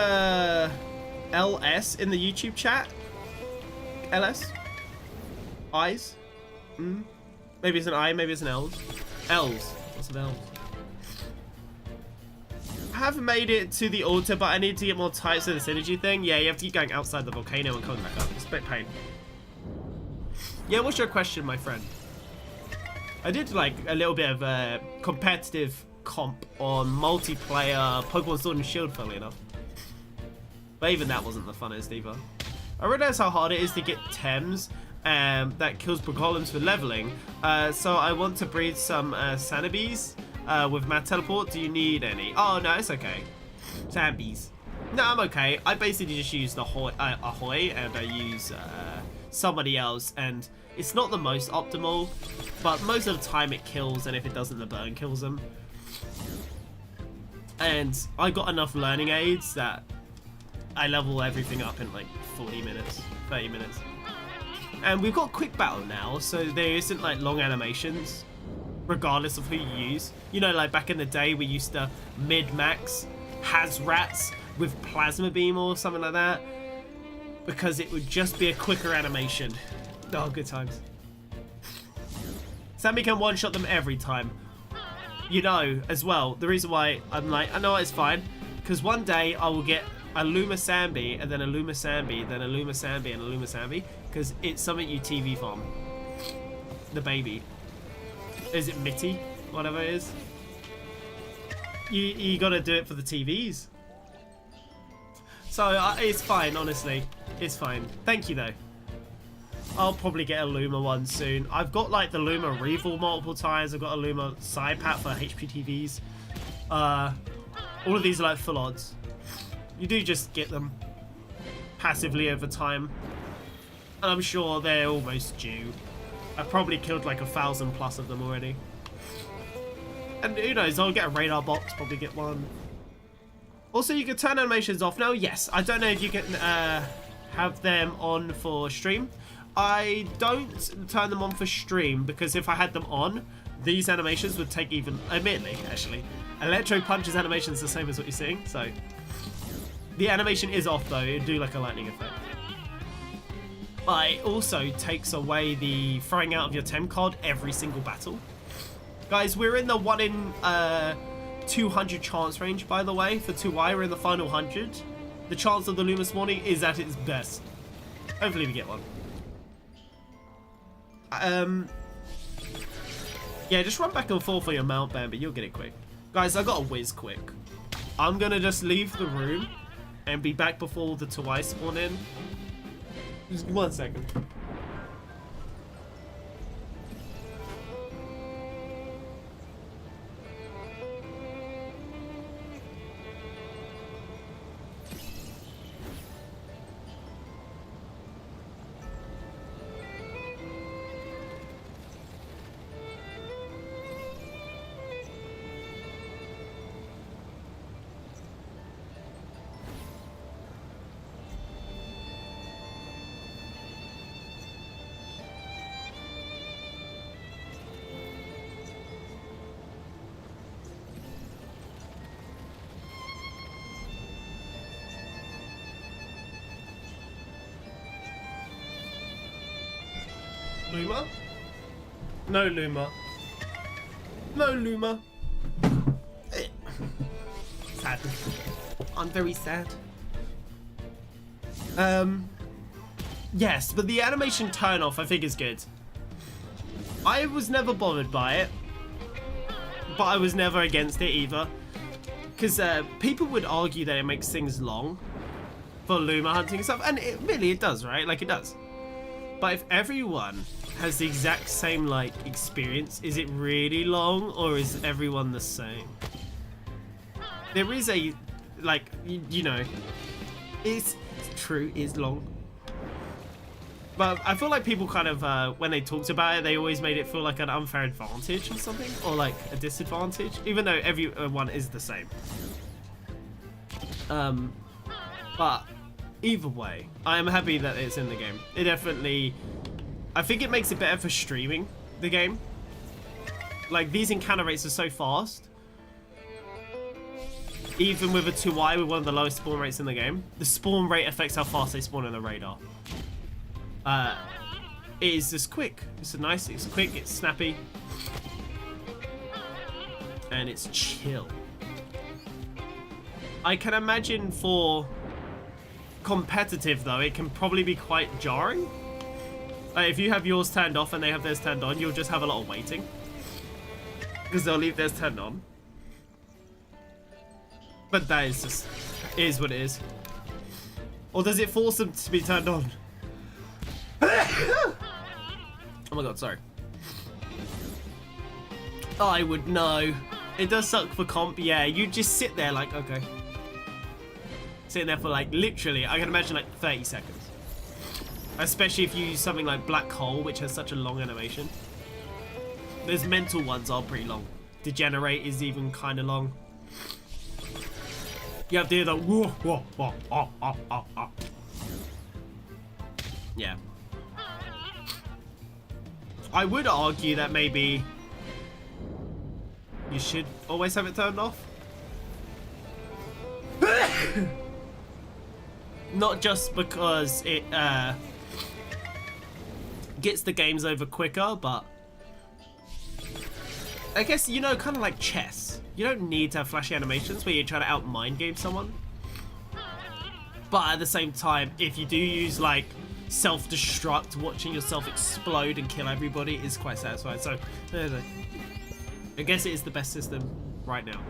Speaker 1: LS in the YouTube chat. LS? Eyes? Maybe it's an I, maybe it's an L's. L's. What's an L's? I haven't made it to the altar, but I need to get more types of the synergy thing. Yeah, you have to keep going outside the volcano and coming back up. It's a bit pain. Yeah, what's your question, my friend? I did like a little bit of a competitive comp on multiplayer Pokemon Sword and Shield, funnily enough. But even that wasn't the funnest either. I realize how hard it is to get Thames that kills golems for leveling. So I want to breed some Sanabees. With Mad Teleport, do you need any? Oh, no, it's okay. Zambies. No, I'm okay. I basically just use the Ahoy and I use somebody else, and it's not the most optimal, but most of the time it kills, and if it doesn't, the burn kills them. And I got enough learning aids that I level everything up in like 40 minutes, 30 minutes. And we've got quick battle now, so there isn't like long animations, regardless of who you use. You know, like back in the day, we used to mid-max Hazrats with plasma beam or something like that, because it would just be a quicker animation. Oh, good times. Sammy can one-shot them every time. You know, as well, the reason why I'm like, I know it's fine, because one day I will get a Luma Sambi, and then a Luma Sambi, then a Luma Sambi, and a Luma Sambi, because it's something you TV farm. The baby. Is it Mitty? Whatever it is. You gotta do it for the TVs. So it's fine, honestly. It's fine. Thank you, though. I'll probably get a Luma one soon. I've got like the Luma Reval multiple times. I've got a Luma side pack for HPTVs. All of these are like full odds. You do just get them passively over time. And I'm sure they're almost due. I've probably killed like 1,000 plus of them already. And who knows, I'll get a radar box, probably get one. Also, you can turn animations off now. Yes, I don't know if you can have them on for stream. I don't turn them on for stream because if I had them on, these animations would take even, admittedly, actually. Electro Punch's animation is the same as what you're seeing, so. The animation is off though, it'd do like a lightning effect. But it also takes away the throwing out of your Tem card every single battle. Guys, we're in the 1 in 200 chance range, by the way, for 2i. We're in the final 100. The chance of the Luma spawning is at its best. Hopefully we get one. Yeah, just run back and forth for your mount ban, but you'll get it quick. Guys, I got a whiz quick. I'm gonna just leave the room and be back before the 2i spawn in. Just 1 second. Luma? No Luma. No Luma. Sad. I'm very sad. Yes, but the animation turn off I think is good. I was never bothered by it, but I was never against it either. Because people would argue that it makes things long for Luma hunting and stuff, and it really does, right? Like it does. But if everyone has the exact same like experience, is it really long or is everyone the same? There is a like you know, it's true, it's long. But I feel like people kind of when they talked about it, they always made it feel like an unfair advantage or something, or like a disadvantage, even though everyone is the same. But either way, I am happy that it's in the game. It definitely, I think it makes it better for streaming the game. Like these encounter rates are so fast. Even with a 2i with one of the lowest spawn rates in the game, the spawn rate affects how fast they spawn in the radar. It is just quick. It's nice, it's quick, it's snappy. And it's chill. I can imagine for competitive though, it can probably be quite jarring. If you have yours turned off and they have theirs turned on, you'll just have a lot of waiting. Because they'll leave theirs turned on. But that is just, it is what it is. Or does it force them to be turned on? Oh my god, sorry. I would know. It does suck for comp, yeah. You just sit there like, okay. Sitting there for like, literally, I can imagine like 30 seconds. Especially if you use something like Black Hole, which has such a long animation. Those mental ones are pretty long. Degenerate is even kind of long. You have to hear the whoa, whoa, whoa, oh, oh, oh, oh. Yeah. I would argue that maybe you should always have it turned off. Not just because it gets the games over quicker, but I guess, you know, kind of like chess. You don't need to have flashy animations where you're trying to out-mind game someone. But at the same time, if you do use like self-destruct, watching yourself explode and kill everybody is quite satisfying. So, I guess it is the best system right now.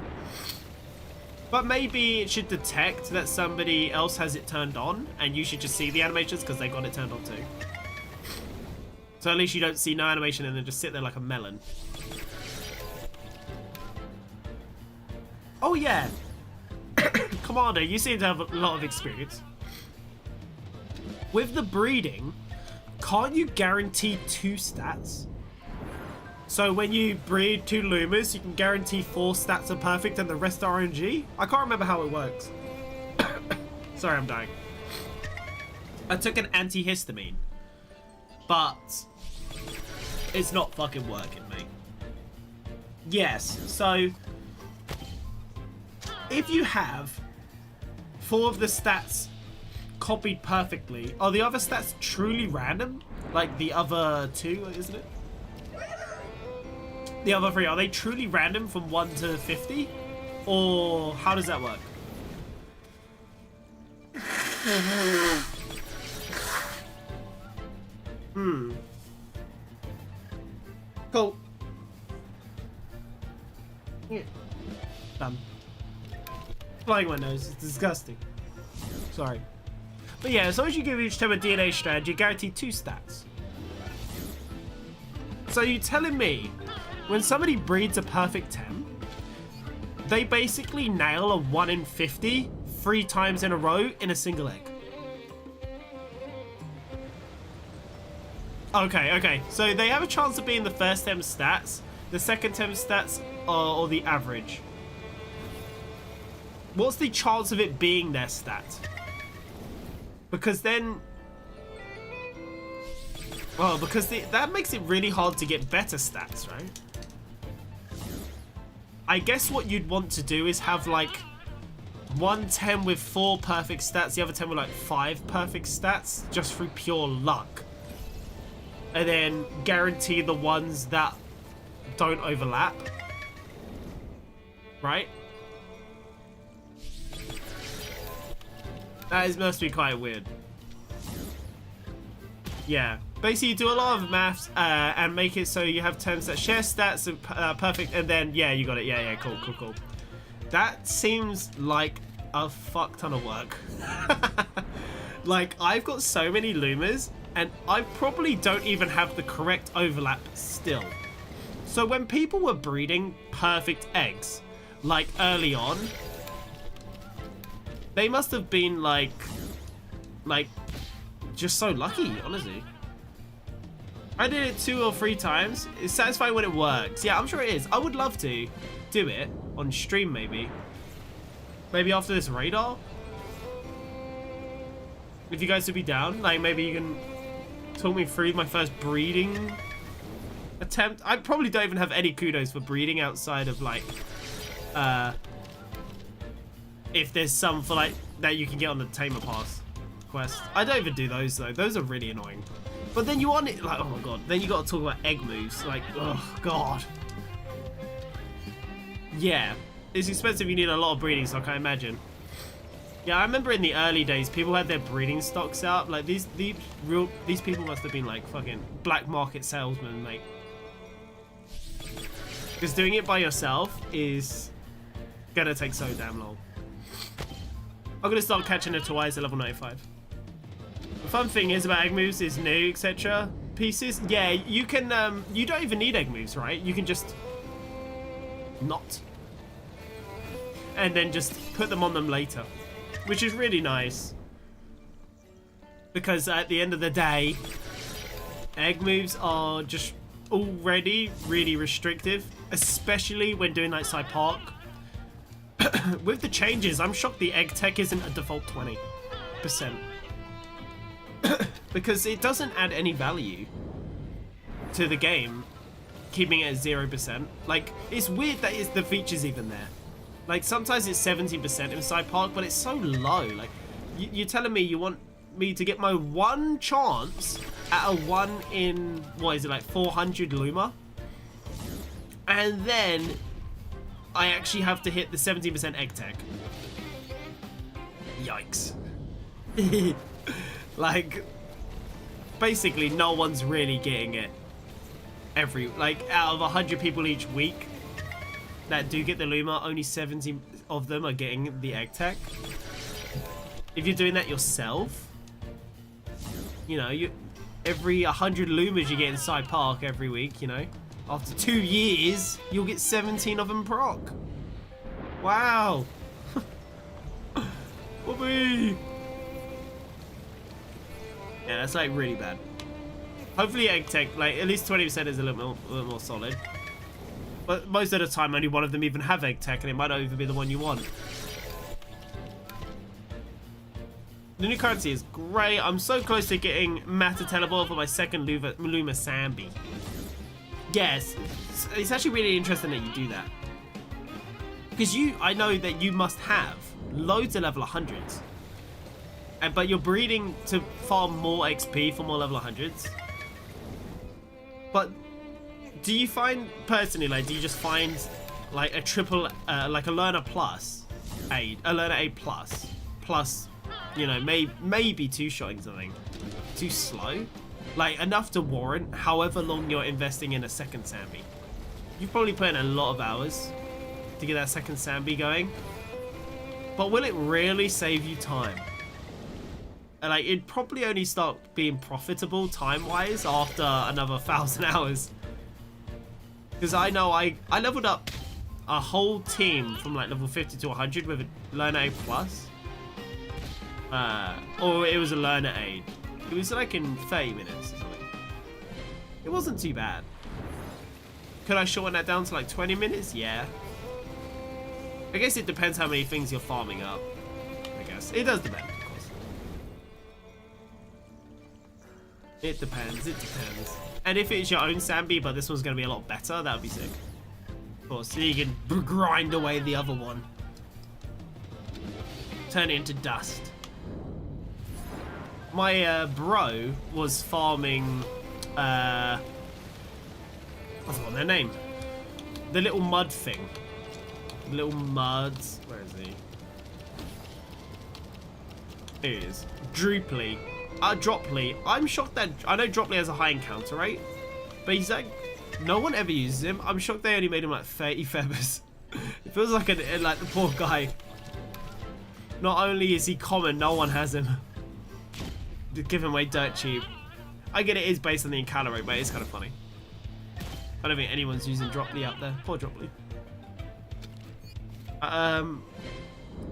Speaker 1: But maybe it should detect that somebody else has it turned on, and you should just see the animations because they got it turned on too. So at least you don't see no animation and then just sit there like a melon. Oh yeah, Commander, you seem to have a lot of experience. With the breeding, can't you guarantee 2 stats? So when you breed 2 Lumas, you can guarantee 4 stats are perfect and the rest are RNG? I can't remember how it works. Sorry, I'm dying. I took an antihistamine, but it's not fucking working, mate. Yes, so if you have 4 of the stats copied perfectly, are the other stats truly random? Like the other 2, isn't it? The other 3, are they truly random from 1 to 50? Or how does that work? Cool. Yeah. Done. Flying my nose, it's disgusting. Sorry. But yeah, as long as you give each time a DNA strand, you guarantee 2 stats. So you're telling me, when somebody breeds a perfect Tem, they basically nail a 1 in 50 3 times in a row in a single egg. Okay. So they have a chance of being the first Tem stats, the second Tem stats, or the average. What's the chance of it being their stat? Because then... well, because that makes it really hard to get better stats, right? I guess what you'd want to do is have like 1 Tem with 4 perfect stats, the other 10 with like 5 perfect stats, just through pure luck. And then guarantee the ones that don't overlap. Right? That must be quite weird. Yeah. Basically, you do a lot of maths and make it so you have terms that share stats and perfect, and then, yeah, you got it. Yeah, cool. That seems like a fuck ton of work. Like, I've got so many Lumas, and I probably don't even have the correct overlap still. So when people were breeding perfect eggs, like early on, they must have been like just so lucky, honestly. I did it 2 or 3 times. It's satisfying when it works. Yeah, I'm sure it is. I would love to do it on stream, maybe. Maybe after this radar. If you guys would be down, like maybe you can talk me through my first breeding attempt. I probably don't even have any kudos for breeding outside of like if there's some for like that you can get on the Tamer Pass quest. I don't even do those though. Those are really annoying. But then you want it like, oh my god, then you gotta talk about egg moves. Like, oh god. Yeah. It's expensive, you need a lot of breeding, so I can't imagine. Yeah, I remember in the early days people had their breeding stocks out. Like these people must have been like fucking black market salesmen, mate. Because doing it by yourself is gonna take so damn long. I'm gonna start catching it twice at level 95. The fun thing is about egg moves is new, etc. Pieces. Yeah, you can. You don't even need egg moves, right? You can just not, and then just put them on them later, which is really nice. Because at the end of the day, egg moves are just already really restrictive, especially when doing like side park. With the changes, I'm shocked the egg tech isn't a default 20%. Because it doesn't add any value to the game, keeping it at 0%. Like, it's weird that the feature's even there. Like, sometimes it's 17% in side park, but it's so low. Like, you're telling me you want me to get my one chance at a 1 in, what is it, like 400 Luma? And then I actually have to hit the 17% egg tech. Yikes. Like, basically no one's really getting it like out of 100 people each week that do get the Luma, only 70 of them are getting the egg tech. If you're doing that yourself, you know, every 100 Lumas you get in Side Park every week, you know, after 2 years, you'll get 17 of them proc. Wow. Whoopee. Yeah, that's like really bad. Hopefully egg tech, like at least 20% is a little more solid. But most of the time, only one of them even have egg tech, and it might not even be the one you want. The new currency is great. I'm so close to getting Matter Teleport for my second Luma Sambi. Yes, it's actually really interesting that you do that. Because I know that you must have loads of level 100s. But you're breeding to farm more XP for more level 100s. But do you find, personally, like, do you just find like a triple, like a learner plus aid, a learner aid plus, you know, maybe two-shotting something too slow? Like, enough to warrant however long you're investing in a second Sambi. You've probably put in a lot of hours to get that second Sambi going. But will it really save you time? Like, it'd probably only start being profitable time-wise after another 1,000 hours. Because I know I leveled up a whole team from like level 50 to 100 with a learner aid plus. Or it was a learner aid. It was like in 30 minutes or something. It wasn't too bad. Could I shorten that down to like 20 minutes? Yeah. I guess it depends how many things you're farming up. I guess. It does depend, of course. It depends. And if it's your own Sambi, but this one's going to be a lot better, that would be sick. Of course, so you can grind away the other one. Turn it into dust. My bro was farming, I forgot their name. The little mud thing. Little muds. Where is he? Here he is. Drooply. Droply. I'm shocked that, I know Droply has a high encounter rate, but he's like, no one ever uses him. I'm shocked they only made him like 30 feathers. It feels like like the poor guy. Not only is he common, no one has him. Just give him away dirt cheap. I get it is based on the encounter rate, but it's kind of funny. I don't think anyone's using Droply out there. Poor Droply.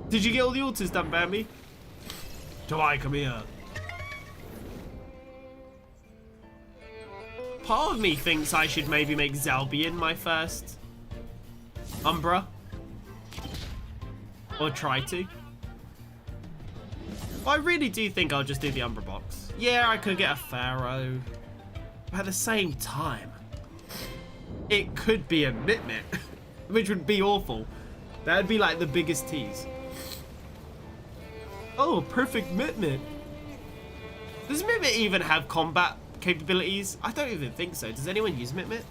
Speaker 1: Did you get all the altars done, Bambi? Tawai, come here. Part of me thinks I should maybe make Zalbian my first Umbra. Or try to. I really do think I'll just do the Umbra box. Yeah, I could get a Pharaoh. But at the same time, it could be a Mitmit, which would be awful. That would be like the biggest tease. Oh, perfect Mitmit. Does Mitmit even have combat capabilities? I don't even think so. Does anyone use Mitmit?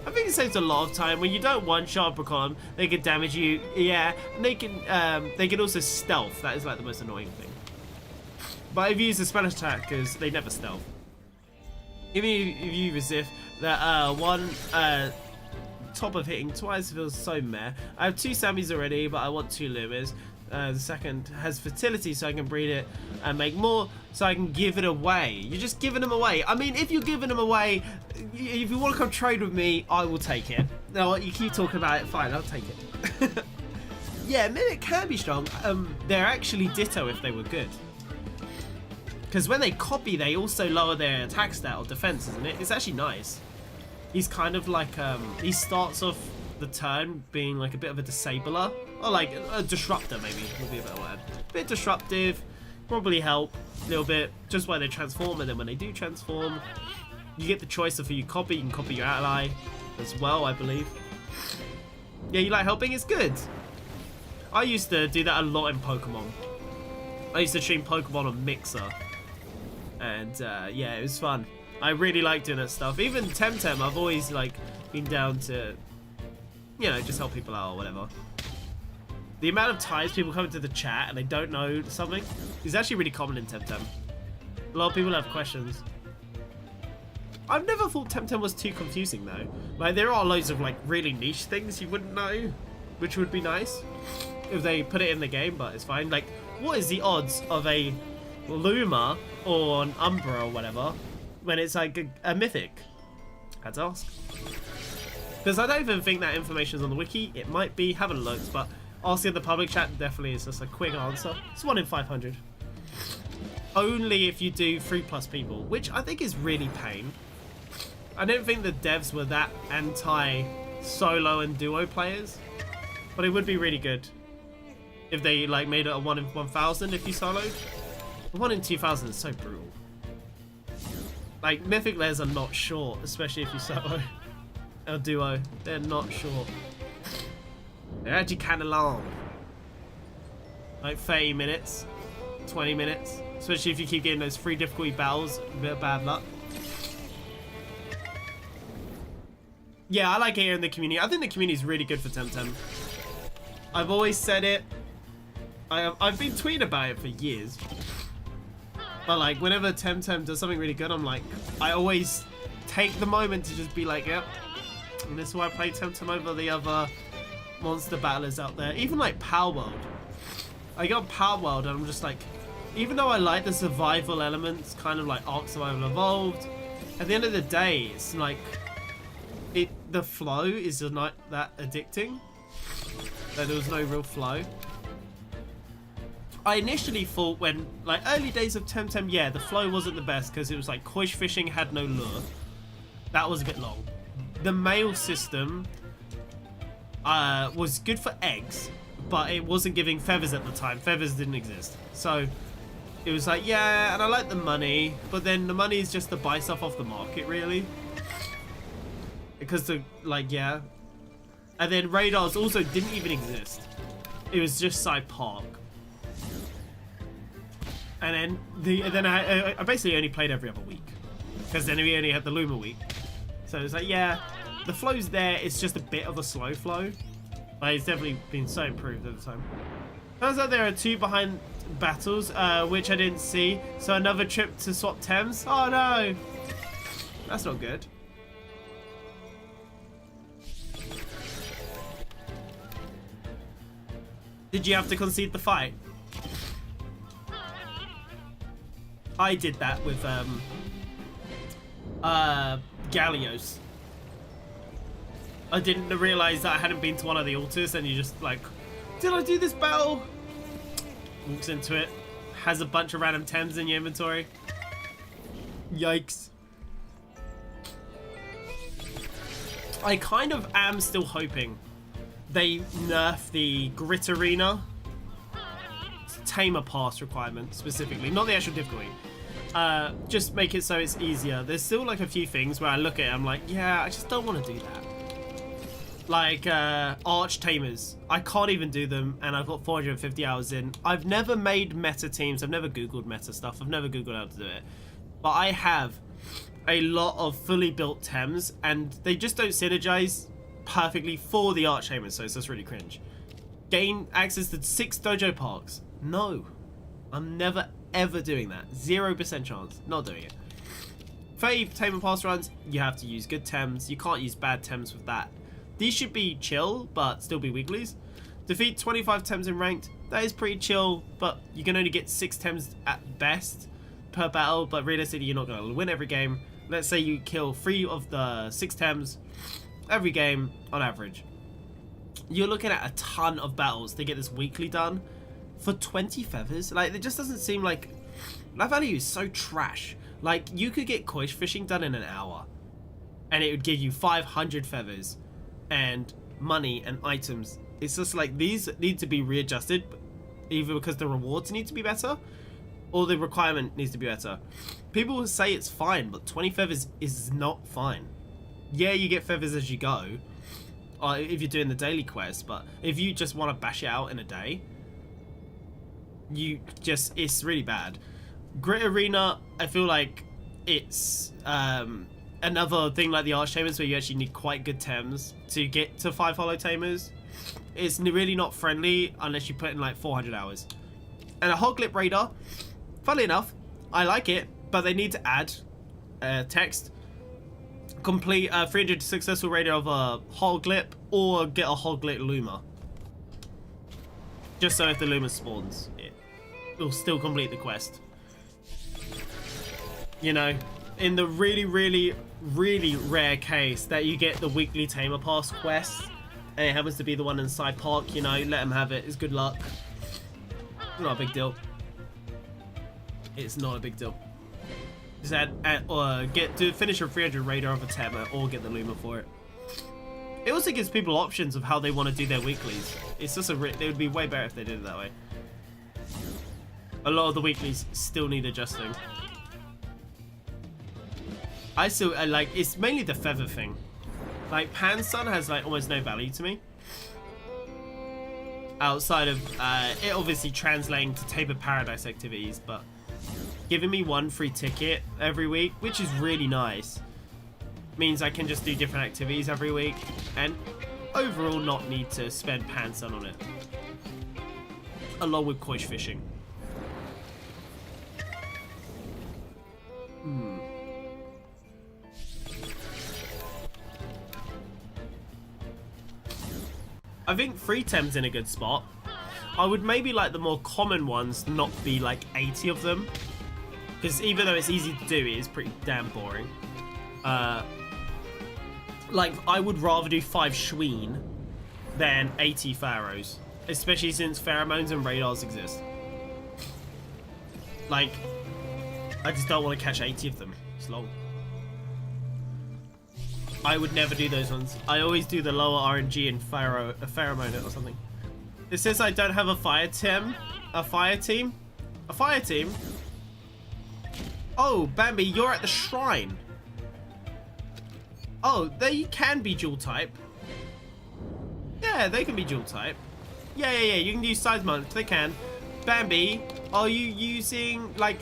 Speaker 1: I think it saves a lot of time. When you don't one-shot Procon, they can damage you. Yeah, and they can also stealth. That is like the most annoying thing. But if you use the Spanish attackers, they never stealth. Even if you resist that one top of hitting twice feels so meh. I have 2 Sammys already, but I want 2 Lumas. The second has fertility, so I can breed it and make more, so I can give it away. You're just giving them away. I mean, if you're giving them away, if you want to come trade with me, I will take it. No, you keep talking about it, fine, I'll take it. Yeah, Mimic can be strong. They're actually Ditto if they were good. Because when they copy, they also lower their attack stat or defense, isn't it? It's actually nice. He's kind of like, he starts off the turn being like a bit of a disabler. Or like a disruptor, maybe, would be a better word. A bit disruptive, probably help a little bit, just while they transform. And then when they do transform, you get the choice of who you copy. You can copy your ally as well, I believe. Yeah, you like helping? It's good. I used to do that a lot in Pokemon. I used to stream Pokemon on Mixer. And yeah, it was fun. I really like doing that stuff. Even Temtem, I've always like been down to, you know, just help people out or whatever. The amount of times people come into the chat and they don't know something is actually really common in Temtem. A lot of people have questions. I've never thought Temtem was too confusing though. Like there are loads of like really niche things you wouldn't know, which would be nice if they put it in the game, but it's fine. Like, what is the odds of a Luma or an Umbra or whatever when it's like a mythic? Had to ask. Because I don't even think that information is on the wiki. It might be, haven't looked, but asking the public chat definitely is just a quick answer. It's 1 in 500. Only if you do 3+ people, which I think is really pain. I don't think the devs were that anti-solo and duo players, but it would be really good if they like made it a 1 in 1,000 if you soloed. 1 in 2,000 is so brutal. Like, mythic layers are not short, especially if you solo or duo. They're not short. They're actually kind of long. Like 30 minutes, 20 minutes. Especially if you keep getting those 3 difficulty battles, a bit of bad luck. Yeah, I like hearing the community. I think the community is really good for Temtem. I've always said it. I've been tweeting about it for years. But like, whenever Temtem does something really good, I'm like, I always take the moment to just be like, yep. And this is why I play Temtem over the other monster battlers out there. Even like Power World. I got Power World and I'm just like, even though I like the survival elements, kind of like Ark Survival Evolved, at the end of the day, it's like, the flow is just not that addicting. There was no real flow. I initially thought when, like, early days of Temtem, yeah, the flow wasn't the best because it was like Koish fishing had no lure. That was a bit long. The mail system was good for eggs, but it wasn't giving feathers at the time. Feathers didn't exist. So it was like, yeah, and I like the money, but then the money is just to buy stuff off the market, really. Because the, like, yeah. And then radars also didn't even exist. It was just Side Park. And then I basically only played every other week. Because then we only had the Luma week. So it's like, yeah, the flow's there. It's just a bit of a slow flow. But it's definitely been so improved over time. Turns out there are 2 behind battles, which I didn't see. So another trip to swap Thames. Oh no! That's not good. Did you have to concede the fight? I did that with Gallios. I didn't realize that I hadn't been to one of the altars, and you just like, did I do this battle? Walks into it, has a bunch of random Thames in your inventory. Yikes. I kind of am still hoping they nerf the Grit Arena Tamer Pass requirement specifically, not the actual difficulty. Just make it so it's easier. There's still like a few things where I look at it, I'm like, yeah, I just don't want to do that. Like Arch Tamers, I can't even do them, and I've got 450 hours in. I've never made meta teams. I've never googled meta stuff. I've never googled how to do it, but I have a lot of fully built Thames, and they just don't synergize perfectly for the Arch Tamers, so it's just really cringe. Gain access to 6 dojo parks. No, I'm never ever doing that. 0% chance. Not doing it. 30 Tamer Pass runs, you have to use good Thames. You can't use bad Thames with that. These should be chill, but still be weeklies. Defeat 25 Thames in ranked. That is pretty chill, but you can only get 6 Thames at best per battle, but realistically, you're not going to win every game. Let's say you kill 3 of the 6 Thames every game on average. You're looking at a ton of battles to get this weekly done for 20 feathers. Like, it just doesn't seem like That value is so trash. Like, you could get koi fishing done in an hour, and it would give you 500 feathers and money and items. It's just like, these need to be readjusted, either because the rewards need to be better or the requirement needs to be better. People will say it's fine, but 20 feathers is not fine. Yeah, you get feathers as you go, if you're doing the daily quest, but if you just want to bash it out in a day, it's really bad. Grit Arena, I feel like it's another thing like the Archtamers, where you actually need quite good Tems to get to 5 Hollow Tamers. It's really not friendly unless you put in like 400 hours. And a Hoglip Raider, funnily enough, I like it, but they need to add text. Complete 300 successful raider of a Hoglip, or get a Hoglip Luma. Just so if the Luma spawns, it'll still complete the quest. You know, in the really, really, really rare case that you get the weekly Tamer Pass quest, and it happens to be the one inside Park, you know, let them have it. It's good luck. Not a big deal. It's not a big deal. Just finish a 300 raider of a Tamer, or get the Luma for it. It also gives people options of how they want to do their weeklies. It's just it would be way better if they did it that way. A lot of the weeklies still need adjusting. Like, it's mainly the feather thing. Like, Pan Sun has like almost no value to me, outside of it obviously translating to Tapered Paradise activities, but giving me 1 free ticket every week, which is really nice, means I can just do different activities every week and overall not need to spend Pan Sun on it, along with koi fishing. I think free Tem's in a good spot. I would maybe like the more common ones not be like 80 of them, because even though it's easy to do, it is pretty damn boring. Like, I would rather do 5 Schween than 80 Pharaohs, especially since pheromones and radars exist. Like, I just don't want to catch 80 of them. It's long. I would never do those ones. I always do the lower RNG and pheromone it or something. It says I don't have a fire team. A fire team? A fire team? Oh, Bambi, you're at the shrine. Oh, they can be dual type. Yeah, they can be dual type. Yeah, you can use size mount. They can. Bambi, are you using, like,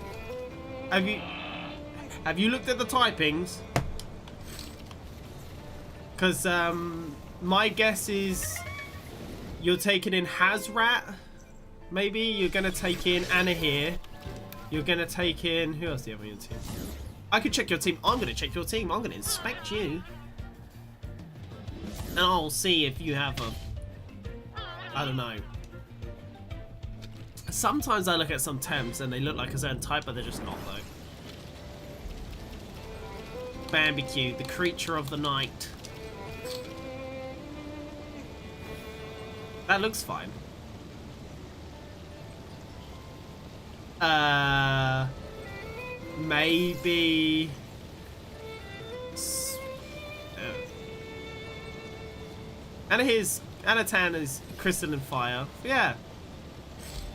Speaker 1: have you looked at the typings? Because my guess is you're taking in Hazrat. Maybe you're going to take in Anna here. You're going to take in... Who else do you have on your team? I could check your team. I'm going to check your team. I'm going to inspect you. And I'll see if you have a... I don't know. Sometimes I look at some Temps and they look like a certain type, but they're just not, though. Barbecue, the creature of the night. That looks fine. Maybe... Anatan is crystalline fire. Yeah.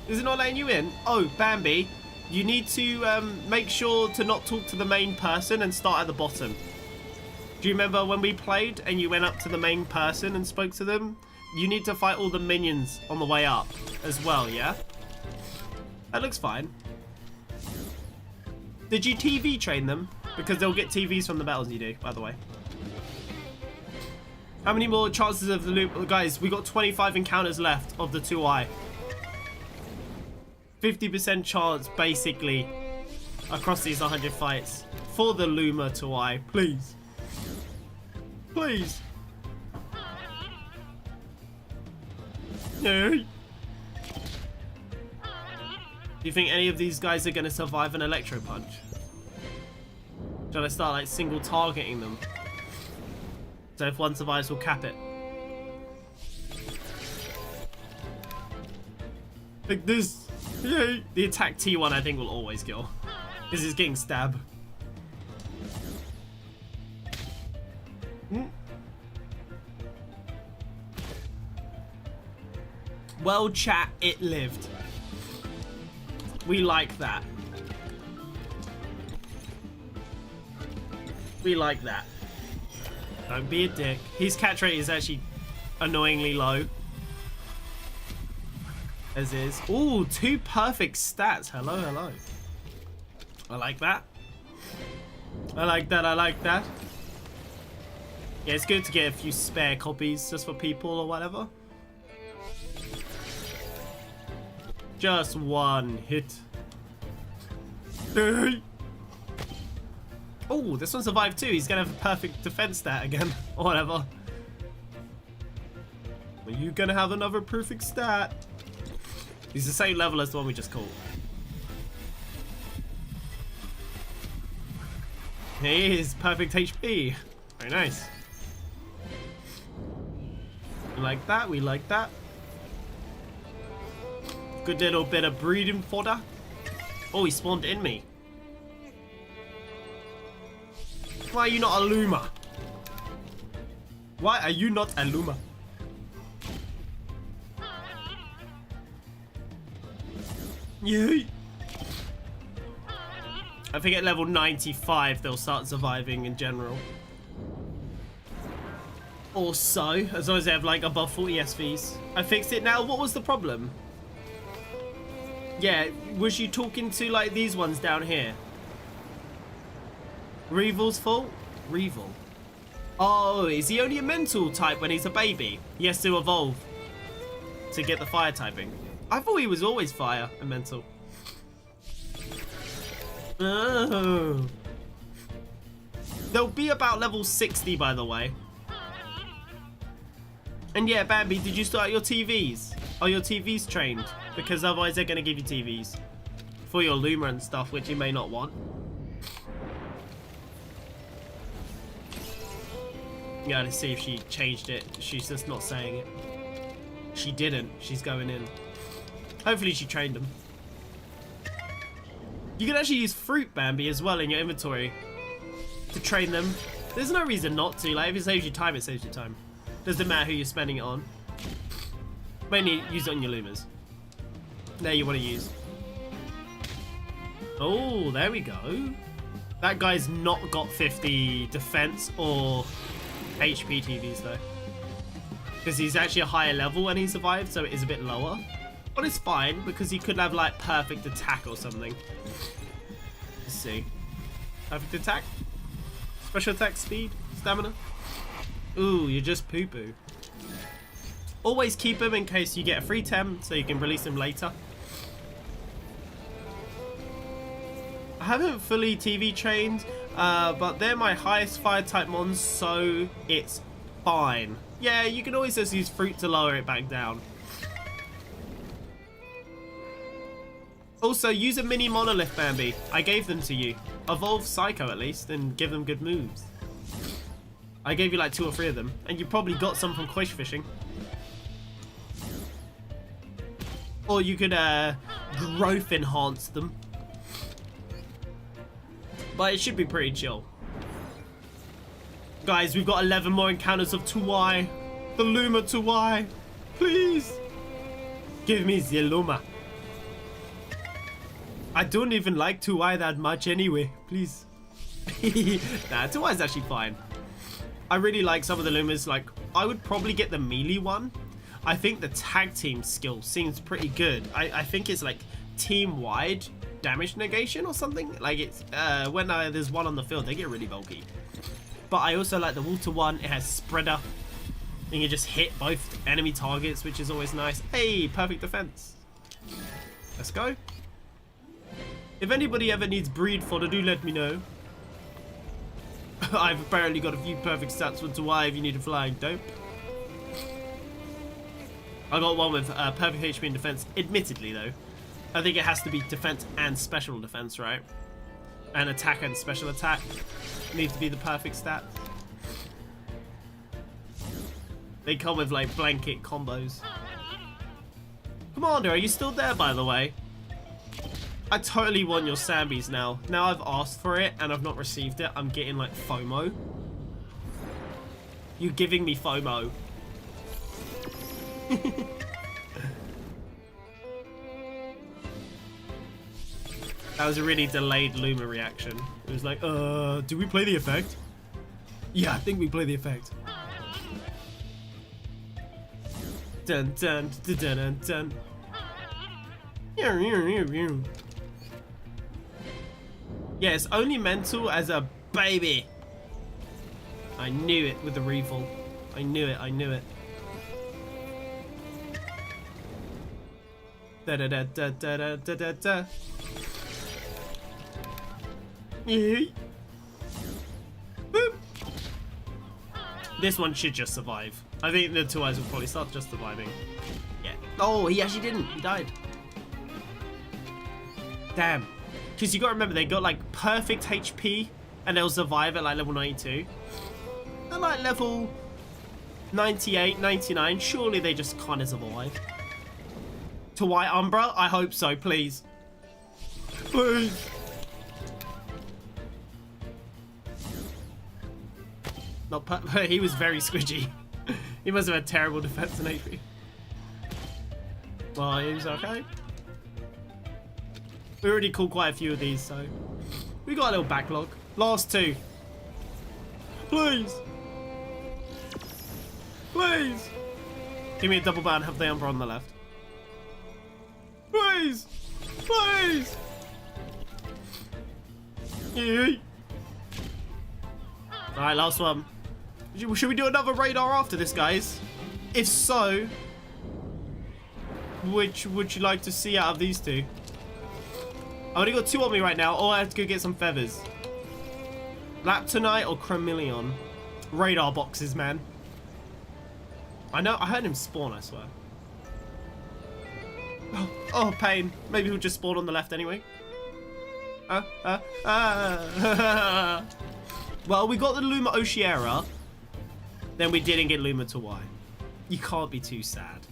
Speaker 1: Is it not letting you in? Oh, Bambi, you need to make sure to not talk to the main person and start at the bottom. Do you remember when we played and you went up to the main person and spoke to them? You need to fight all the minions on the way up as well, yeah? That looks fine. Did you TV train them? Because they'll get TVs from the battles you do, by the way. How many more chances of the loop? Guys, we got 25 encounters left of the 2i. 50% chance, basically, across these 100 fights for the Luma 2i. Please. Please. No. Do you think any of these guys are going to survive an electro punch? Shall I start like single targeting them? So if one survives, we'll cap it. Like this. Yeah. The attack T1 I think will always kill. This is getting stabbed. Well, chat, it lived. We like that. We like that. Don't be a dick. His catch rate is actually annoyingly low. As is. Ooh, 2 perfect stats. Hello, hello. I like that. I like that, I like that. Yeah, it's good to get a few spare copies just for people or whatever. Just one hit. Oh, this one survived too. He's gonna have a perfect defense stat again, or whatever. Are you gonna have another perfect stat? He's the same level as the one we just caught. He is perfect HP. Very nice. We like that, we like that. Good little bit of breeding fodder. Oh, he spawned in me. Why are you not a Luma? Why are you not a Luma? Yay! I think at level 95 they'll start surviving in general. Or so, as long as they have like above 40 SVs. I fixed it now. What was the problem? Yeah, was you talking to like these ones down here? Revel's fault? Revel. Oh, is he only a mental type when he's a baby? He has to evolve to get the fire typing. I thought he was always fire and mental. Oh. They'll be about level 60, by the way. And yeah, Bambi, did you start your TVs? Are your TVs trained? Because otherwise they're going to give you TVs. For your Luma and stuff, which you may not want. Yeah, let's see if she changed it. She's just not saying it. She didn't. She's going in. Hopefully she trained them. You can actually use fruit, Bambi, as well in your inventory to train them. There's no reason not to. Like, if it saves you time, it saves you time. Doesn't matter who you're spending it on. Mainly use it on your Lumas. There you want to use. Oh, there we go. That guy's not got 50 defense or HP TVs though. Because he's actually a higher level when he survived, so it is a bit lower. But it's fine, because he could have like perfect attack or something. Let's see. Perfect attack? Special attack, speed, stamina? Ooh, you're just poo-poo. Always keep him in case you get a free tem, so you can release him later. I haven't fully TV trained, but they're my highest fire type mons, so it's fine. Yeah, you can always just use fruit to lower it back down. Also, use a mini monolith, Bambi. I gave them to you. Evolve Psycho at least, and give them good moves. I gave you like 2 or 3 of them, and you probably got some from Quish Fishing. Or you could growth enhance them. But it should be pretty chill. Guys, we've got 11 more encounters of Tuai. The Luma Tuai. Please. Give me the Luma. I don't even like Tuai that much anyway. Please. Nah, Tuai's actually fine. I really like some of the Lumas. Like, I would probably get the melee one. I think the tag team skill seems pretty good. I think it's like team-wide damage negation or something. Like, it's when there's one on the field, they get really bulky. But I also like the water one. It has spreader. You can just hit both enemy targets, which is always nice. Hey, perfect defense. Let's go. If anybody ever needs breed fodder, do let me know. I've apparently got a few perfect stats for Tuai if you need a flying dope. I got one with perfect HP and defense. Admittedly, though, I think it has to be defense and special defense, right? And attack and special attack needs to be the perfect stat. They come with like blanket combos. Commander, are you still there, by the way? I totally want your Sambies now. Now I've asked for it and I've not received it. I'm getting like FOMO. You're giving me FOMO. That was a really delayed Luma reaction. It was like, do we play the effect? Yeah, I think we play the effect. Dun dun dun dun dun. Yeah, it's only mental as a baby. I knew it with the refill. I knew it, I knew it. Da da da da da da da da da. Boop. This one should just survive. I think the two eyes will probably start just surviving. Yeah. Oh, he actually didn't. He died. Damn. Because you got to remember, they got like perfect HP and they'll survive at like level 92. At like level 98, 99, surely they just kind of survive. To White Umbra? I hope so, please. Please. Not he was very squidgy. He must have had terrible defense and HP. Well, he was okay. We already called quite a few of these, so we got a little backlog. Last two. Please. Please. Give me a double ban, have the Umbra on the left. Please. Please. Alright, last one. Should we do another radar after this, guys? If so, which would you like to see out of these two? I only got two on me right now. Oh, I have to go get some feathers. Laptonite or Chromeleon? Radar boxes, man. I know, I heard him spawn, I swear. Oh, pain. Maybe he'll just spawn on the left anyway. Well, we got the Luma Oshiera. Then we didn't get Luma to Y. You can't be too sad.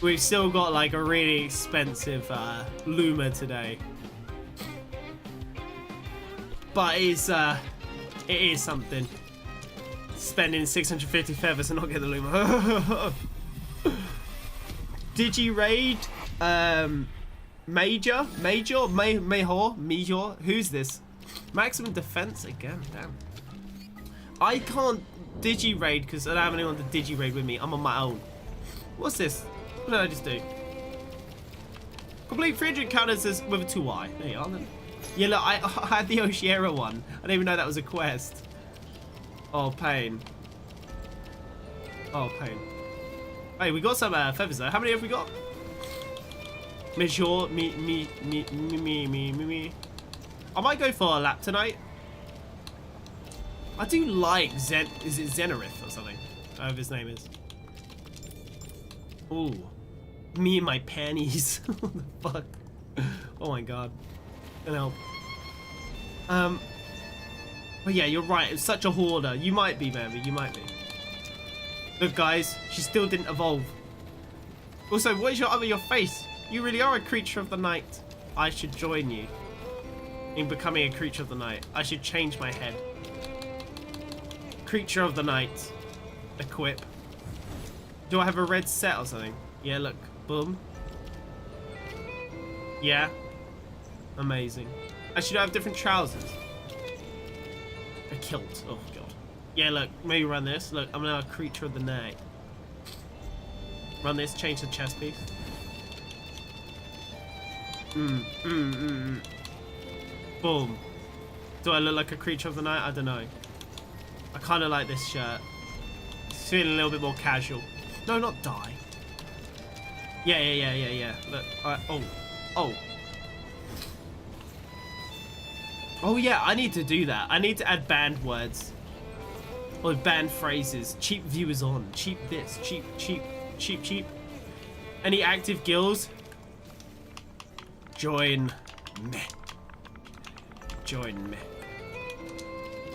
Speaker 1: We've still got like a really expensive Luma today. But it is something. Spending 650 feathers and not get the Luma. Digi Raid, Major, who's this? Maximum defense again, damn. I can't Digi Raid because I don't have anyone to Digi Raid with me. I'm on my own. What's this? What did I just do? Complete 300 counters with a 2Y. There you are then. Yeah, look, I had the Oshiera one. I didn't even know that was a quest. Oh, pain. Oh, pain. Hey, we got some feathers though. How many have we got? Major, me. I might go for a Laptonite. I do like Zen. Is it Zenarith or something? Whatever his name is. Ooh. Me and my panties. What the fuck? Oh my god. Can help. But yeah, you're right. It's such a hoarder. You might be, baby. You might be. Look, guys. She still didn't evolve. Also, what is your face? You really are a creature of the night. I should join you in becoming a creature of the night. I should change my head. Creature of the night. Equip. Do I have a red set or something? Yeah, look. Boom. Yeah. Amazing. I should have different trousers. A kilt. Oh, God. Yeah, look. Maybe run this. Look, I'm now a creature of the night. Run this. Change the chest piece. Boom. Do I look like a creature of the night? I don't know. I kind of like this shirt. It's feeling a little bit more casual. No, not die. Yeah. Look. Oh. Oh yeah, I need to do that. I need to add banned words. Or banned phrases. Cheap viewers on. Cheap this. Cheap. Any active guilds? Join me.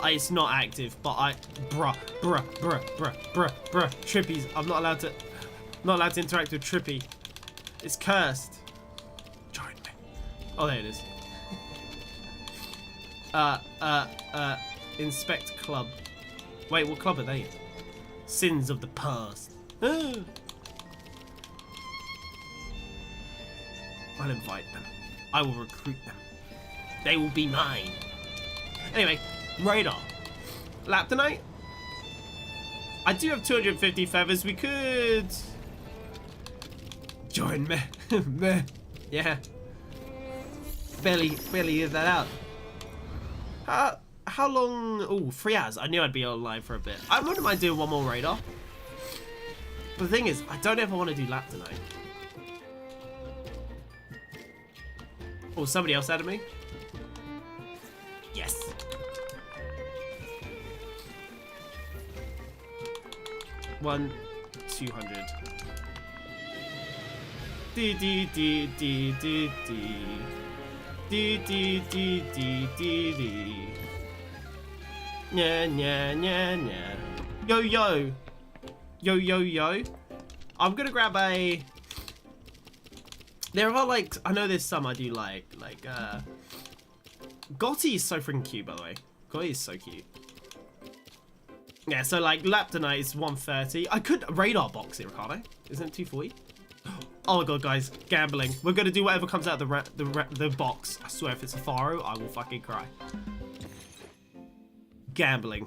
Speaker 1: It's not active, but bruh. Trippies. I'm not allowed to interact with Trippy. It's cursed. Join me. Oh, there it is. Inspect club. Wait, what club are they in? Sins of the past. I'll invite them. I will recruit them. They will be mine. Anyway, radar. Laptonite? I do have 250 feathers. We could join me. Meh. Yeah. Barely get that out. How long? Oh, 3 hours. I knew I'd be online for a bit. I wouldn't mind doing one more radar. But the thing is, I don't know if I want to do Laptonite. Oh, somebody else added me? Yes. One, 200. D D D D D D D D D D D. Nya nya nya nya. Yo yo. Yo yo yo. I'm gonna grab a. There are like, I know there's some I do like Gotti is so freaking cute, by the way. Gotti is so cute. Yeah, so like Laptonite is 130. I could radar box it, Ricardo. Isn't it 240? Oh my god, guys, gambling. We're gonna do whatever comes out of the box. I swear, if it's a Faro, I will fucking cry. Gambling.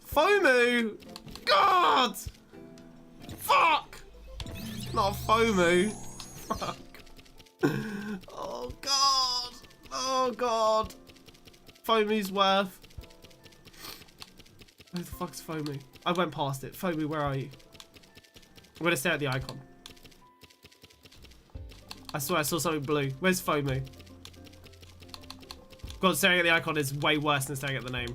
Speaker 1: FOMO! God! Fuck! Not FOMO. Fuck. Oh god. Oh god. FOMO's worth. Where the fuck's FOMO? I went past it. FOMO, where are you? I'm gonna stare at the icon. I swear I saw something blue. Where's FOMO? God, staring at the icon is way worse than staring at the name.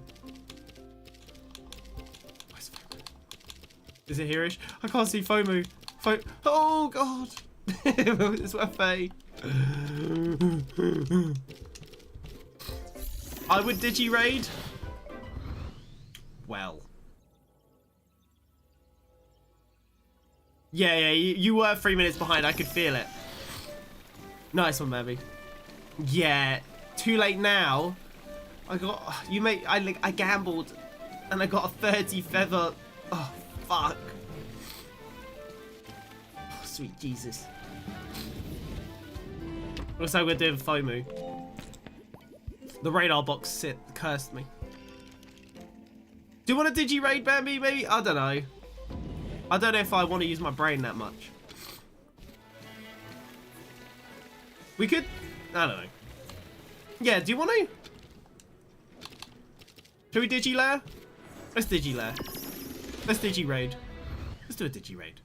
Speaker 1: Where's FOMO? Is it here-ish? I can't see FOMO. Oh god. It's worth a. I would digi-raid. Well. Yeah, you were 3 minutes behind. I could feel it. Nice one, baby. Yeah, too late now. I gambled, and I got a 30 feather. Oh fuck. Oh, sweet Jesus. Looks like we're doing FOMO. The radar box cursed me. Do you want to digi-raid, Bambi, maybe? I don't know. I don't know if I want to use my brain that much. We could... I don't know. Yeah, do you want to? Should we digi-lair? Let's digi-lair. Let's digi-raid. Let's do a digi-raid.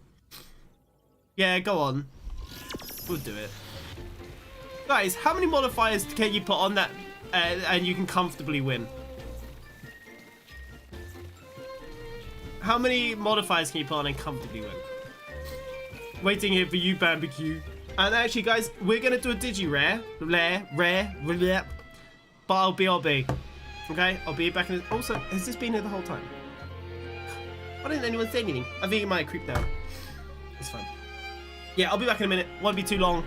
Speaker 1: Yeah, go on. We'll do it. Guys, how many modifiers can you put on that and you can comfortably win? How many modifiers can you put on and comfortably win? Waiting here for you, Barbecue. And actually, guys, we're going to do a digi-rare. Rare. But I'll be. Okay? I'll be back in the... Also, has this been here the whole time? Why didn't anyone say anything? I think it might creep down. It's fine. Yeah, I'll be back in a minute. Won't be too long.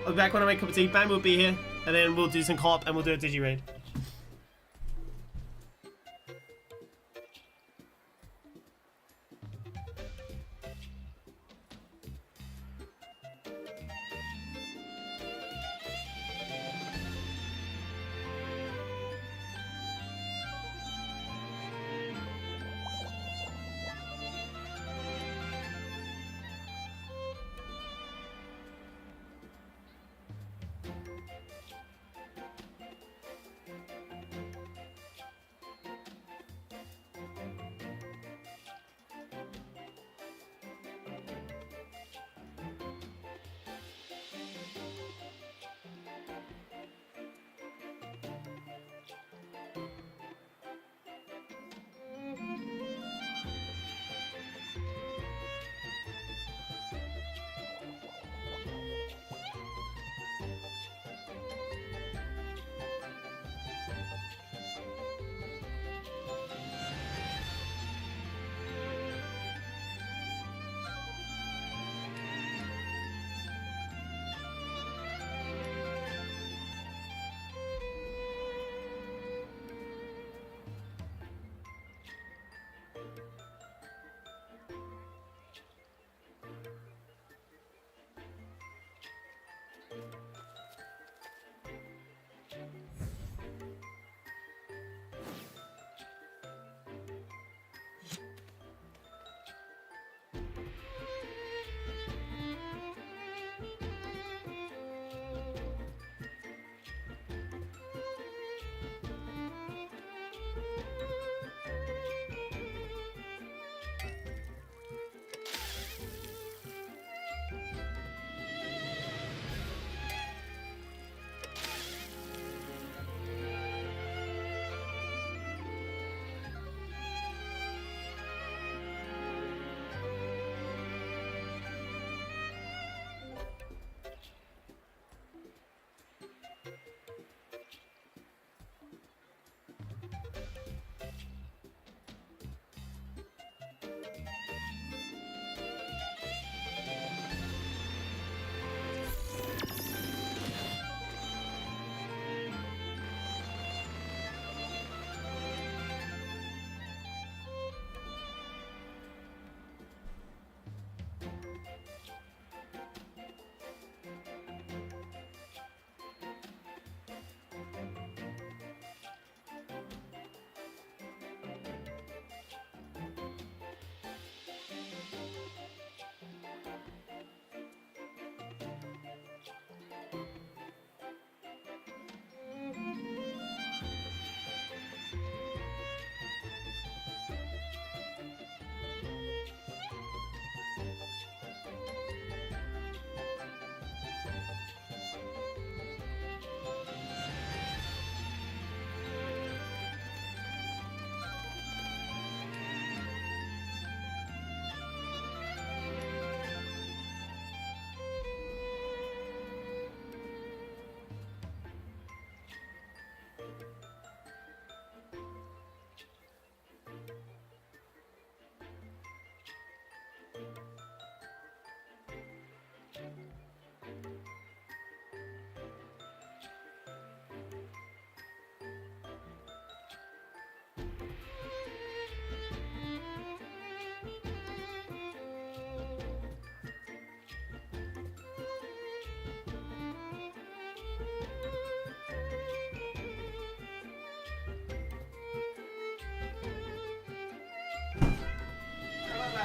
Speaker 1: I'll be back when I make a cup of tea. Bam will be here. And then we'll do some co-op and we'll do a digi-raid.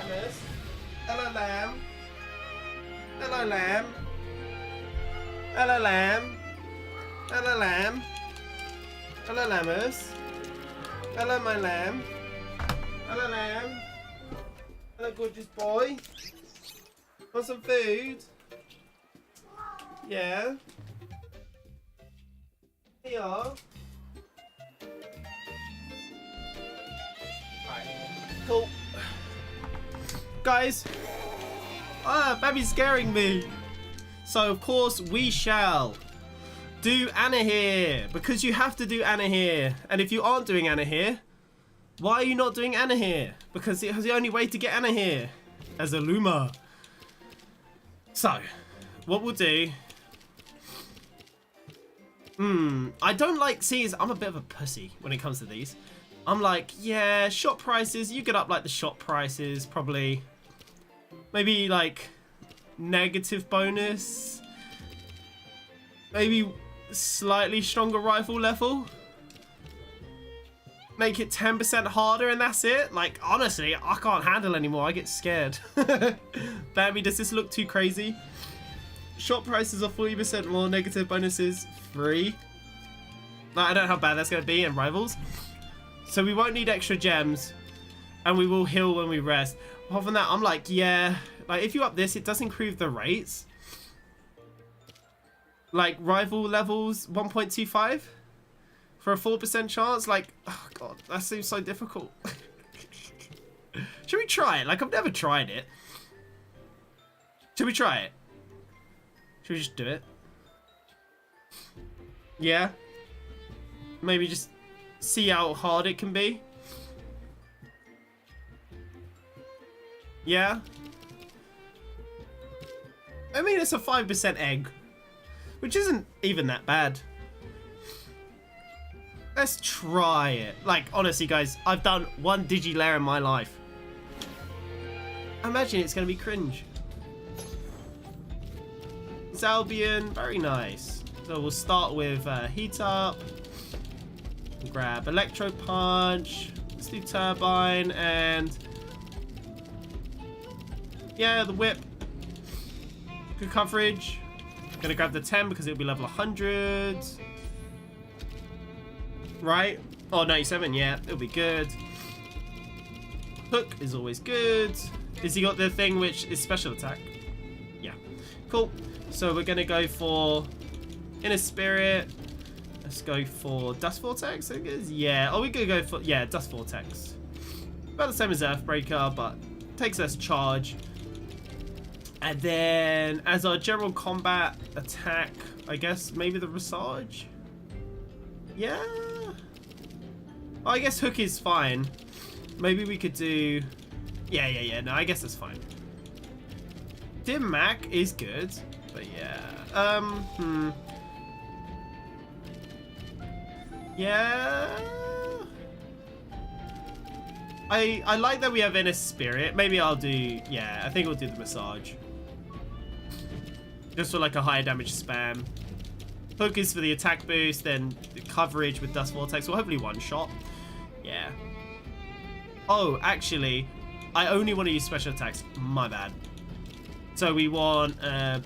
Speaker 1: lambers. Hello, lamb. Hello, lamb. Hello, lamb. Hello, lamb. Hello, lambers. Hello, my lamb. Hello, lamb. Hello, gorgeous boy. Want some food? Yeah. Here you are. Right. Cool. Guys. Baby's scaring me. So, of course, we shall do Anna here. Because you have to do Anna here. And if you aren't doing Anna here, why are you not doing Anna here? Because it's the only way to get Anna here. As a Luma. So, what we'll do... I don't like... See, I'm a bit of a pussy when it comes to these. I'm like, yeah, shop prices. You get up like the shop prices, probably. Maybe like negative bonus. Maybe slightly stronger rifle level. Make it 10% harder and that's it. Like, honestly, I can't handle anymore. I get scared. Baby, does this look too crazy? Shop prices are 40% more, negative bonuses free. Like, I don't know how bad that's going to be in rivals. So we won't need extra gems. And we will heal when we rest. Apart from that, I'm like, yeah. Like, if you up this, it does improve the rates. Like, rival levels 1.25. For a 4% chance. Like, oh god, that seems so difficult. Should we try it? Like, I've never tried it. Should we try it? Should we just do it? Yeah. Maybe just see how hard it can be. Yeah. I mean, it's a 5% egg. Which isn't even that bad. Let's try it. Like, honestly, guys, I've done one digi-layer in my life. Imagine it's going to be cringe. Albion, very nice. So we'll start with heat up. Grab electro punch. Let's do turbine and yeah, the whip. Good coverage. Gonna grab the 10 because it'll be level 100. Right? Oh, 97. Yeah, it'll be good. Hook is always good. Has he got the thing which is special attack? Yeah. Cool. So we're going to go for Inner Spirit. Let's go for Dust Vortex, I guess. Yeah. Oh, we're going to go for, yeah, Dust Vortex. About the same as Earthbreaker, but takes less charge. And then as our general combat attack, I guess maybe the Visage. Yeah. Well, I guess Hook is fine. Maybe we could do... Yeah. No, I guess that's fine. Dim Mac is good. But yeah, yeah. I like that we have Inner Spirit. Maybe I'll do, yeah, I think we'll do the Massage. Just for like a higher damage spam. Hook is for the attack boost, then the coverage with Dust Vortex, or hopefully one shot. Yeah. Oh, actually, I only want to use special attacks. My bad. So we want, I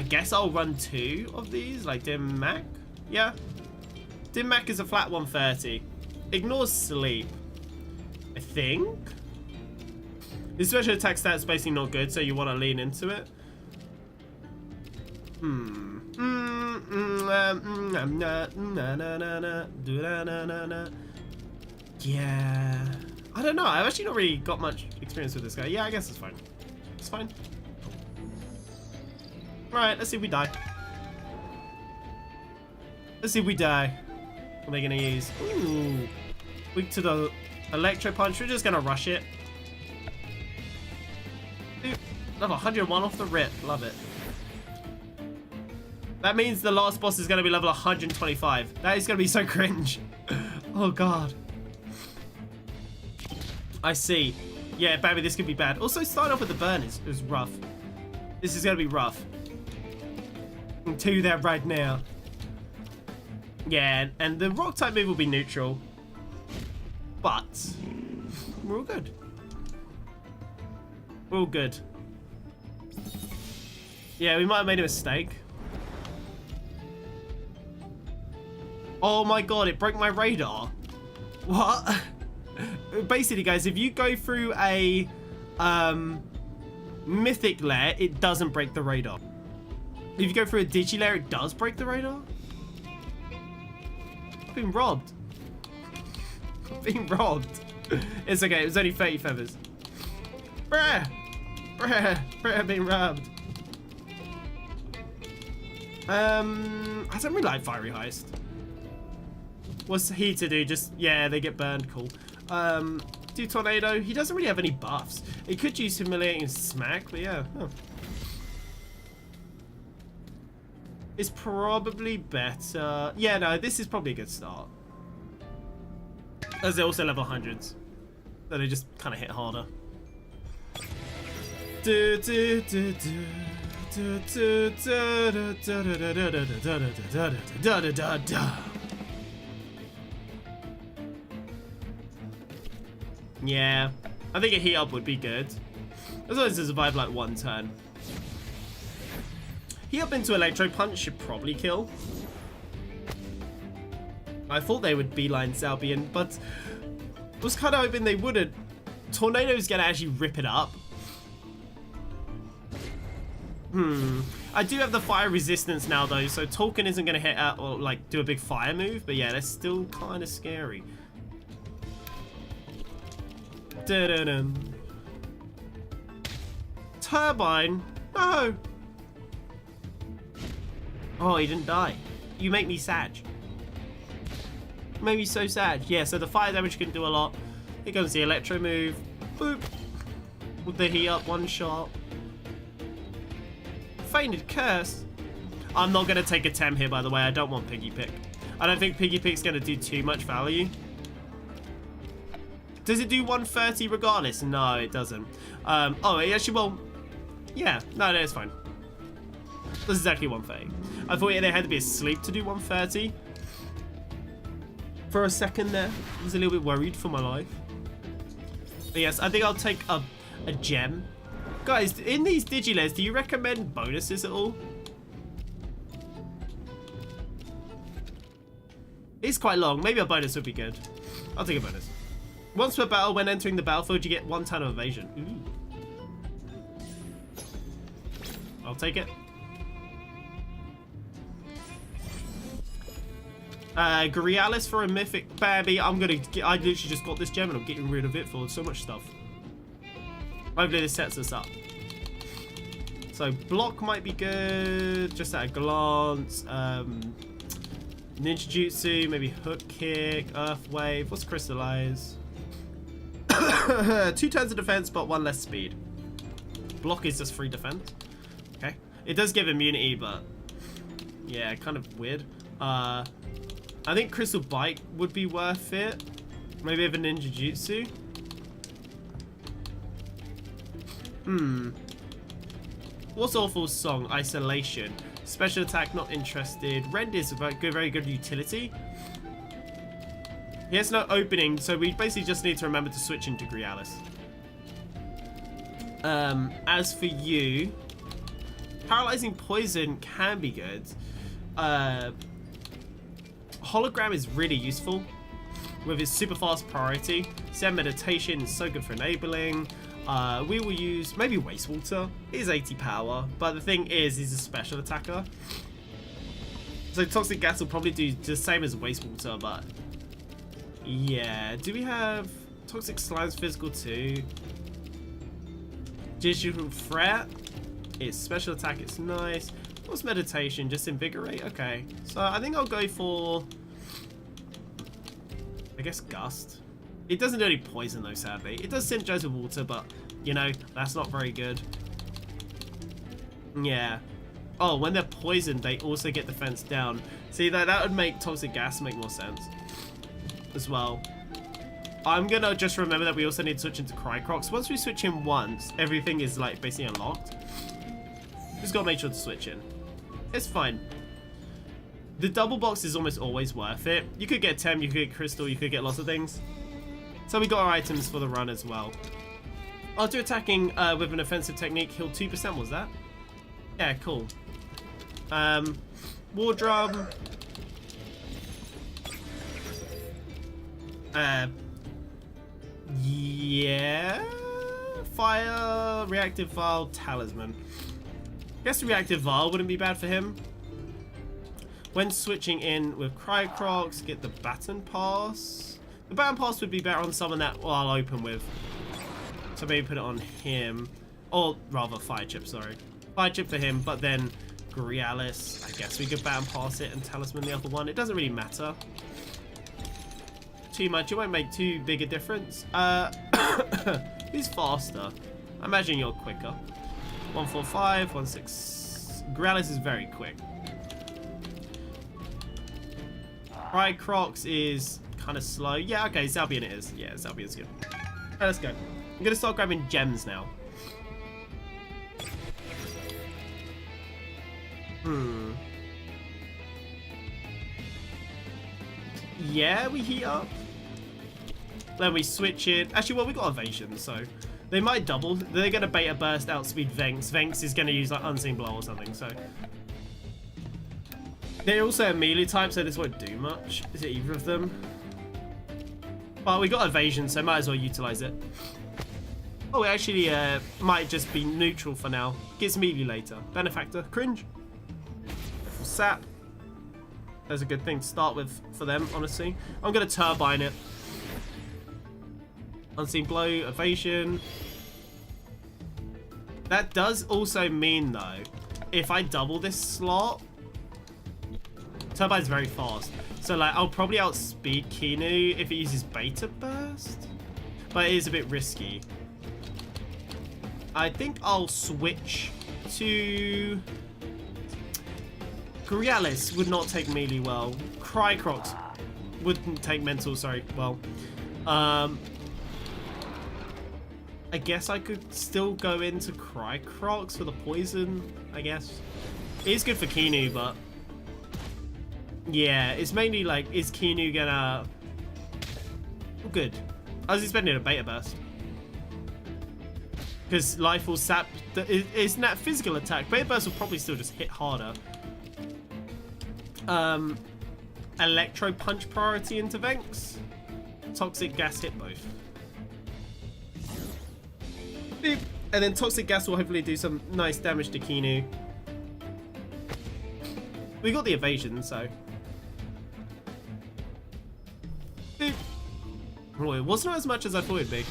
Speaker 1: guess I'll run 2 of these, like Dim Mac. Yeah. Dim Mac is a flat 130. Ignores sleep, I think. His special attack stat's basically not good, so you want to lean into it. Yeah. I don't know. I've actually not really got much experience with this guy. Yeah, I guess it's fine. It's fine. Alright, let's see if we die. Let's see if we die. What are they going to use? Ooh. Weak to the Electro Punch. We're just going to rush it. Dude, level 101 off the rip. Love it. That means the last boss is going to be level 125. That is going to be so cringe. Oh, God. I see. Yeah, baby, this could be bad. Also, starting off with the burn is rough. This is going to be rough. I'm telling you that right now. Yeah, and the rock type move will be neutral. But We're all good. We're all good. Yeah, we might have made a mistake. Oh my god, it broke my radar. What? Basically, guys, if you go through a mythic lair, it doesn't break the radar. If you go through a digi lair, it does break the radar. I've been robbed. I've been robbed. It's okay, it was only 30 feathers. Bruh! Bruh, being robbed. I don't really like Fiery Heist. What's he to do? Just, yeah, they get burned, cool. Do Tornado. He doesn't really have any buffs. He could use Humiliating Smack, but yeah. Huh. It's probably better. Yeah, no, this is probably a good start. As they're also level 100s. So they just kind of hit harder. Yeah, I think a heat up would be good. As long as it survive like one turn. Heat up into Electro Punch should probably kill. I thought they would beeline Zalbian, but was kind of hoping they wouldn't. Tornado's gonna actually rip it up. I do have the fire resistance now though, so Tolkien isn't gonna hit out or like do a big fire move, but yeah, that's still kind of scary. Da-da-dum. Turbine? No! Oh, he didn't die. You make me sad. You make me so sad. Yeah, so the fire damage can do a lot. Here comes the electro move. Boop. With the heat up, one shot. Fainted Curse. I'm not going to take a Tem here, by the way. I don't want Piggy Pick. I don't think Piggy Pick's going to do too much value. Does it do 130 regardless? No, it doesn't. Oh, it actually will. Yeah, no, it's fine. That's exactly 130. I thought they had to be asleep to do 130. For a second there, I was a little bit worried for my life. But yes, I think I'll take a gem. Guys, in these Digilairs, do you recommend bonuses at all? It's quite long. Maybe a bonus would be good. I'll take a bonus. Once per battle, when entering the battlefield, you get 1 turn of evasion. Ooh. I'll take it. Grialis for a mythic Bambi. I literally just got this gem and I'm getting rid of it for so much stuff. Hopefully this sets us up. So block might be good, just at a glance. Ninja Jutsu, maybe hook kick, earth wave. What's crystallize? 2 turns of defense, but 1 less speed. Block is just 3 defense. Okay. It does give immunity, but yeah, kind of weird. I think Crystal Bite would be worth it. Maybe have a Ninja Jutsu. What's Awful's song? Isolation. Special attack, not interested. Rend is a very good utility. He has no opening, so we basically just need to remember to switch into Grialis. As for you, Paralyzing Poison can be good. Hologram is really useful with its super fast priority. Zen Meditation is so good for enabling. We will use maybe Wastewater. It is 80 power, but the thing is, he's a special attacker. So Toxic Gas will probably do the same as Wastewater, but yeah. Do we have Toxic Slime's physical too? Digital Threat. Its special attack is nice. What's Meditation? Just Invigorate? Okay. So I think I'll go for, I guess, Gust. It doesn't do any poison though, sadly. It does synergize with water, but, you know, that's not very good. Yeah. Oh, when they're poisoned, they also get defense down. See, that would make Toxic Gas make more sense as well. I'm going to just remember that we also need to switch into Crycrocs. Once we switch in once, everything is, like, basically unlocked. Just got to make sure to switch in. It's fine. The double box is almost always worth it. You could get Tem, you could get Crystal, you could get lots of things. So we got our items for the run as well. After attacking with an offensive technique, heal 2%, was that? Yeah, cool. War drum. Yeah. Fire, reactive vial, talisman. Guess the reactive vial wouldn't be bad for him. When switching in with Cricrocs, get the baton pass. The baton pass would be better on someone that I'll open with. So maybe put it on him. Or rather, fire chip, sorry. Fire chip for him, but then Grialis. I guess we could baton pass it and talisman the other one. It doesn't really matter too much. It won't make too big a difference. Who's faster? I imagine you're quicker. 145, 16. Grialis is very quick. Cricrocs is kind of slow. Yeah, okay, Zalbian it is. Yeah, Zalbian's good. Alright, let's go. I'm gonna start grabbing gems now. Yeah, we heat up. Then we switch it. Actually, well, we got evasion, so they might double. They're gonna beta burst, outspeed Venks. Venks is gonna use like unseen blow or something. So they're also a melee type, so this won't do much. Is it either of them? Well, we got evasion, so might as well utilize it. Oh, it actually might just be neutral for now. Gets melee later. Benefactor, cringe. Sap. That's a good thing to start with for them, honestly. I'm gonna turbine it. Unseen blow, evasion. That does also mean though, if I double this slot, turbine's very fast. So like, I'll probably outspeed Kinu if it uses beta burst, but it is a bit risky. I think I'll switch to Grialis. Would not take melee well. Cricrocs wouldn't take mental, sorry, well. I guess I could still go into Cricrocs for the poison, I guess. It is good for Kinu, but yeah, it's mainly like, is Kinu gonna... Oh, good. I was expecting a beta burst. Because life will sap... It's not physical attack. Beta burst will probably still just hit harder. Electro punch priority into Venks. Toxic gas hit both. Beep. And then toxic gas will hopefully do some nice damage to Kinu. We got the evasion, so... Beep. Oh, it wasn't as much as I thought it'd be.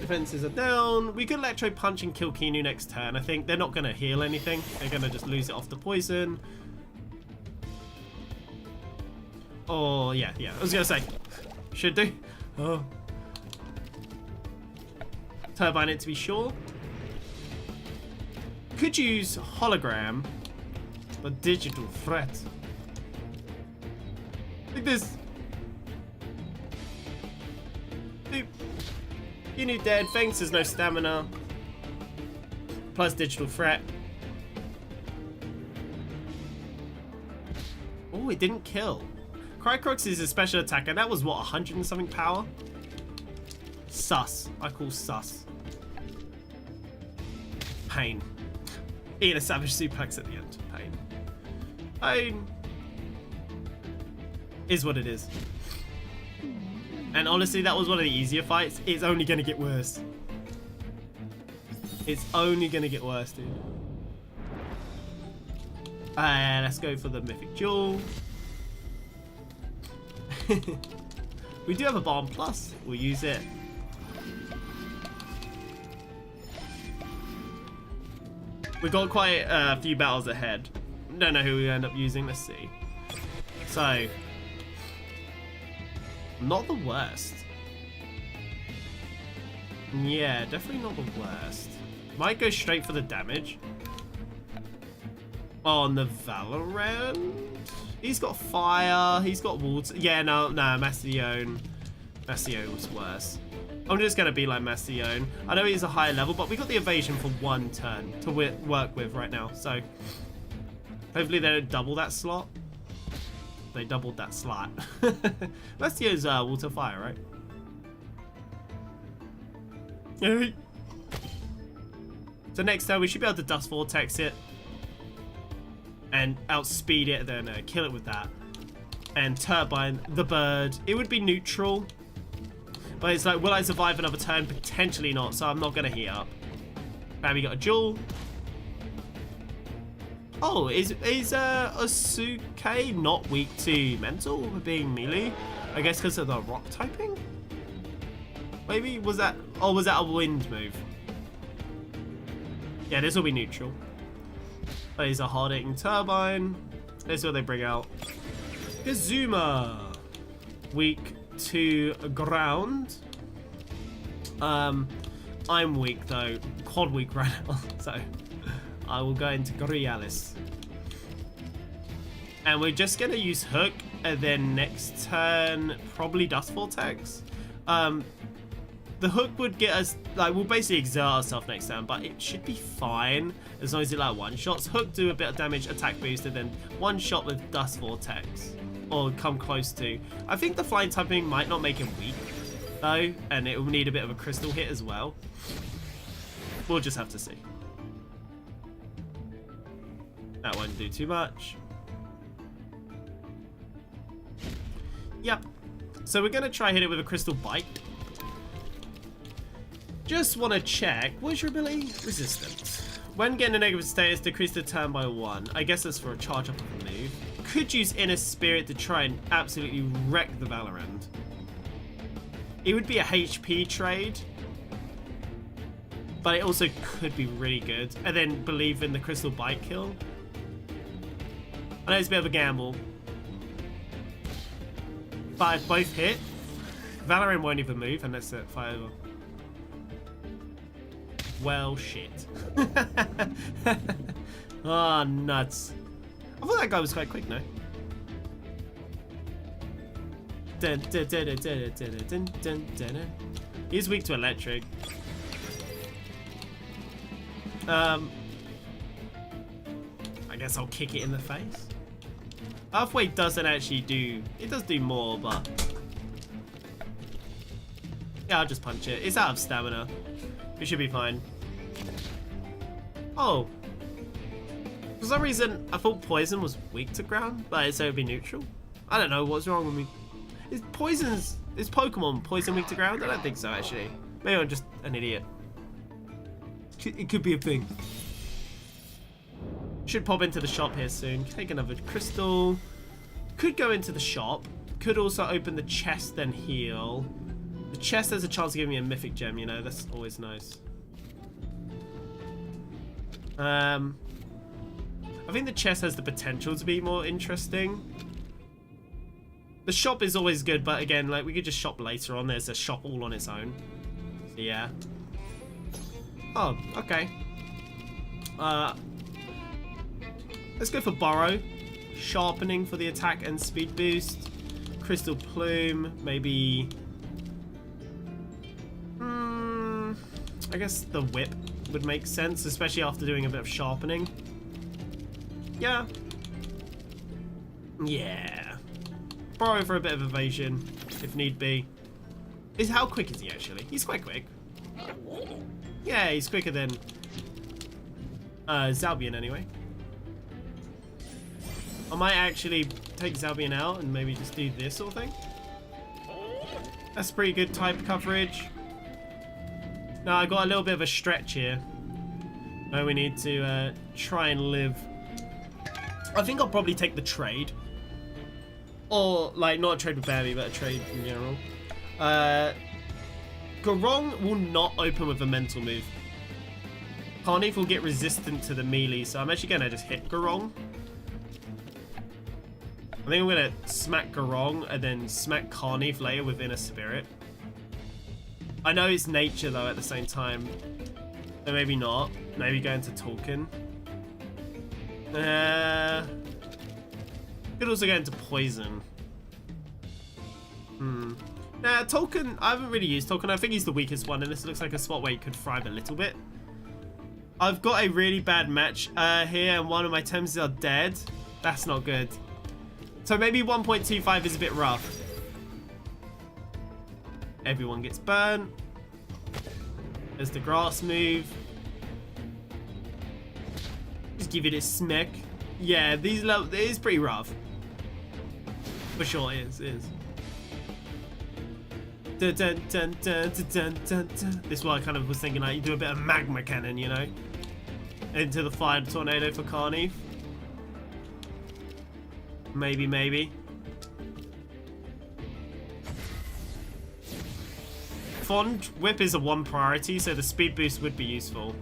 Speaker 1: Defenses are down. We could electro punch and kill Kinu next turn. I think they're not going to heal anything. They're going to just lose it off the poison. Oh, yeah. I was going to say. Should do. Oh. Turbine it to be sure. Could use hologram, but digital threat. Like this. Boop. Kinu dead. Fangs has no stamina. Plus digital threat. Oh, it didn't kill. Cricrocs is a special attacker. That was what, 100 and something power? Sus. I call sus. Pain. Eat a savage suplex at the end. Pain. Pain. Is what it is. And honestly, that was one of the easier fights. It's only going to get worse. It's only going to get worse, dude. Let's go for the Mythic Jewel. We do have a Bomb Plus. We'll use it. We've got quite a few battles ahead. Don't know who we end up using. Let's see. So, not the worst. Yeah, definitely not the worst. Might go straight for the damage. On the Valorant. He's got fire. He's got water. Yeah, no, Mastione. Mastione was worse. I'm just going to be like Mastione. I know he's a higher level, but we got the evasion for one turn to work with right now. So, hopefully they don't double that slot. They doubled that slot. Mastione's water fire, right? So next turn we should be able to Dust Vortex it and outspeed it, then kill it with that. And Turbine the bird. It would be neutral, but it's like, will I survive another turn? Potentially not, so I'm not going to heat up. Bam, we got a Jewel. Oh, is Asuke not weak to mental for being melee? I guess because of the rock typing? Maybe? Was that... Oh, was that a wind move? Yeah, this will be neutral. That is a hard-hitting Turbine. This is what they bring out. Kazuma. Weak to ground. I'm weak, though. Quad weak right now, so... I will go into Grialis. And we're just going to use Hook, and then next turn, probably Dust Vortex. The Hook would get us, like, we'll basically exert ourselves next turn, but it should be fine as long as it, like, one-shots. Hook do a bit of damage, attack boost, and then one shot with Dust Vortex. Or come close to. I think the flying typing might not make him weak, though, and it will need a bit of a crystal hit as well. We'll just have to see. That won't do too much. Yep. So we're going to try hit it with a Crystal Bite. Just want to check. What's your ability? Resistance. When getting a negative status, decrease the turn by 1. I guess that's for a charge up of a move. Could use Inner Spirit to try and absolutely wreck the Valorant. It would be a HP trade. But it also could be really good. And then believe in the Crystal Bite kill. I know it's a bit of a gamble. But if both hit, Valorant won't even move unless it fire over. Well, shit. Oh, nuts. I thought that guy was quite quick, no? He's weak to electric. I guess I'll kick it in the face. Halfway doesn't actually do... It does do more, but... Yeah, I'll just punch it. It's out of stamina. We should be fine. Oh. For some reason, I thought Poison was weak to ground, but so it would be neutral. I don't know what's wrong with me. Is Pokemon Poison weak to ground? I don't think so, actually. Maybe I'm just an idiot. It could be a thing. Should pop into the shop here soon. Take another crystal. Could go into the shop. Could also open the chest, then heal. The chest has a chance to give me a mythic gem, you know. That's always nice. I think the chest has the potential to be more interesting. The shop is always good, but again, like, we could just shop later on. There's a shop all on its own. So, yeah. Oh, okay. Let's go for Burrow. Sharpening for the attack and speed boost. Crystal Plume, maybe... I guess the Whip would make sense, especially after doing a bit of sharpening. Yeah. Yeah. Burrow for a bit of evasion, if need be. How quick is he, actually? He's quite quick. Yeah, he's quicker than... Zalbian, anyway. I might actually take Zalbian out and maybe just do this sort of thing. That's pretty good type coverage. Now, I got a little bit of a stretch here. Where we need to try and live. I think I'll probably take the trade. Or, like, not a trade with Babby, but a trade in general. Garong will not open with a mental move. Carnif will get resistant to the melee, so I'm actually going to just hit Garong. I think I'm going to smack Garong and then smack Carnif later with Inner Spirit. I know it's nature, though, at the same time. So maybe not. Maybe go into Tolkien. Could also go into Poison. Nah, Tolkien, I haven't really used Tolkien. I think he's the weakest one, and this looks like a spot where he could thrive a little bit. I've got a really bad match here, and one of my Temtems are dead. That's not good. So maybe 1.25 is a bit rough. Everyone gets burned. There's the grass move. Just give it a smack. Yeah, these levels, it is pretty rough. For sure it is. Dun, dun, dun, dun, dun, dun, dun. This is what I kind of was thinking, like, you do a bit of magma cannon, you know? Into the fire tornado for Carneve. Maybe. Fond Whip is a 1 priority, so the speed boost would be useful.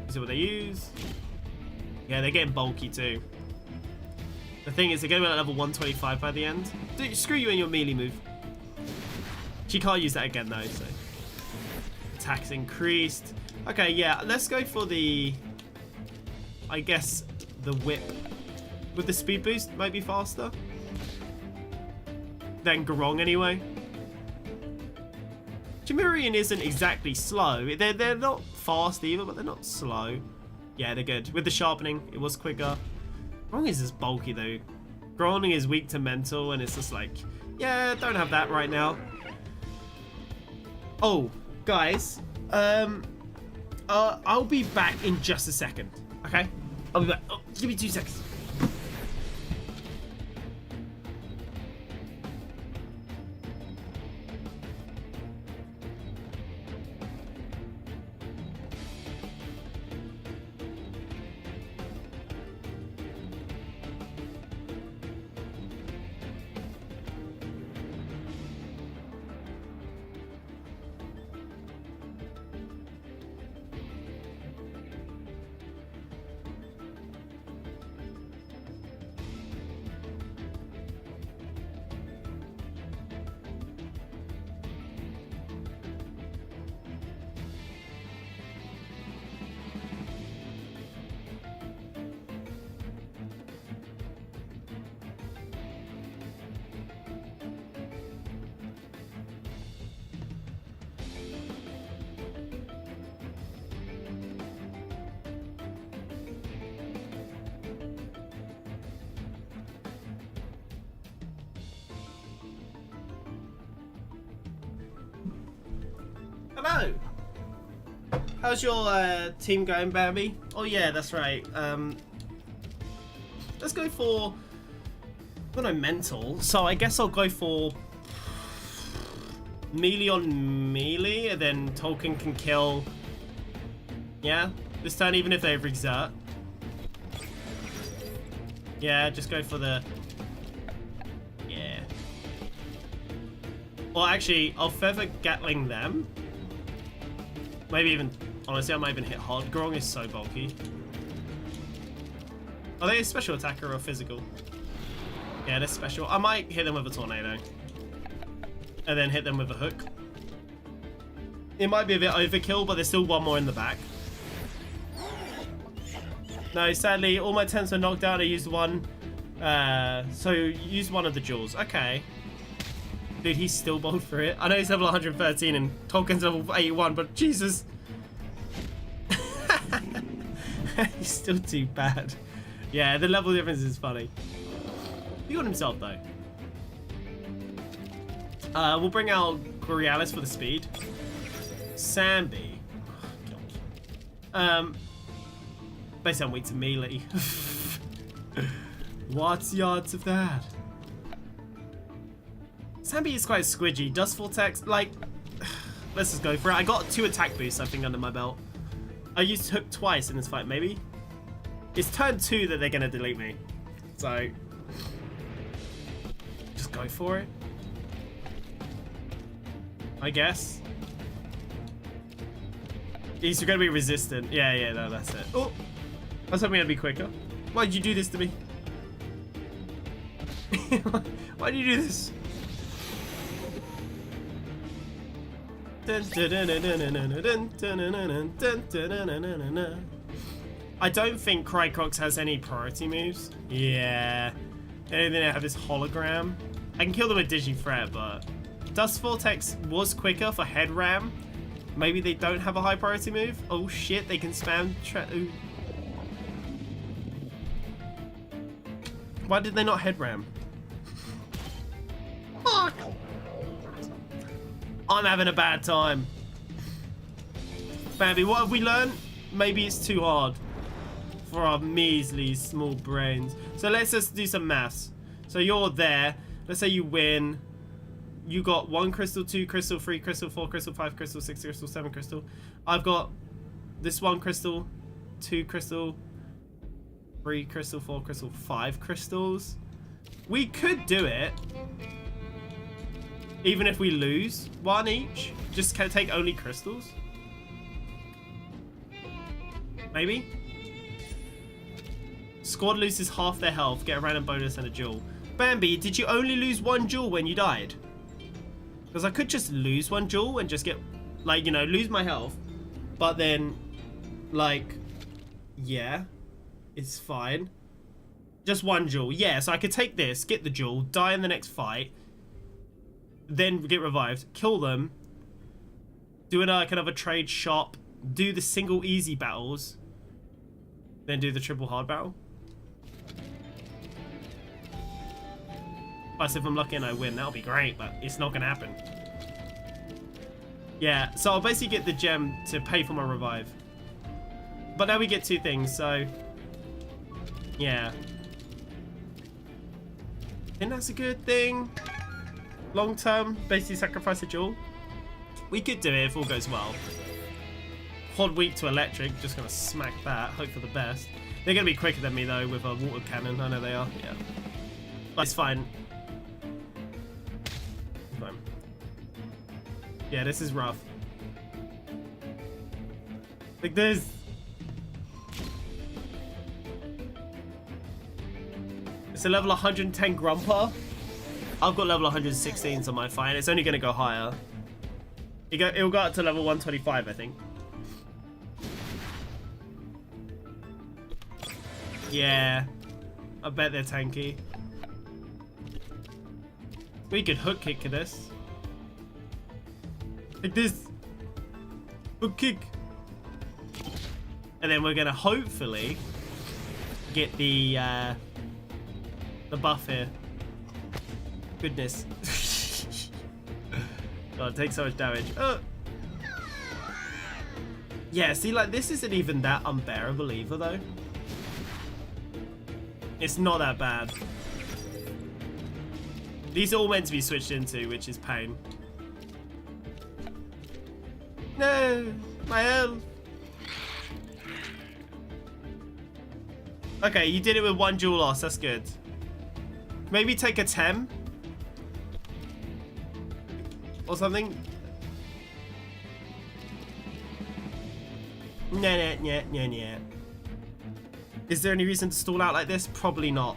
Speaker 1: Is it what they use? Yeah, they're getting bulky too. The thing is, they're going to be at level 125 by the end. Dude, screw you and your melee move. She can't use that again though, so. Attacks increased. Okay, yeah, let's go for the, I guess, the whip. With the speed boost, might be faster than Garong anyway. Chimerian isn't exactly slow. They're not fast either, but they're not slow. Yeah, they're good. With the sharpening, it was quicker. Garong is just bulky though. Garong is weak to mental, and it's just like, yeah, don't have that right now. Oh, guys, I'll be back in just a second. Okay, I'll be back. Oh, give me 2 seconds. Hello. How's your team going, Bambi? Oh yeah, that's right. Let's go for, well, no, mental. So I guess I'll go for melee on melee, and then Tolkien can kill. Yeah, this turn, even if they overexert. Yeah, just go for the. Yeah. Well, actually, I'll feather Gatling them. Maybe even, honestly, I might even hit hard. Grong is so bulky. Are they a special attacker or physical? Yeah, they're special. I might hit them with a tornado. And then hit them with a hook. It might be a bit overkill, but there's still one more in the back. No, sadly, all my tents are knocked out. I used one. So use one of the jewels. Okay. Dude, he's still bold for it. I know he's level 113 and Tolkien's level 81, but Jesus. He's still too bad. Yeah, the level difference is funny. He got himself, though. We'll bring out Borealis for the speed. Sambi. Oh, basically, I'm weak to melee. What's the odds of that? Sambi is quite squidgy. Does full text, like, let's just go for it. I got 2 attack boosts, I think, under my belt. I used hook twice in this fight, maybe. It's turn 2 that they're gonna delete me. So, just go for it. I guess. He's gonna be resistant. Yeah, no, that's it. Oh, I was hoping I'd be quicker. Why did you do this to me? Why did you do this? I don't think Crycox has any priority moves. Yeah. And then I have this hologram. I can kill them with Digifret, but Dust Vortex was quicker for head ram. Maybe they don't have a high priority move. Oh shit, they can spam. Why did they not head ram? Fuck. I'm having a bad time. Bambi, what have we learned? Maybe it's too hard for our measly small brains. So let's just do some maths. So you're there. Let's say you win. You got 1 crystal, 2 crystal, 3 crystal, 4 crystal, 5 crystal, 6 crystal, 7 crystal. I've got this 1 crystal, 2 crystal, 3 crystal, 4 crystal, 5 crystals. We could do it. Even if we lose 1 each. Just can take only crystals. Maybe? Squad loses half their health. Get a random bonus and a jewel. Bambi, did you only lose 1 jewel when you died? Because I could just lose 1 jewel and just get, like, you know, lose my health. But then, like, yeah, it's fine. Just 1 jewel. Yeah, so I could take this, get the jewel, die in the next fight, then get revived, kill them, do another trade shop, do the single easy battles, then do the triple hard battle. Plus, if I'm lucky and I win, that'll be great, but it's not gonna happen. Yeah, so I'll basically get the gem to pay for my revive. But now we get 2 things, so yeah. I think that's a good thing. Long term, basically sacrifice a jewel. We could do it if all goes well. Quad weak to electric, just gonna smack that, hope for the best. They're gonna be quicker than me though with a water cannon, I know they are, yeah. But it's fine. Yeah, this is rough. Like this. It's a level 110 Grumper. I've got level 116 on my fine. It's only going to go higher. It'll go up to level 125, I think. Yeah. I bet they're tanky. We could hook kick this. Like this. Hook kick. And then we're going to hopefully get the buff here. Goodness. God, it takes so much damage. Yeah, see, like, this isn't even that unbearable either, though. It's not that bad. These are all meant to be switched into, which is pain. No! My health! Okay, you did it with 1 jewel loss. That's good. Maybe take a Tem? Or something? Nah. Is there any reason to stall out like this? Probably not.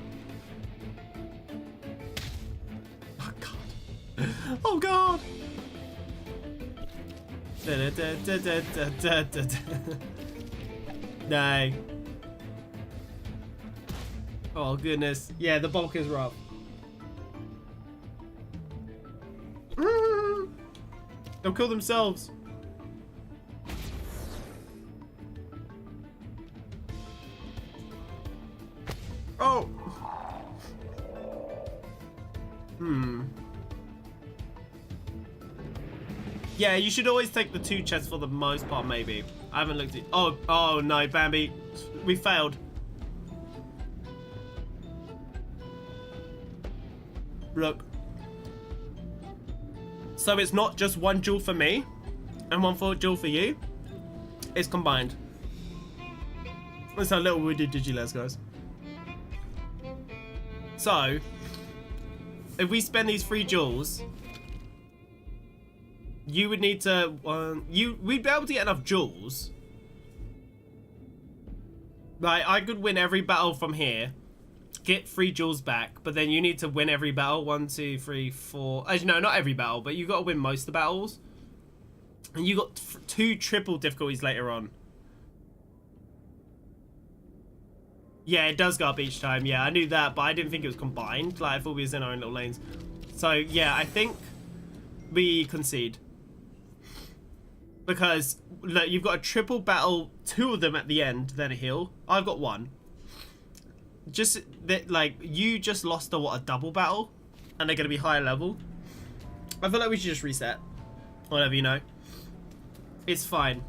Speaker 1: Oh, God. Oh, God! No. Oh, goodness. Yeah, the bulk is rough. They'll kill themselves. Oh. Yeah, you should always take the 2 chests for the most part, maybe. I haven't looked at... Oh no, Bambi. We failed. Look. So it's not just 1 jewel for me and 1 jewel for you. It's combined. That's how little we did Digilez, guys. So, if we spend these 3 jewels, you would need to... we'd be able to get enough jewels. Like, I could win every battle from here, get 3 jewels back, but then you need to win every battle. 1, 2, 3, 4. As you know, not every battle, but you got to win most of the battles. And you got 2 triple difficulties later on. Yeah, it does go up each time. Yeah, I knew that, but I didn't think it was combined. Like, I thought we was in our own little lanes. So, yeah, I think we concede. Because, look, you've got a triple battle, 2 of them at the end, then a heal. I've got 1. Just, that, like, you just lost a double battle? And they're going to be higher level? I feel like we should just reset. Whatever, you know. It's fine.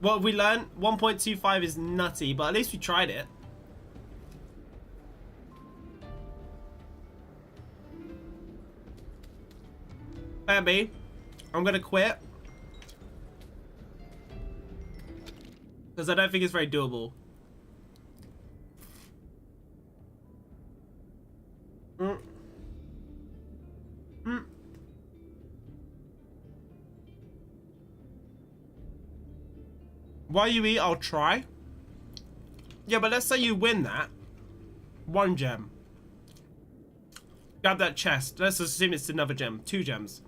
Speaker 1: What have we learned? 1.25 is nutty, but at least we tried it. Bambi, I'm gonna quit. Because I don't think it's very doable. While you eat, I'll try. Yeah, but let's say you win that. 1 gem. Grab that chest. Let's assume it's another gem. 2 gems.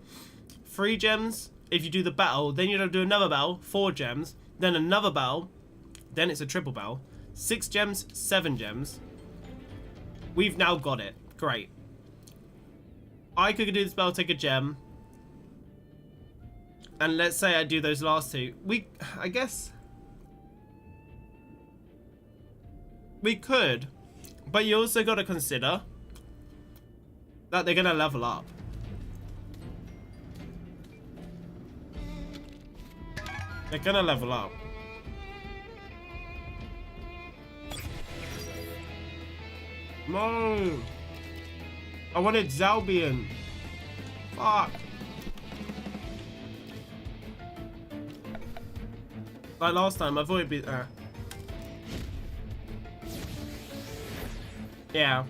Speaker 1: 3 gems. If you do the battle, then you don't do another battle. 4 gems. Then another battle. Then it's a triple battle. 6 gems. 7 gems. We've now got it. Great. I could do this battle, take a gem. And let's say I do those last 2. I guess... we could. But you also got to consider that they're going to level up. They're going to level up. No. I wanted Zalbian. Fuck. Like last time, I thought it'd be... yeah.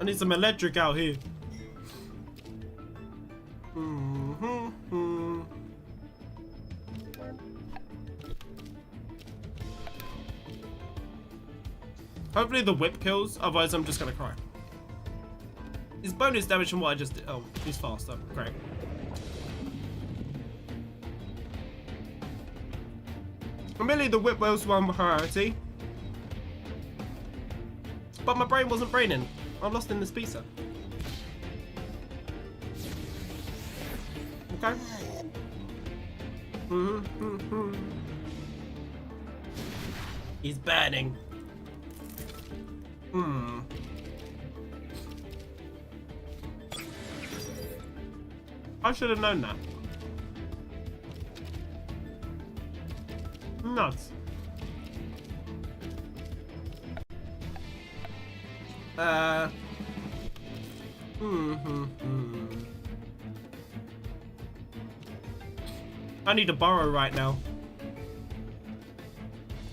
Speaker 1: I need some electric out here. Hopefully the whip kills, otherwise I'm just gonna cry. His bonus damage from what I just did. Oh, he's faster. Great. Admittedly, the whip was one priority. But my brain wasn't braining. I'm lost in this pizza. Okay. He's burning. I should have known that. Nuts. I need to borrow right now.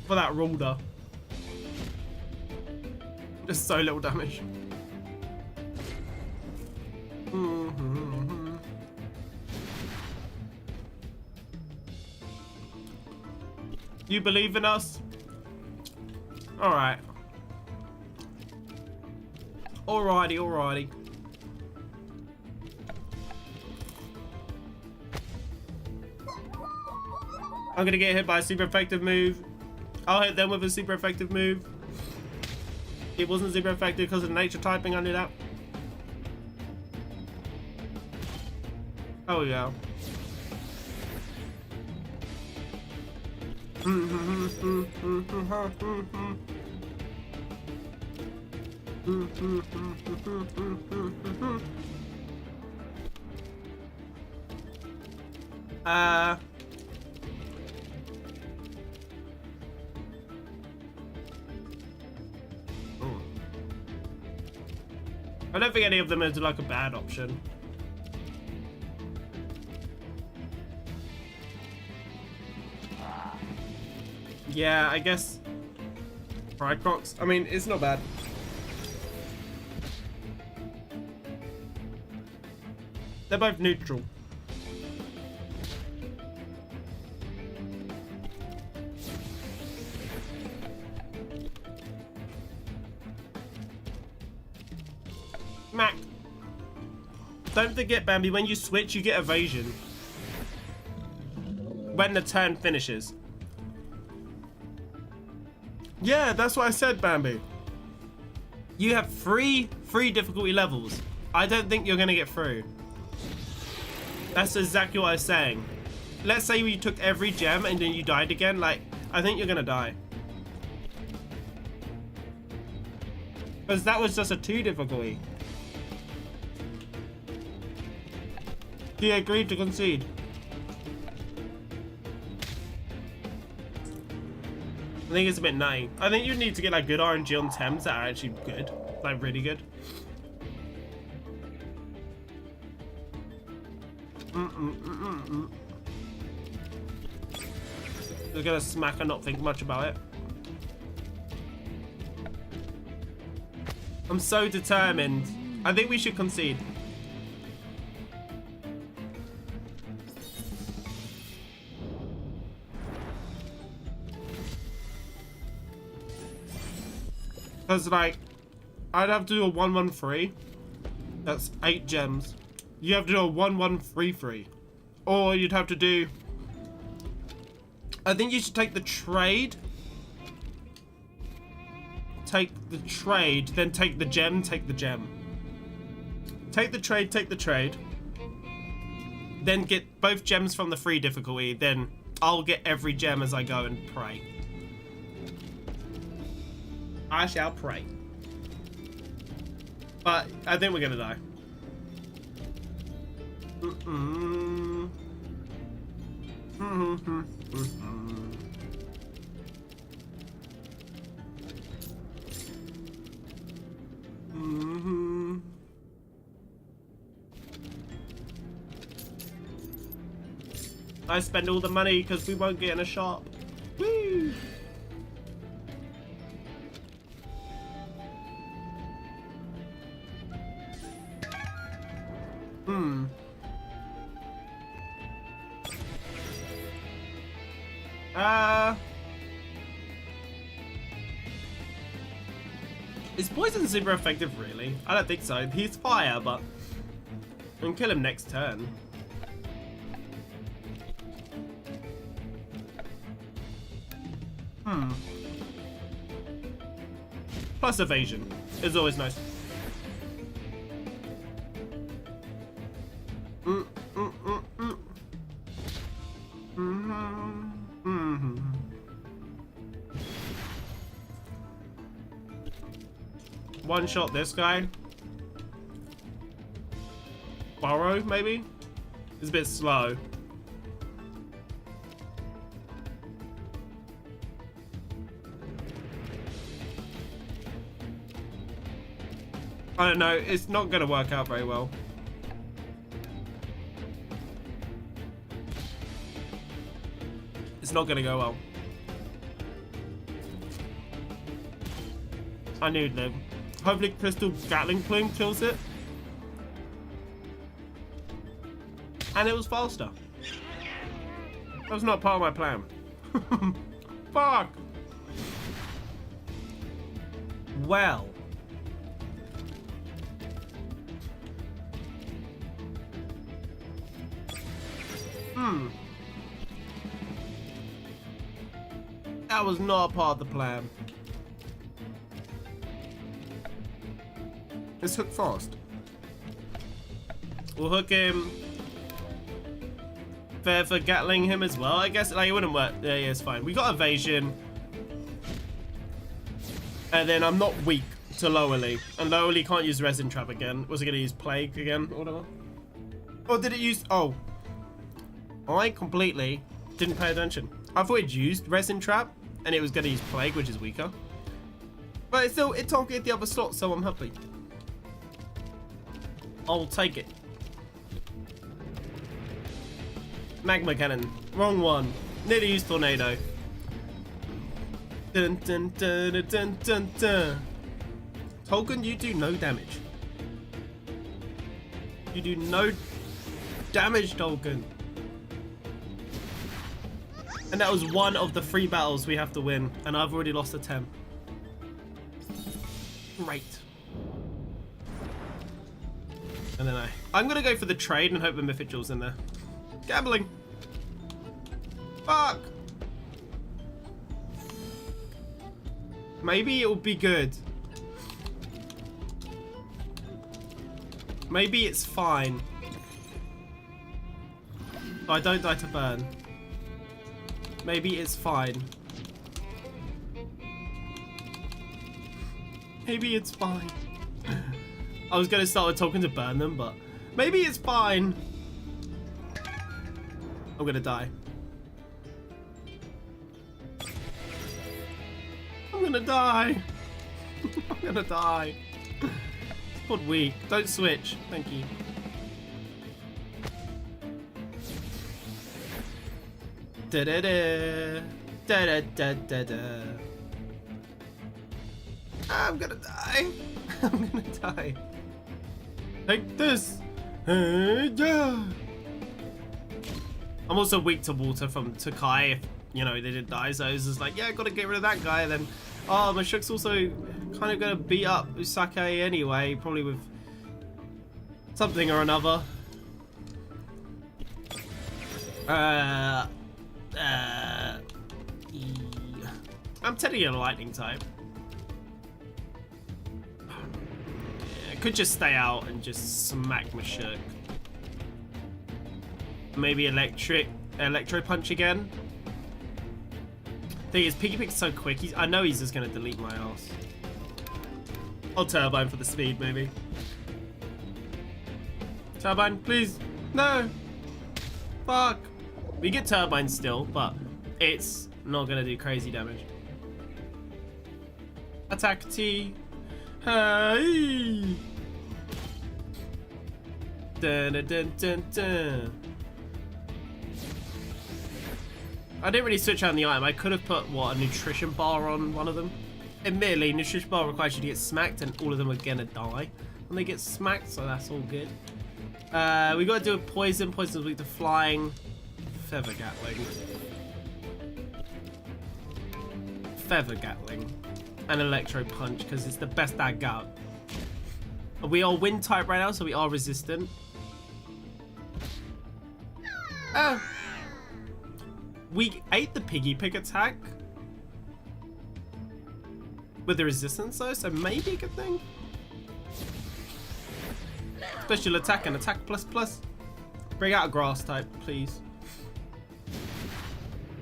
Speaker 1: For that ruler. Just so little damage. You believe in us? Alright. Alrighty, alrighty. I'm gonna get hit by a super effective move. I'll hit them with a super effective move. It wasn't super effective because of the nature typing, I knew that. Oh yeah. I don't think any of them is like a bad option. Yeah, I guess. Fried Crocs. I mean, it's not bad. They're both neutral. Mac. Don't forget, Bambi, when you switch, you get evasion. When the turn finishes. Yeah, that's what I said, Bambi. You have three difficulty levels. I don't think you're gonna get through. That's exactly what I was saying. let's say you took every gem and then you died again, like, I think you're gonna die. Because that was just a 2 difficulty. Do you agree to concede? I think it's a bit nutty. I think you need to get like good RNG on Tems that are actually good, like really good. Just gonna smack and not think much about it. I'm so determined. I think we should concede. Because, like, I'd have to do a 1-1-3. That's 8 gems. You have to do a 1-1-3-3. Or you'd have to do... I think you should take the trade. Take the trade, then take the gem, take the gem. Take the trade, take the trade. Then get both gems from the free difficulty. Then I'll get every gem as I go and pray. I shall pray. But I think we're gonna die. I spend all the money because we won't get in a shop. Woo! Is poison super effective, really? I don't think so. He's fire, but I can kill him next turn. Plus evasion is always nice. One shot this guy. Borrow, maybe? It's a bit slow. I don't know, it's not gonna work out very well. It's not gonna go well. I knew it. Hopefully Crystal Gatling Plume kills it. And it was faster. That was not part of my plan. Fuck. Well. That was not part of the plan. Let's hook fast. We'll hook him. Fair for Gatling him as well. I guess like it wouldn't work. Yeah, it's fine. We got evasion. And then I'm not weak to Lowerly. And Lowerly can't use Resin Trap again. Was it gonna use Plague again or whatever? Or did it use I completely didn't pay attention. I thought it used Resin Trap and it was gonna use Plague, which is weaker. But it targeted the other slot, so I'm happy. I'll take it. Magma Cannon. Wrong one. Nearly used Tornado. Dun dun dun dun dun dun dun. Tolkien, you do no damage. You do no damage, Tolkien. And that was one of the 3 battles we have to win. And I've already lost a 10. Great. And then I'm gonna go for the trade and hope the Mythic Jewel's in there. Gambling. Fuck. Maybe it'll be good. Maybe it's fine. So I don't die to burn. Maybe it's fine. Maybe it's fine. I was gonna start with talking to burn them, but maybe it's fine. I'm gonna die. I'm gonna die. I'm gonna die. It's called weak. Don't switch. Thank you. Da da da da da da da. I'm gonna die. I'm gonna die. Take this. I'm also weak to water from Takai if, you know, they didn't die. So I was just like, yeah, I gotta get rid of that guy. And then, oh, my Shook's also kind of gonna beat up Usake anyway, probably with something or another. I'm telling you a lightning type. I could just stay out and just smack my Shook. Maybe electro punch again. Thing is, Piggy Pig's so quick. I know he's just gonna delete my ass. I'll turbine for the speed, maybe. Turbine, please. No. Fuck. We get turbine still, but it's not gonna do crazy damage. Attack T. Hey. Dun dun dun dun dun. I didn't really switch on the item. I could have put, what, a nutrition bar on one of them. Admittedly, nutrition bar requires you to get smacked, and all of them are gonna die when they get smacked, so that's all good. We gotta do a poison. Poison's weak to flying. Feather Gatling. Feather Gatling. And Electro Punch, because it's the best I got. We are wind type right now, so we are resistant. Oh. We ate the Piggy Pig attack with the resistance though, so maybe a good thing. Special attack and attack plus plus. Bring out a grass type, please.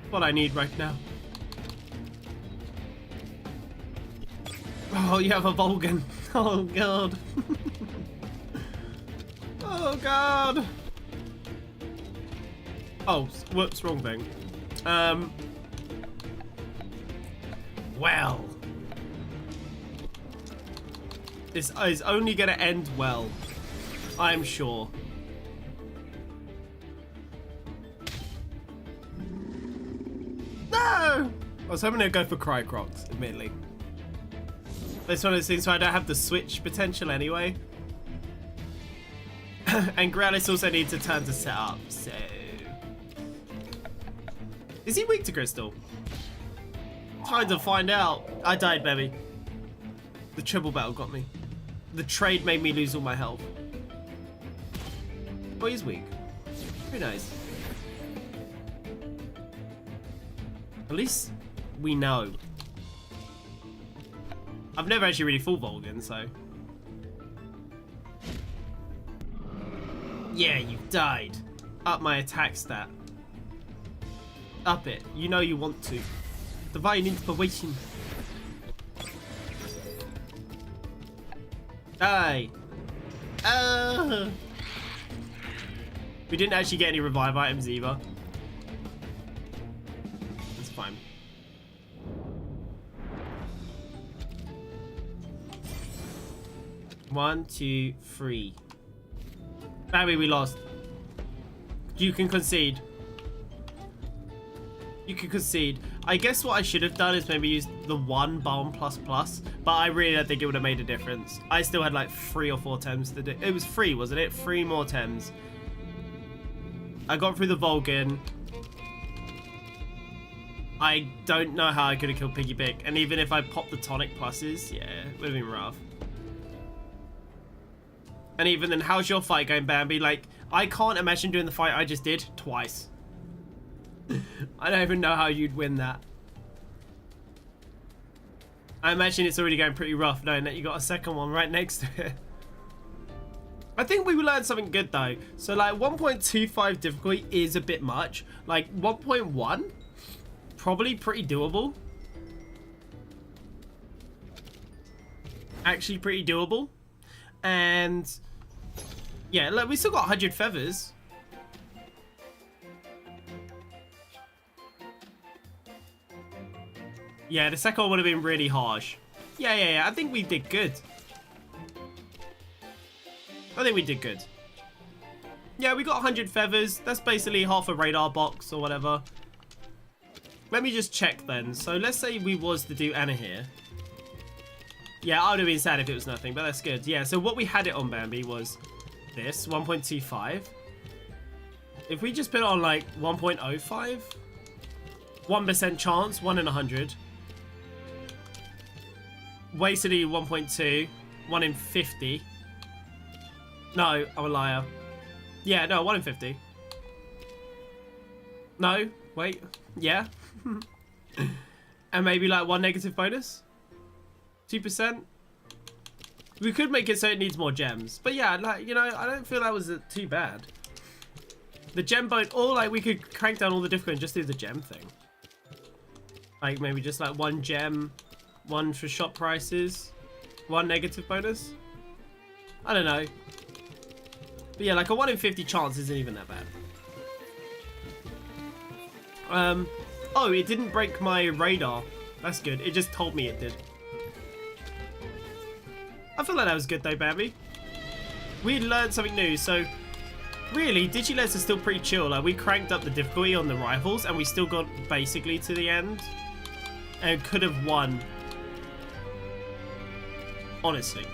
Speaker 1: What I need right now. Oh, you have a Volgan. Oh god. Oh god. Oh, whoops, wrong thing. Well. This is only gonna end well. I'm sure. No! I was hoping they'd go for Crycrocs, admittedly. It's one of those things where I don't have the switch potential anyway. And Gralis also needs a turn to set up, so... Is he weak to Crystal? Trying to find out. I died, baby. The triple battle got me. The trade made me lose all my health. Oh, he's weak. Very nice. At least we know. I've never actually really full Volgan, so... Yeah, you died. Up my attack stat. Up it. You know you want to. Divine Inspiration. Die. We didn't actually get any revive items either. It's fine. One, two, three. Maybe we lost. You can concede. You can concede. I guess what I should have done is maybe use the one bomb plus plus, but I really don't think it would have made a difference. I still had like 3 or 4 Tems to do. It was 3, wasn't it? 3 more Tems. I got through the Volgan. I don't know how I could have killed Piggy Pig, and even if I popped the tonic pluses, yeah, it would have been rough. And even then, how's your fight going, Bambi? Like, I can't imagine doing the fight I just did twice. I don't even know how you'd win that. I imagine it's already going pretty rough knowing that you got a second one right next to it. I think we learned something good though. So like 1.25 difficulty is a bit much. Like 1.1, probably pretty doable. Actually pretty doable. And yeah, look, we still got 100 feathers. Yeah, the second one would have been really harsh. Yeah, I think we did good. I think we did good. Yeah, we got 100 feathers. That's basically half a radar box or whatever. Let me just check then. So let's say we was to do Anna here. Yeah, I would have been sad if it was nothing, but that's good. Yeah, so what we had it on, Bambi, was this, 1.25. If we just put it on, like, 1.05, 1% chance, 1 in 100. Wasted 1.2, 1 in 50. No, I'm a liar. Yeah, no, 1 in 50. No, wait, yeah. And maybe, like, 1 negative bonus. 2%. We could make it so it needs more gems, but yeah, like, you know, I don't feel that was too bad. The gem bone, or like we could crank down all the difficulty and just do the gem thing. Like maybe just like 1 gem, 1 for shop prices, 1 negative bonus. I don't know, but yeah, like a 1 in 50 chance isn't even that bad. Oh, it didn't break my radar. That's good. It just told me it did. I feel like that was good though, Bambi. We learned something new, so really, Digilets are still pretty chill. Like, we cranked up the difficulty on the rivals and we still got basically to the end. And could have won. Honestly.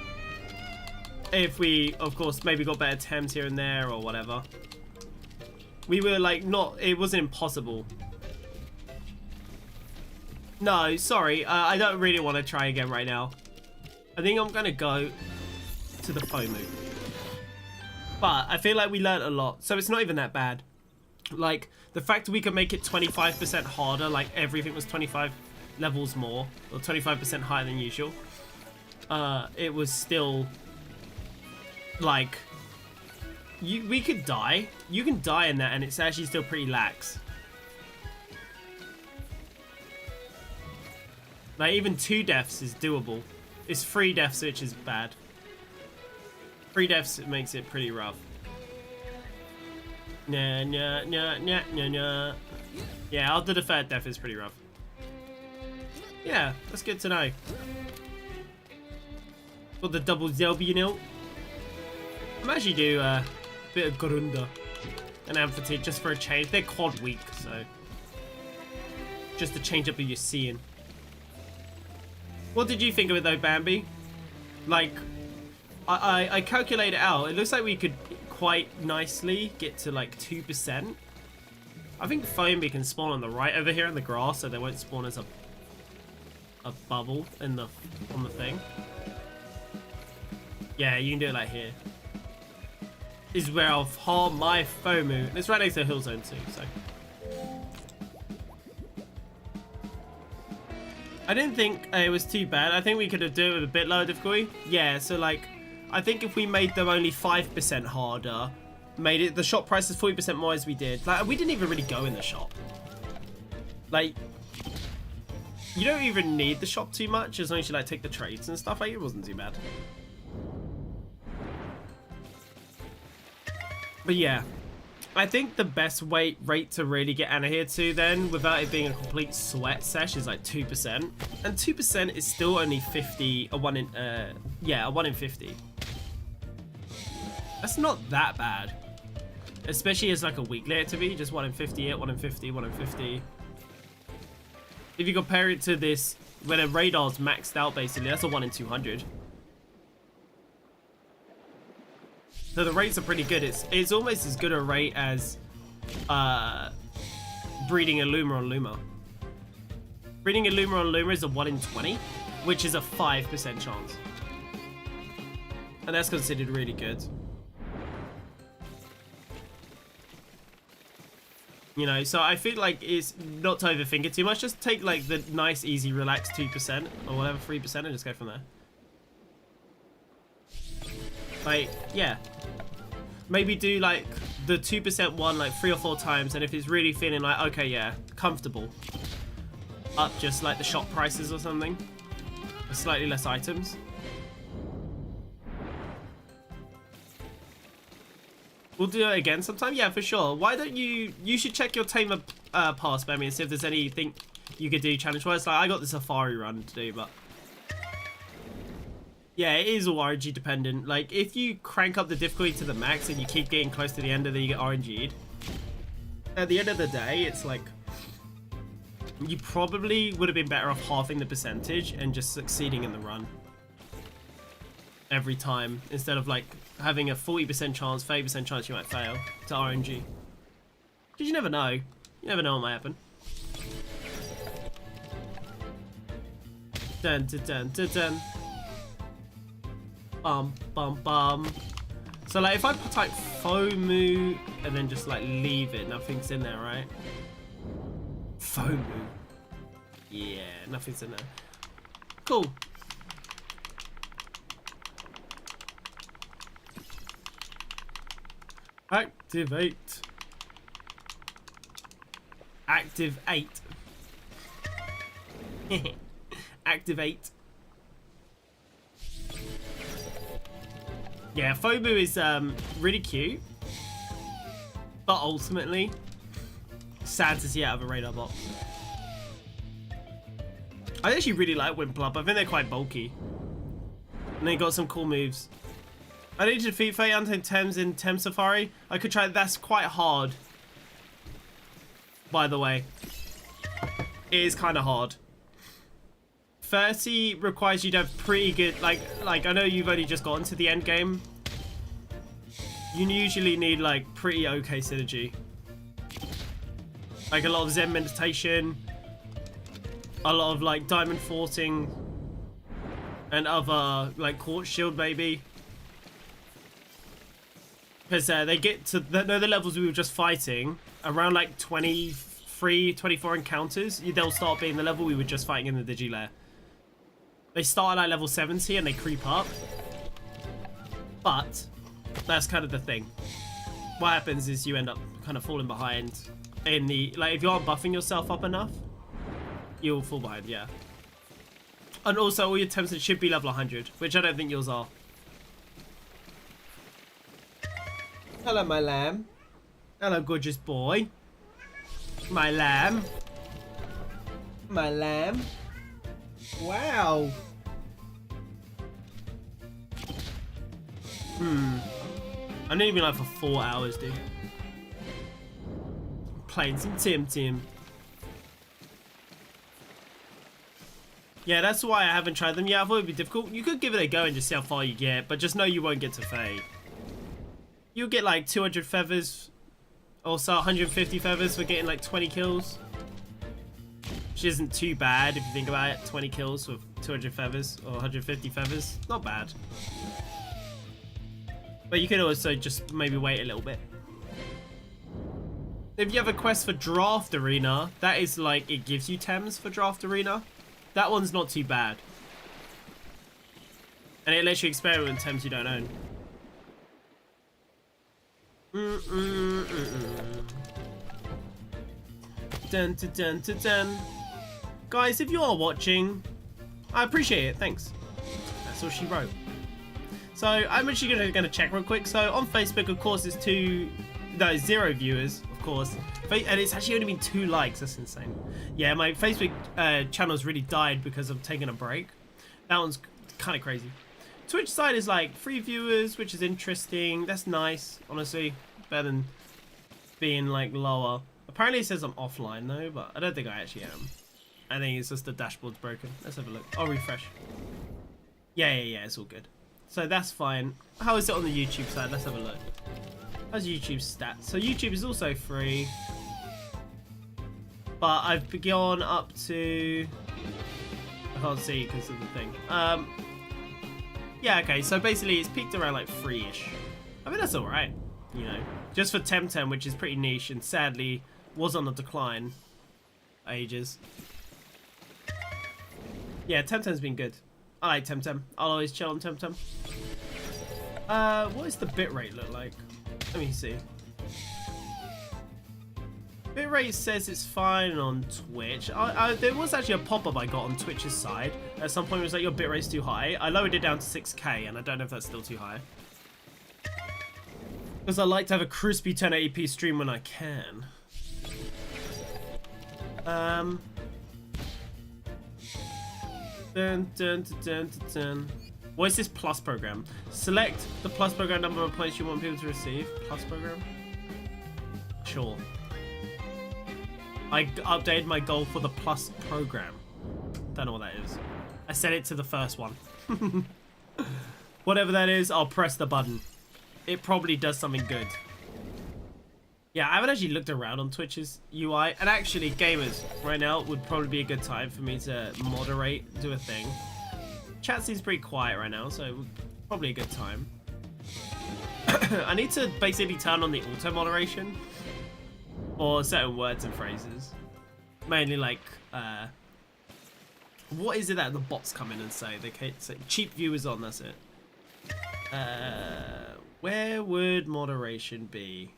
Speaker 1: If we, of course, maybe got better Tems here and there or whatever. We were like, it wasn't impossible. No, sorry, I don't really want to try again right now. I think I'm gonna go to the FOMO. But I feel like we learned a lot, so it's not even that bad. Like, the fact we could make it 25% harder, like everything was 25 levels more, or 25% higher than usual. It was still, like, we could die. You can die in that and it's actually still pretty lax. Like, even 2 deaths is doable. It's 3 deaths, which is bad. 3 deaths, it makes it pretty rough. Nah. Yeah, after the 3rd death is pretty rough. Yeah, that's good to know. Got the double Zelby, you know. I'm actually do a bit of Garunda and Amphitid just for a change. They're quad weak, so just to change up who you're seeing. What did you think of it though, Bambi? Like, I calculated it out. It looks like we could quite nicely get to like 2%. I think Foamy can spawn on the right over here in the grass, so they won't spawn as a bubble in on the thing. Yeah, you can do it like here. This is where I'll harm my FOMO. And it's right next to a hill zone too, so. I didn't think it was too bad. I think we could have done it with a bit lower difficulty. Yeah, so like, I think if we made them only 5% harder, made it the shop price is 40% more as we did. Like, we didn't even really go in the shop. Like, you don't even need the shop too much as long as you like take the trades and stuff. Like, it wasn't too bad. But yeah, I think the best rate to really get Anna here to then, without it being a complete sweat sesh, is like 2%. And 2% is still only 50, a 1 in 50. That's not that bad. Especially as like a weekly activity, just 1 in 50, 1 in 50, 1 in 50. If you compare it to this, when a radar's maxed out basically, that's a 1 in 200. So the rates are pretty good. It's almost as good a rate as breeding a Luma on Luma. Breeding a Luma on Luma is a 1 in 20, which is a 5% chance. And that's considered really good. You know, so I feel like it's not to overthink it too much. Just take like the nice, easy, relaxed 2% or whatever, 3% and just go from there. Like, yeah. maybe do like the 2% one like 3 or 4 times, and if it's really feeling like, okay, yeah, comfortable, up just like the shop prices or something, with slightly less items. We'll do it again sometime, yeah, for sure. Why don't you should check your tamer pass, Bammy, and see if there's anything you could do challenge-wise. Like, I got the safari run to do, but yeah, it is all RNG dependent. Like, if you crank up the difficulty to the max and you keep getting close to the end, and then you get RNG'd, at the end of the day, it's like, you probably would have been better off halving the percentage and just succeeding in the run every time, instead of like having a 40% chance, 30% chance you might fail to RNG. Because you never know. You never know what might happen. Dun dun dun dun dun. Bum bum bum. So like if I type FOMU and then just like leave it, nothing's in there, right? FOMU. Yeah, nothing's in there. Cool. Activate. Activate. Activate. Yeah, FOMU is really cute, but ultimately sad to see out of a radar box. I actually really like Wimplop. I think they're quite bulky, and they got some cool moves. I need to defeat Fate Untamed Thames in Tem Safari. I could try. That's quite hard, by the way. It is kind of hard. 30 requires you to have pretty good, like I know you've only just gotten to the end game. You usually need like pretty okay synergy, like a lot of Zen meditation, a lot of like diamond forting, and other like quartz shield maybe. Because they get to the levels we were just fighting around like 23, 24 encounters. They'll start being the level we were just fighting in the Digi lair. They start at like level 70 and they creep up. But that's kind of the thing. What happens is you end up kind of falling behind in the, like if you aren't buffing yourself up enough, you'll fall behind, yeah. And also all your Temtem should be level 100, which I don't think yours are. Hello, my lamb. Hello, gorgeous boy. My lamb. My lamb. Wow. I know you've been like for 4 hours, dude. Playing some Temtem. Yeah, that's why I haven't tried them. Yeah, I thought it'd be difficult. You could give it a go and just see how far you get, but just know you won't get to Fate. You'll get like 200 feathers, also 150 feathers for getting like 20 kills. Which isn't too bad if you think about it. 20 kills with 200 feathers or 150 feathers. Not bad. But you could also just maybe wait a little bit. If you have a quest for Draft Arena, that is like, it gives you Tems for Draft Arena. That one's not too bad. And it lets you experiment with Tems you don't own. Dun, dun, dun, dun, dun. Guys, if you are watching, I appreciate it. Thanks. That's all she wrote. So I'm actually gonna check real quick. So on Facebook, of course, it's 0 viewers, of course, and it's actually only been 2 likes. That's insane. Yeah, my Facebook channel's really died because I'm taking a break. That one's kind of crazy. Twitch side is like 3 viewers, which is interesting. That's nice, honestly. Better than being like lower. Apparently it says I'm offline though, but I don't think I actually am. I think it's just the dashboard's broken. Let's have a look. I'll refresh. Yeah, it's all good. So that's fine. How is it on the YouTube side? Let's have a look. How's YouTube's stats? So YouTube is also free. But I've gone up to... I can't see because of the thing. Yeah, okay. So basically it's peaked around like 3-ish. I mean, that's alright. You know. Just for Temtem, which is pretty niche and sadly was on the decline ages. Yeah, Temtem's been good. I like Temtem. I'll always chill on Temtem. What does the bitrate look like? Let me see. Bitrate says it's fine on Twitch. There was actually a pop-up I got on Twitch's side. At some point it was like, your bitrate's too high. I lowered it down to 6K, and I don't know if that's still too high. Because I like to have a crispy 1080p stream when I can. What is this plus program? Select the plus program number of points you want people to receive. Plus program? Sure. I updated my goal for the plus program. Don't know what that is. I set it to the first one. Whatever that is, I'll press the button. It probably does something good. Yeah, I haven't actually looked around on Twitch's UI. And actually, gamers, right now would probably be a good time for me to moderate, do a thing. Chat seems pretty quiet right now, so probably a good time. I need to basically turn on the auto moderation for certain words and phrases. Mainly like, what is it that the bots come in and say? They say cheap viewers on, that's it. Where would moderation be?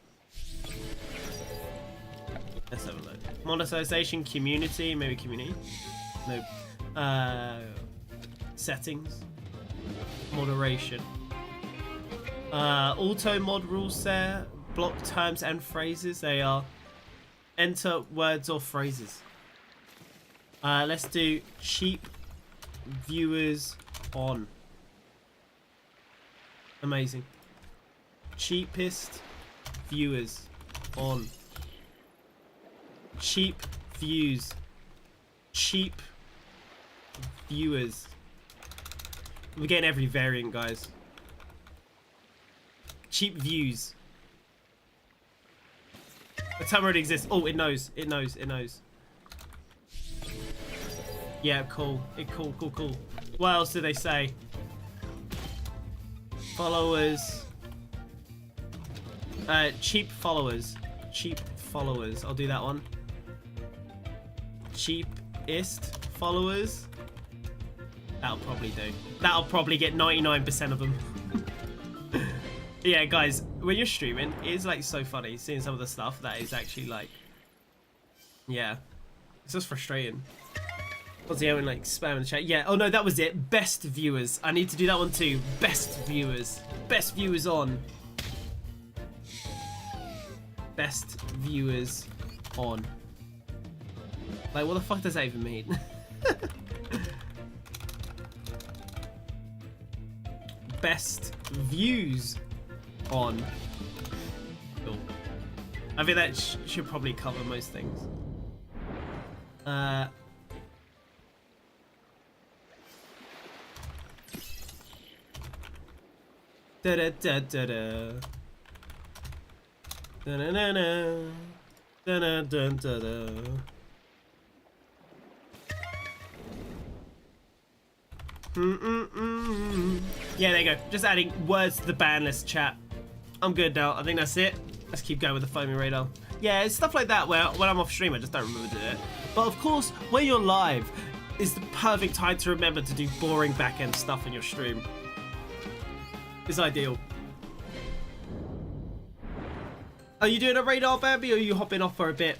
Speaker 1: Let's have a look. Monetization, community, maybe community? No. Settings. Moderation. Auto mod rules set. Block terms and phrases. They are enter words or phrases. Let's do cheap viewers on. Amazing. Cheapest viewers on. Cheap views. Cheap viewers. We're getting every variant, guys. Cheap views. The term already exists. Oh, it knows. It knows. It knows. Yeah, cool. Cool. What else do they say? Followers. Cheap followers. Cheap followers. I'll do that one. Cheapest followers. That'll probably do. That'll probably get 99% of them. Yeah, guys, when you're streaming, it's like so funny seeing some of the stuff that is actually like, yeah, it's just frustrating. What's he having like spam in the chat? Yeah, oh no, that was it. Best viewers. I need to do that one too. Best viewers. Best viewers on. Best viewers on. Like, what the fuck does that even mean? Best views on. Cool. I think that should probably cover most things. Da da da da da. Da da da da. Da da da da da. Yeah, there you go. Just adding words to the ban list, chat. I'm good now. I think that's it. Let's keep going with the foaming radar. Yeah, it's stuff like that where when I'm off stream, I just don't remember to do it. But of course, when you're live, is the perfect time to remember to do boring back-end stuff in your stream. It's ideal. Are you doing a radar, Bambi, or are you hopping off for a bit?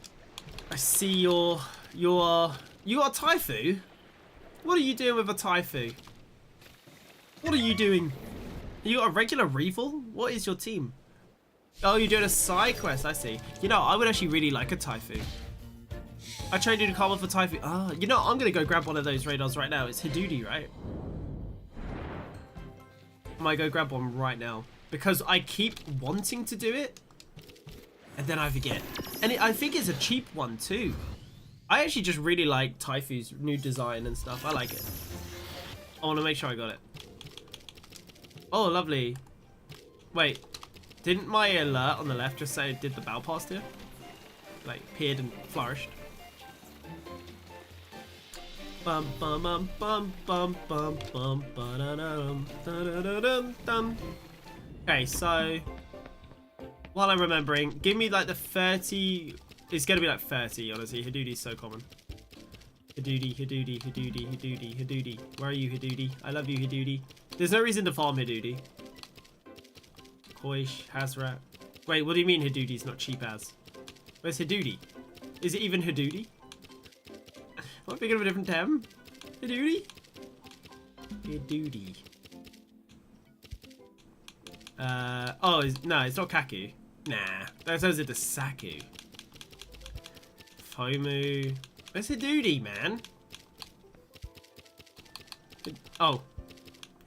Speaker 1: I see you got a Taifu? What are you doing with a Taifu? What are you doing? Are you got a regular refill? What is your team? Oh, you're doing a side quest, I see. You know, I would actually really like a Taifu. I tried to do the combo for Taifu. Ah, you know, I'm gonna go grab one of those radars right now. It's Hidudi, right? I might go grab one right now. Because I keep wanting to do it. And then I forget. And I think it's a cheap one too. I actually just really like Taifu's new design and stuff. I like it. I want to make sure I got it. Oh, lovely. Wait. Didn't my alert on the left just say it did the bow past here? Like, appeared and flourished. Bum bum bum bum bum bum bum ba-da-dum, da-da-da-dum, dum. Okay, so while I'm remembering, give me like the 30. It's gonna be like 30, honestly. Hidudi's so common. Hidudi, Hidudi, Hidudi, Hidudi, Hidudi. Where are you, Hidudi? I love you, Hidudi. There's no reason to farm Hidudi. Hoish, Hazrat. Wait, what do you mean Hadoodi's not cheap as? Where's Hadoodi? Is it even Hadoodi? Am I thinking of a different Tem? Hadoodi? Hadoodi. Oh, no, it's not Kaku. Nah, those are the Saku. Fomu. Where's Hadoodi, man? Oh.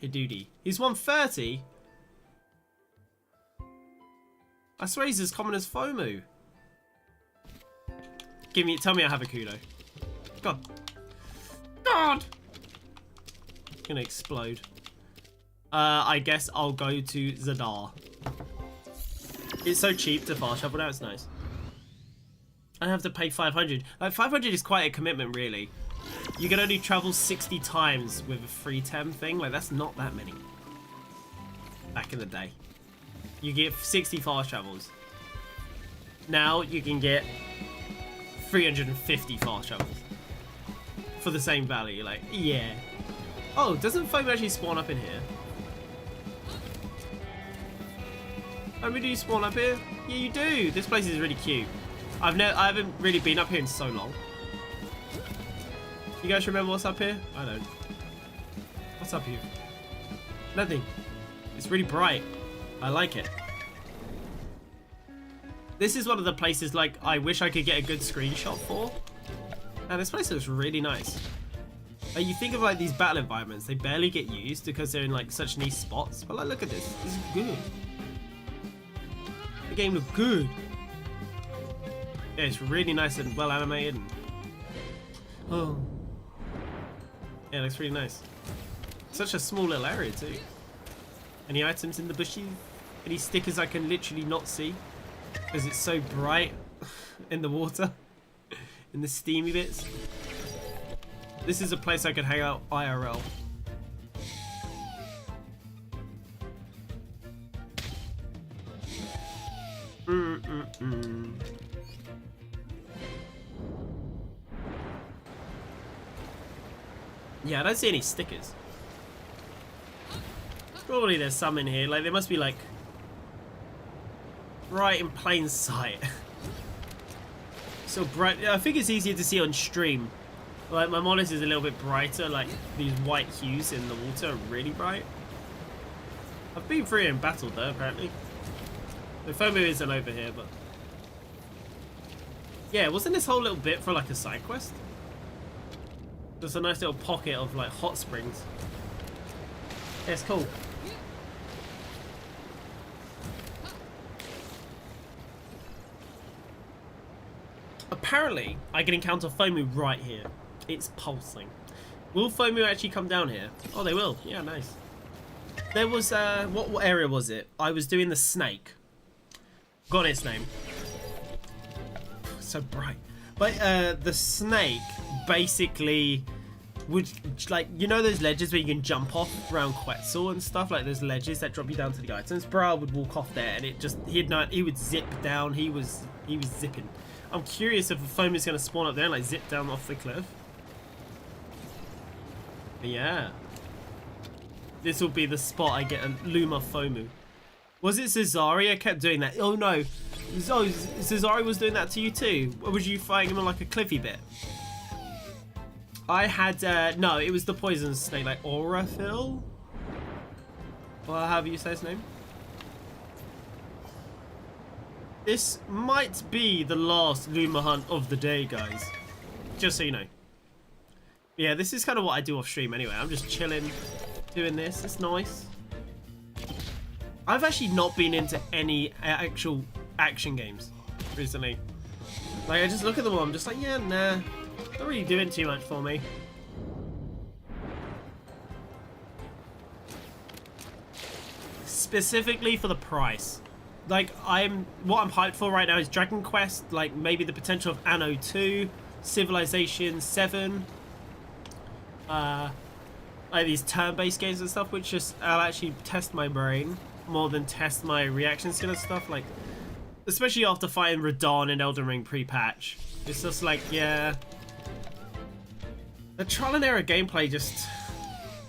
Speaker 1: Hadoodi. He's 130? I swear he's as common as Fomu. Tell me I have a Kudo. God. God! Gonna explode. I guess I'll go to Zadar. It's so cheap to fast travel now, it's nice. I have to pay 500. Like, 500 is quite a commitment, really. You can only travel 60 times with a free Tem thing. Like, that's not that many. Back in the day. You get 60 fast travels. Now, you can get 350 fast travels. For the same value. Like, yeah. Oh, doesn't foam actually spawn up in here? Oh, do you spawn up here? Yeah, you do. This place is really cute. I haven't really been up here in so long. You guys remember what's up here? I don't. What's up here? Nothing. It's really bright. I like it. This is one of the places like I wish I could get a good screenshot for. And this place looks really nice. Like, you think of like these battle environments, they barely get used because they're in like such niche spots. But like, look at this. This is good. The game looked good. Yeah, it's really nice and well animated. And... oh. Yeah, it looks really nice. Such a small little area too. Any items in the bushes? Any stickers I can literally not see? Because it's so bright in the water. In the steamy bits. This is a place I could hang out IRL. Yeah, I don't see any stickers. Probably there's some in here. Like, there must be like right in plain sight. So bright. I think it's easier to see on stream. Like, my monitor is a little bit brighter. Like, these white hues in the water are really bright. I've been through it in battle though, apparently. The FOMO isn't over here, but yeah, wasn't this whole little bit for like a side quest? Just a nice little pocket of like hot springs. Yeah, it's cool. Apparently, I can encounter FOMO right here. It's pulsing. Will FOMO actually come down here? Oh, they will. Yeah, nice. There was, what area was it? I was doing the snake. Got its name. So bright. But, the snake basically would, like, you know those ledges where you can jump off around Quetzal and stuff? Like, those ledges that drop you down to the items? Bra would walk off there and it just, he would zip down. He was zipping. I'm curious if the foam is going to spawn up there and like zip down off the cliff. But yeah. This will be the spot I get a Luma FOMU. Was it Cesaria kept doing that? Oh no. Oh, Cesaria was doing that to you too? Or was you fighting him on like a cliffy bit? I had, no, it was the poison snake, like Auraphil? Or however you say his name. This might be the last Luma hunt of the day, guys. Just so you know. Yeah, this is kind of what I do off stream anyway. I'm just chilling, doing this. It's nice. I've actually not been into any actual action games recently. Like, I just look at them all, I'm just like, yeah, nah. Not really doing too much for me. Specifically for the price. Like, what I'm hyped for right now is Dragon Quest, like maybe the potential of Anno 2, Civilization 7, like these turn-based games and stuff, which just, I'll actually test my brain more than test my reaction skill and stuff, like, especially after fighting Radon in Elden Ring pre-patch. It's just like, yeah. The trial and error gameplay just,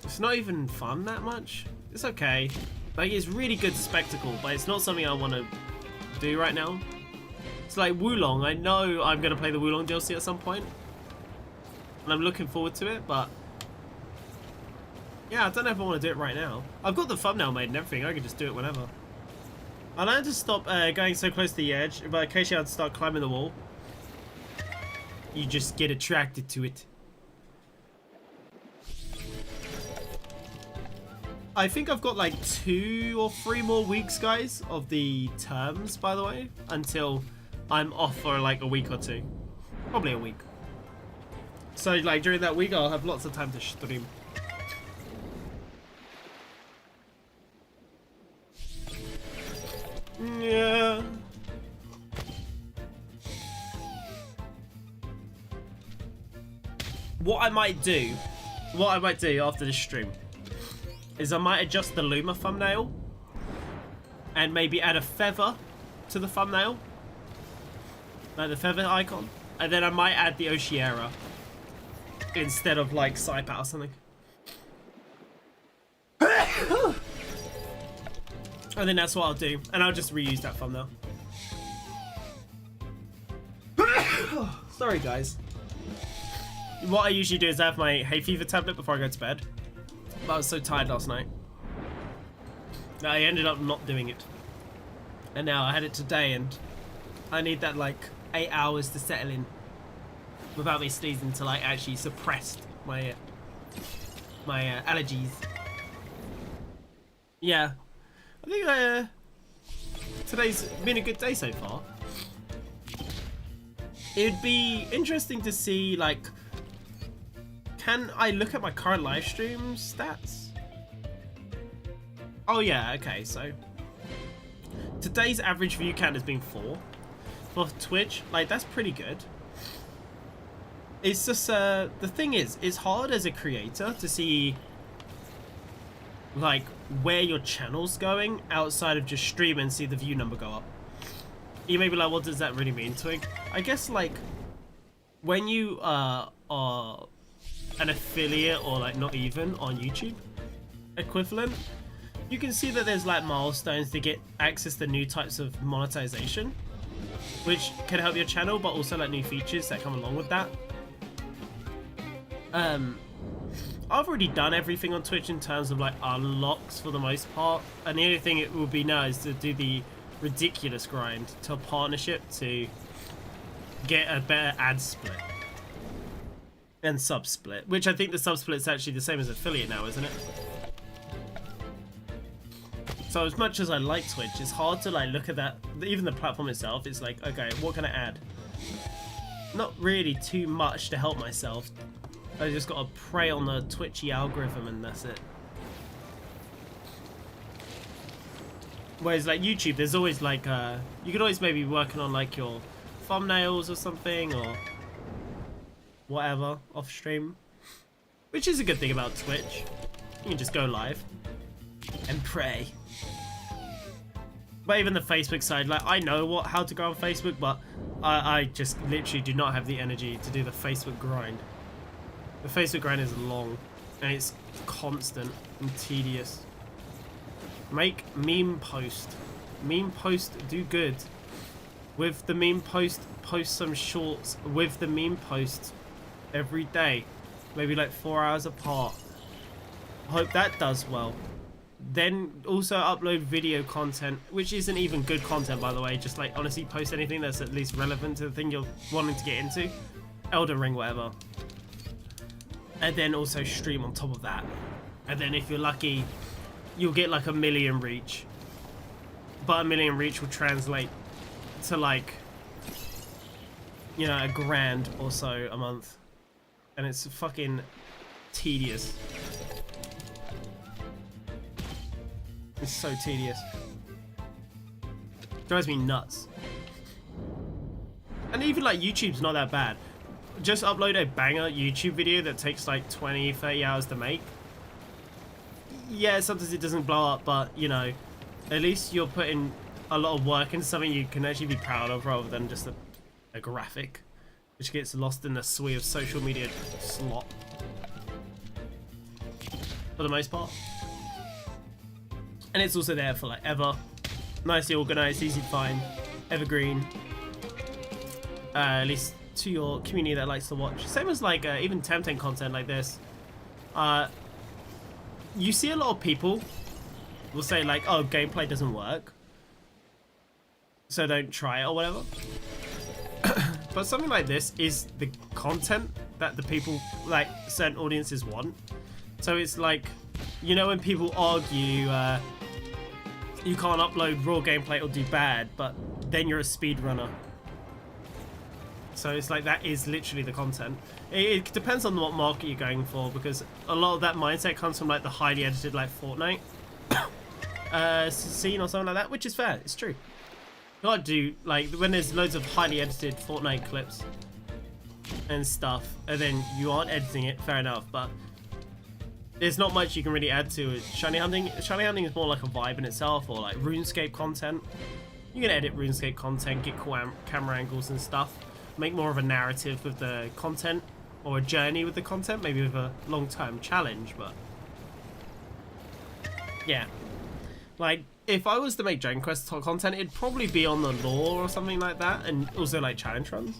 Speaker 1: it's not even fun that much. It's okay. Like, it's really good spectacle, but it's not something I want to do right now. It's like Wulong. I know I'm going to play the Wulong DLC at some point, and I'm looking forward to it, but yeah, I don't know if I want to do it right now. I've got the thumbnail made and everything. I can just do it whenever. I learned to stop going so close to the edge, but occasionally I'd start climbing the wall. You just get attracted to it. I think I've got like 2 or 3 more weeks, guys, of the terms, by the way, until I'm off for like a week or 2. Probably a week. So like during that week, I'll have lots of time to stream. Yeah. What I might do after this stream is I might adjust the Luma thumbnail and maybe add a feather to the thumbnail, like the feather icon, and then I might add the Oshiera instead of like Saipat or something. I think that's what I'll do, and I'll just reuse that thumbnail. Sorry guys. What I usually do is I have my hay fever tablet before I go to bed. But I was so tired last night that I ended up not doing it. And now I had it today, and I need that like 8 hours to settle in without me sneezing to like actually suppress my allergies. Yeah, I think today's been a good day so far. It'd be interesting to see, like, can I look at my current live stream stats? Oh yeah, okay, so today's average view count has been 4 for Twitch. Like, that's pretty good. It's just the thing is, it's hard as a creator to see like where your channel's going outside of just stream and see the view number go up. You may be like, what does that really mean, Twig? I guess like when you are an affiliate, or like not even on YouTube equivalent, you can see that there's like milestones to get access to new types of monetization, which can help your channel, but also like new features that come along with that. I've already done everything on Twitch in terms of like unlocks for the most part, and the only thing it will be now is to do the ridiculous grind to a partnership to get a better ad split and sub split, which I think the sub split is actually the same as affiliate now, isn't it? So as much as I like Twitch, it's hard to like look at that, even the platform itself. It's like, okay, what can I add? Not really too much to help myself. I just gotta prey on the Twitchy algorithm and that's it. Whereas like YouTube, there's always like you could always maybe be working on like your thumbnails or something or whatever off stream, which is a good thing about Twitch. You can just go live and pray. But even the Facebook side, like I know how to go on Facebook, but I just literally do not have the energy to do the Facebook grind. The Facebook grind is long and it's constant and tedious. Make meme post. Meme post, do good. With the meme post, post some shorts with the meme post every day. Maybe like 4 hours apart. Hope that does well. Then also upload video content, which isn't even good content, by the way. Just like honestly post anything that's at least relevant to the thing you're wanting to get into. Elden Ring, whatever. And then also stream on top of that. And then if you're lucky, you'll get like 1 million reach. But 1 million reach will translate to like, you know, $1,000 or so a month. And it's fucking tedious. It's so tedious. Drives me nuts. And even like YouTube's not that bad. Just upload a banger YouTube video that takes like 20-30 hours to make. Yeah, sometimes it doesn't blow up, but you know, at least you're putting a lot of work into something you can actually be proud of, rather than just a graphic which gets lost in the sway of social media slop for the most part. And it's also there for like ever. Nicely organized, easy to find, evergreen. At least to your community that likes to watch. Same as like even Temtem content like this. You see a lot of people will say like, oh, gameplay doesn't work, so don't try it or whatever. But something like this is the content that the people, like certain audiences want. So it's like, you know, when people argue you can't upload raw gameplay, it'll do bad, but then you're a speedrunner. So it's like, that is literally the content. It depends on what market you're going for, because a lot of that mindset comes from like the highly edited like Fortnite scene or something like that, which is fair, it's true. You gotta do, like, when there's loads of highly edited Fortnite clips and stuff, and then you aren't editing it, fair enough, but there's not much you can really add to it. Shiny hunting is more like a vibe in itself, or like RuneScape content. You can edit RuneScape content, get cool camera angles and stuff, make more of a narrative with the content, or a journey with the content, maybe with a long-term challenge, but yeah. Like, if I was to make Dragon Quest content, it'd probably be on the lore or something like that, and also like challenge runs.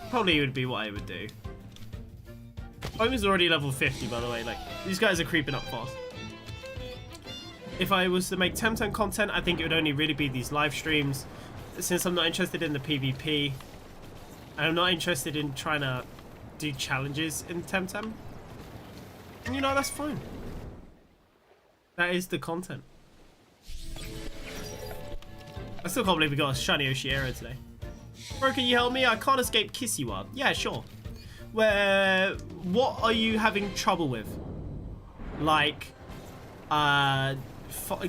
Speaker 1: Probably would be what I would do. Homer's already level 50, by the way. Like, these guys are creeping up fast. If I was to make Temtem content, I think it would only really be these live streams. Since I'm not interested in the PvP, and I'm not interested in trying to do challenges in Temtem, and you know, that's fine. That is the content. I still can't believe we got a shiny Oshiera today. Bro, can you help me? I can't escape Kissiwa. Yeah, sure. What are you having trouble with? Like,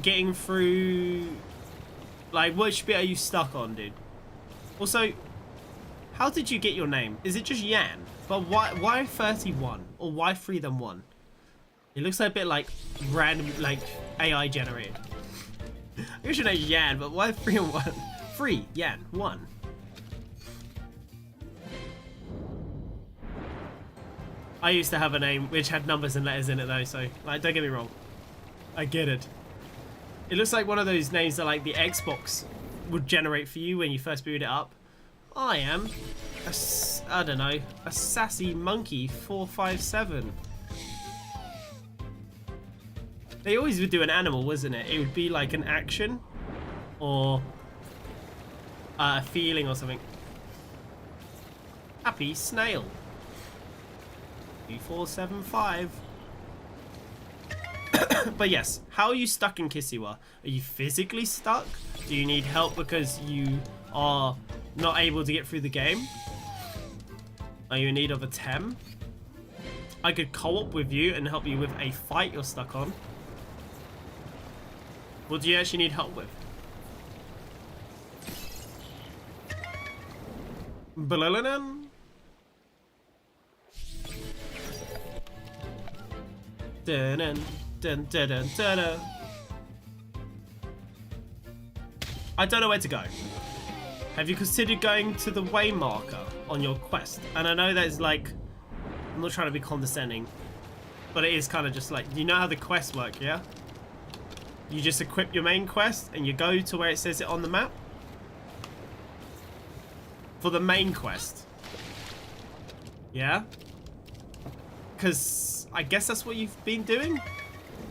Speaker 1: getting through... Like, which bit are you stuck on, dude? Also, how did you get your name? Is it just Yan? But why 31? Or why 3 than 1? It looks like a bit like random, like AI generated. I guess your name's Yan, but why 3 and 1? 3, Yan, 1. I used to have a name which had numbers and letters in it though, so like, don't get me wrong. I get it. It looks like one of those names that like the Xbox would generate for you when you first boot it up. I am I don't know, a sassy monkey 457. They always would do an animal, wasn't it? It would be like an action or a feeling or something. Happy snail. 475. But yes, how are you stuck in Kissiwa? Are you physically stuck? Do you need help because you are not able to get through the game? Are you in need of a Tem? I could co-op with you and help you with a fight you're stuck on. What do you actually need help with? Dun, dun, dun, dun, dun, dun. I don't know where to go. Have you considered going to the way marker on your quest? And I know that is like, I'm not trying to be condescending, but it is kind of just like, you know how the quests work, yeah? You just equip your main quest and you go to where it says it on the map. For the main quest. Yeah? Because I guess that's what you've been doing.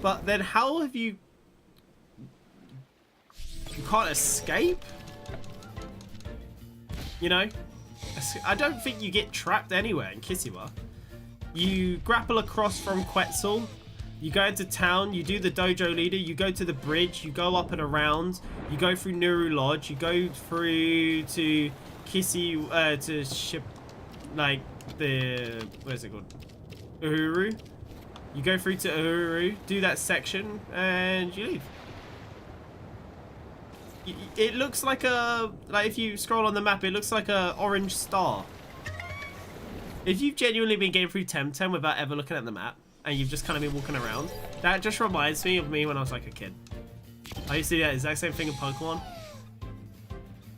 Speaker 1: But then how have you... You can't escape? You know? I don't think you get trapped anywhere in Kissiwa. You grapple across from Quetzal. You go into town, you do the dojo leader, you go to the bridge, you go up and around, you go through Nuru Lodge, you go through to to ship, like, the, what is it called? Uhuru. You go through to Uhuru, do that section, and you leave. It looks like a, like if you scroll on the map, it looks like a orange star. If you've genuinely been getting through Temtem without ever looking at the map, and you've just kind of been walking around, that just reminds me of me when I was like a kid. I used to do that exact same thing in Pokemon.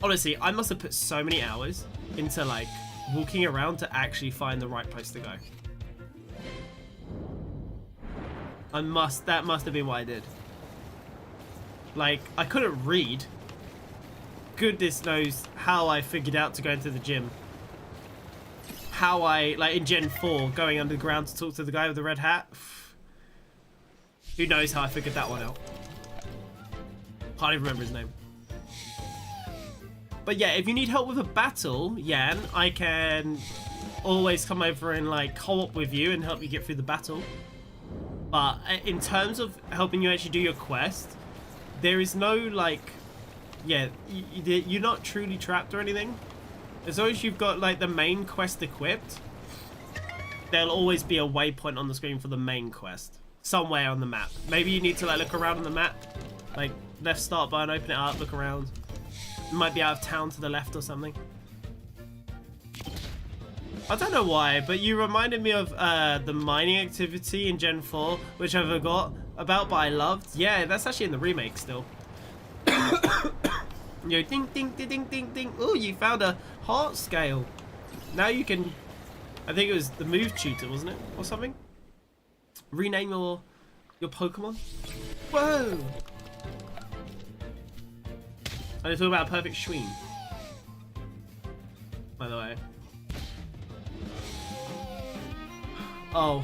Speaker 1: Honestly, I must have put so many hours into like walking around to actually find the right place to go. That must have been what I did. Like, I couldn't read. Goodness knows how I figured out to go into the gym. How I, like in Gen 4, going underground to talk to the guy with the red hat. Who knows how I figured that one out. Can't even remember his name. But yeah, if you need help with a battle, Yan, I can always come over and like co-op with you and help you get through the battle. But in terms of helping you actually do your quest, there is no like, yeah, you're not truly trapped or anything. As long as you've got like the main quest equipped, there'll always be a waypoint on the screen for the main quest. Somewhere on the map. Maybe you need to like look around on the map. Like left start button, open it up, look around. You might be out of town to the left or something. I don't know why, but you reminded me of the mining activity in Gen 4, which I forgot about, but I loved. Yeah, that's actually in the remake still. Yo, ding, ding, ding, ding, ding, ding. Oh, you found a heart scale. Now you can, I think it was the move tutor, wasn't it? Or something? Rename your Pokemon. Whoa! And it's all about a perfect Schween. By the way. Oh.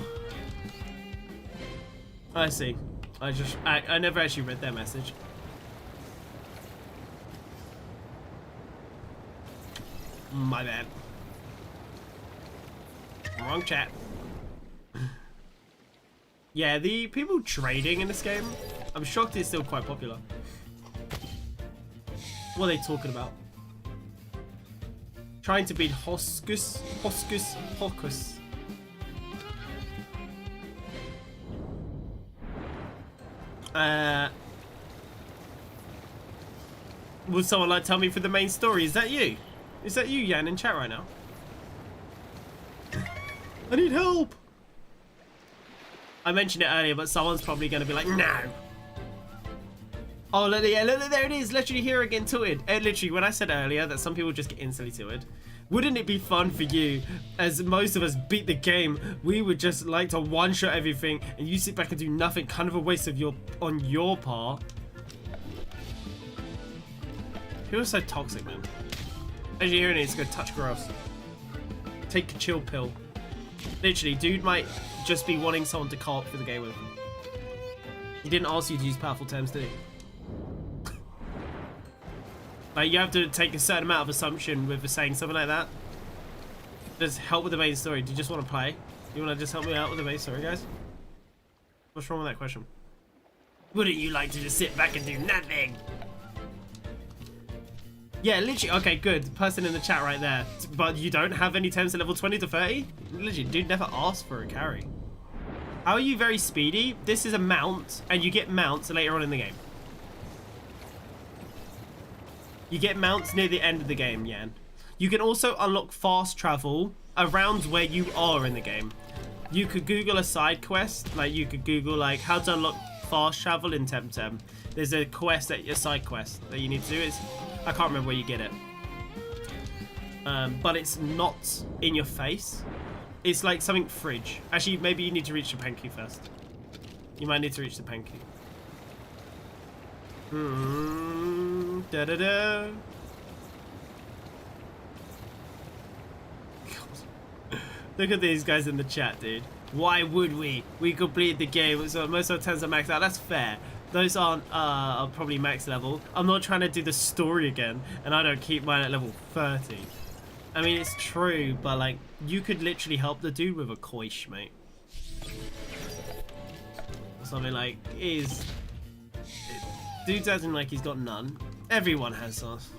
Speaker 1: I see. I never actually read their message. My bad. Wrong chat. Yeah, the people trading in this game, I'm shocked it's still quite popular. What are they talking about? Trying to beat Hoskus. Would someone like tell me for the main story? Is that you? Is that you, Yan, in chat right now? I need help! I mentioned it earlier, but someone's probably going to be like, no! Oh, look, yeah, look, there it is. Literally here again, tilted. Literally, when I said earlier that some people just get instantly tilted, wouldn't it be fun for you, as most of us beat the game, we would just like to one-shot everything, and you sit back and do nothing, kind of a waste of on your part. People are so toxic, man. As you're hearing it, it's gonna touch grass. Take a chill pill. Literally, dude might just be wanting someone to co-op for the game with him. He didn't ask you to use powerful terms, did he? Like, you have to take a certain amount of assumption with saying something like that. Just help with the main story. Do you just want to play? You want to just help me out with the main story, guys? What's wrong with that question? Wouldn't you like to just sit back and do nothing? Yeah, literally. Okay, good. Person in the chat right there. But you don't have any temps at level 20 to 30? Literally, dude never asked for a carry. How are you very speedy? This is a mount, and you get mounts later on in the game. You get mounts near the end of the game, Yan. You can also unlock fast travel around where you are in the game. You could Google a side quest. Like, you could Google, like, how to unlock fast travel in Temtem. There's a quest, a side quest that you need to do. I can't remember where you get it. But it's not in your face. It's like something fridge. Actually, maybe you need to reach the Panky first. You might need to reach the Panky. Da da da. Look at these guys in the chat, dude. Why would we? We complete the game, so most of the times are maxed out. That's fair. Those aren't are probably max level. I'm not trying to do the story again, and I don't keep mine at level 30. I mean, it's true, but like, you could literally help the dude with a Koish, mate. Or something like, dude's acting like he's got none. Everyone has us.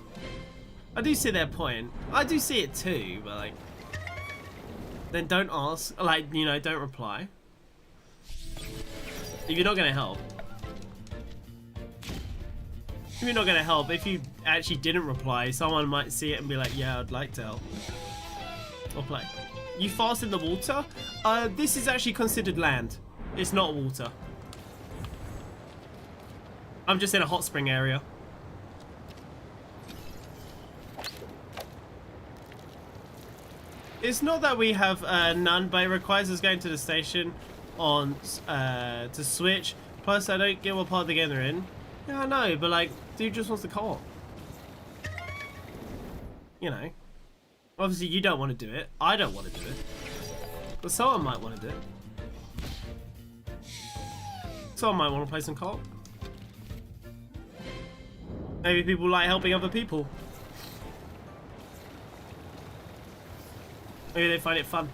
Speaker 1: I do see their point. I do see it too, but like, then don't ask. Like, you know, don't reply. If you're not gonna help. If you're not gonna help, if you actually didn't reply, someone might see it and be like, yeah, I'd like to help. Or play. You fast in the water? This is actually considered land. It's not water. I'm just in a hot spring area. It's not that we have none, but it requires us going to the station. on to Switch. Plus, I don't get what part of the game they're in. Yeah, I know, but like, dude just wants to co-op. You know, obviously you don't want to do it. I don't want to do it, but someone might want to do it. Someone might want to play some co-op. Maybe people like helping other people. Maybe they find it fun.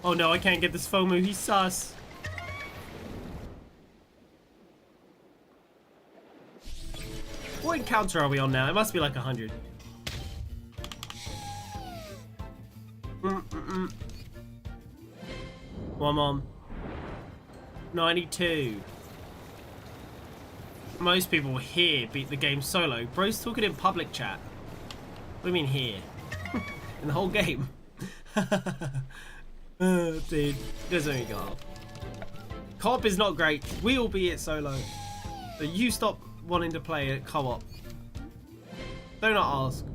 Speaker 1: Oh no, I can't get this FOMO, he's sus. What encounter are we on now? It must be like 100. One on. 92. Most people here beat the game solo. Bro's talking in public chat. What do you mean here? In the whole game? Dude, it doesn't make me go. Co-op is not great. We all beat it solo. But you stop wanting to play it co-op. Do not ask.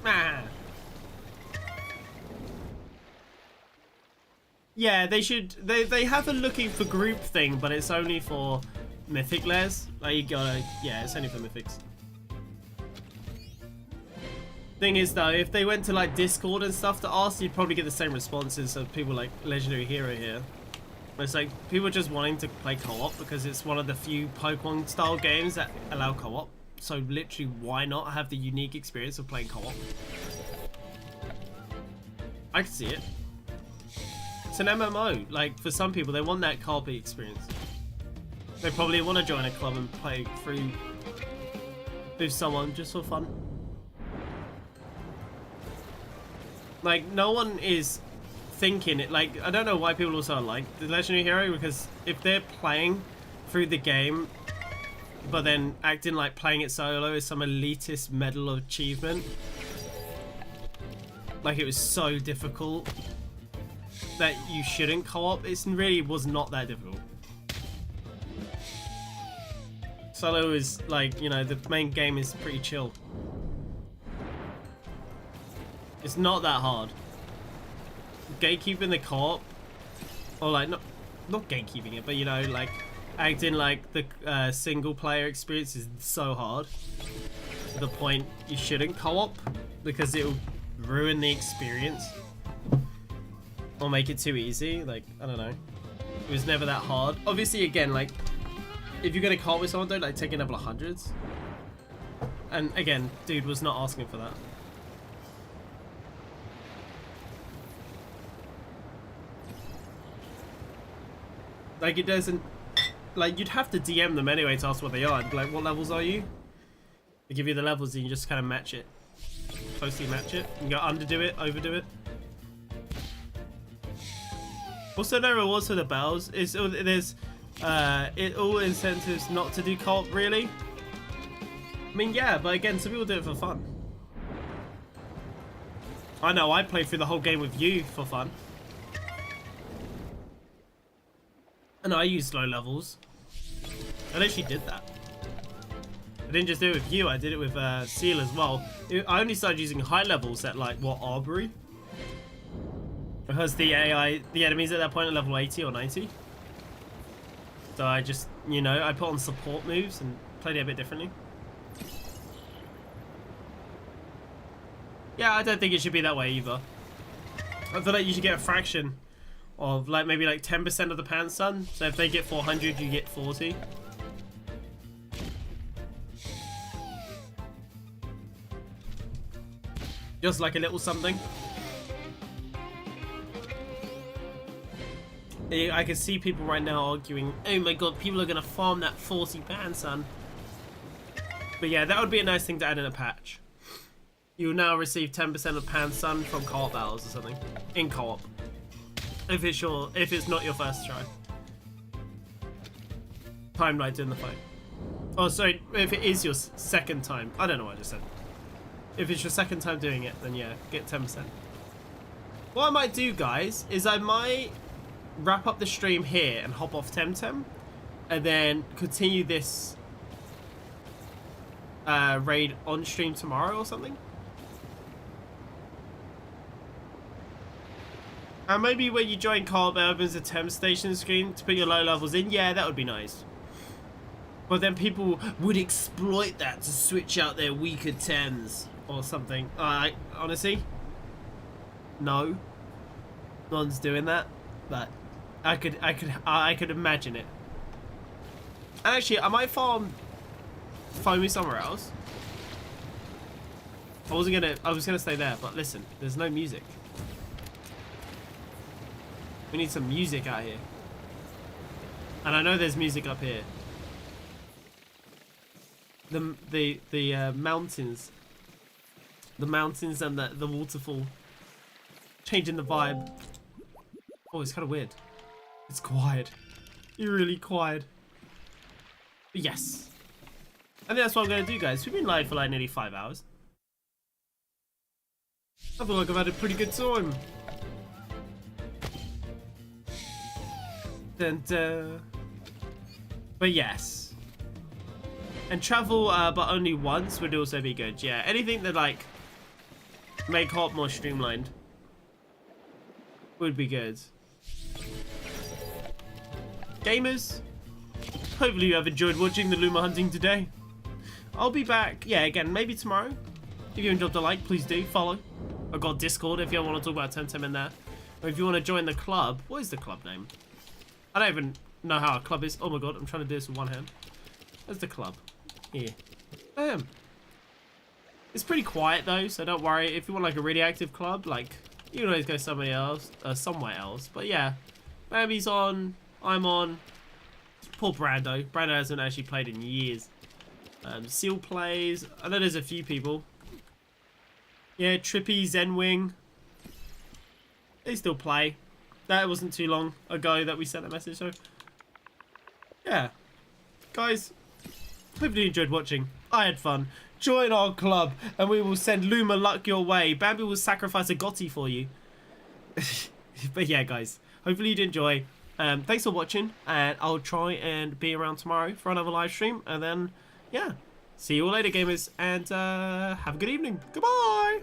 Speaker 1: Ah. Yeah, they should. They have a looking for group thing, but it's only for mythic layers. Like you gotta. Yeah, it's only for mythics. Thing is though, if they went to like Discord and stuff to ask, you'd probably get the same responses of people like Legendary Hero here. But it's like people just wanting to play co-op because it's one of the few Pokemon style games that allow co-op. So literally, why not have the unique experience of playing co-op? I can see it. It's an MMO. Like for some people, they want that co-op experience. They probably want to join a club and play through with someone just for fun. Like no one is thinking it. Like I don't know why people also like the Legendary Hero, because if they're playing through the game but then acting like playing it solo is some elitist medal of achievement, like it was so difficult that you shouldn't co-op, it really was not that difficult. Solo is like, you know, the main game is pretty chill. It's not that hard. Gatekeeping the co-op, or like not gatekeeping it, but you know, like acting like the single player experience is so hard to the point you shouldn't co-op because it'll ruin the experience or make it too easy. Like I don't know, it was never that hard. Obviously, again, like if you're gonna co-op with someone, don't like take a level of hundreds. And again, dude was not asking for that. Like it doesn't, like you'd have to DM them anyway to ask what they are. Like, what levels are you? They give you the levels and you just kind of match it, closely match it. You can underdo it, overdo it. Also, no rewards for the bells. There's all incentives not to do co-op really. I mean, yeah, but again, some people do it for fun. I know I played through the whole game with you for fun. And I used low levels. I literally did that. I didn't just do it with you, I did it with Seal as well. I only started using high levels at like, what, Arbery? Because the enemies at that point are level 80 or 90. So I just, you know, I put on support moves and played it a bit differently. Yeah, I don't think it should be that way either. I feel like you should get a fraction of like maybe like 10% of the pan sun. So if they get 400, you get 40. Just like a little something. I can see people right now arguing, oh my god, people are gonna farm that 40 pan sun. But yeah, that would be a nice thing to add in a patch. You'll now receive 10% of pan sun from co-op battles or something. In co-op. If it's not your first try. Time like doing the fight. Oh, sorry, if it is your second time. I don't know what I just said. If it's your second time doing it, then yeah, get 10%. What I might do, guys, is I might wrap up the stream here and hop off Temtem. And then continue this raid on stream tomorrow or something. And maybe when you join co-op, it opens a temp station screen to put your low levels in. Yeah, that would be nice. But then people would exploit that to switch out their weaker Temps or something. Honestly, no one's doing that. But I could imagine it. And actually, I might farm Foamy somewhere else. I was gonna stay there, but listen, there's no music. We need some music out here. And I know there's music up here. The mountains. The mountains and the waterfall. Changing the vibe. Oh, it's kind of weird. It's quiet. You're really quiet. But yes. I think that's what I'm going to do, guys. We've been live for like nearly 5 hours. I feel like I've had a pretty good time. Dun, dun. But yes. And travel, but only once would also be good. Yeah, anything that like make hop more streamlined would be good. Gamers, hopefully you have enjoyed watching the Luma hunting today. I'll be back, yeah, again, maybe tomorrow. If you enjoyed the like, please do follow. I've got Discord if you want to talk about Temtem in there. Or if you want to join the club, what is the club name? I don't even know how a club is. Oh my god, I'm trying to do this with one hand. There's the club. Here. Bam. It's pretty quiet though, so don't worry. If you want like a really active club, like you can always go somewhere else. But yeah, Bambi's on. I'm on. Poor Brando. Brando hasn't actually played in years. Seal plays. I know there's a few people. Yeah, Trippy, Zenwing. They still play. That wasn't too long ago that we sent a message, so yeah. Guys, hopefully you enjoyed watching. I had fun. Join our club and we will send Luma luck your way. Bambi will sacrifice a Gotti for you. But yeah, guys, hopefully you did enjoy. Thanks for watching, and I'll try and be around tomorrow for another live stream. And then, yeah, see you all later, gamers, and have a good evening. Goodbye.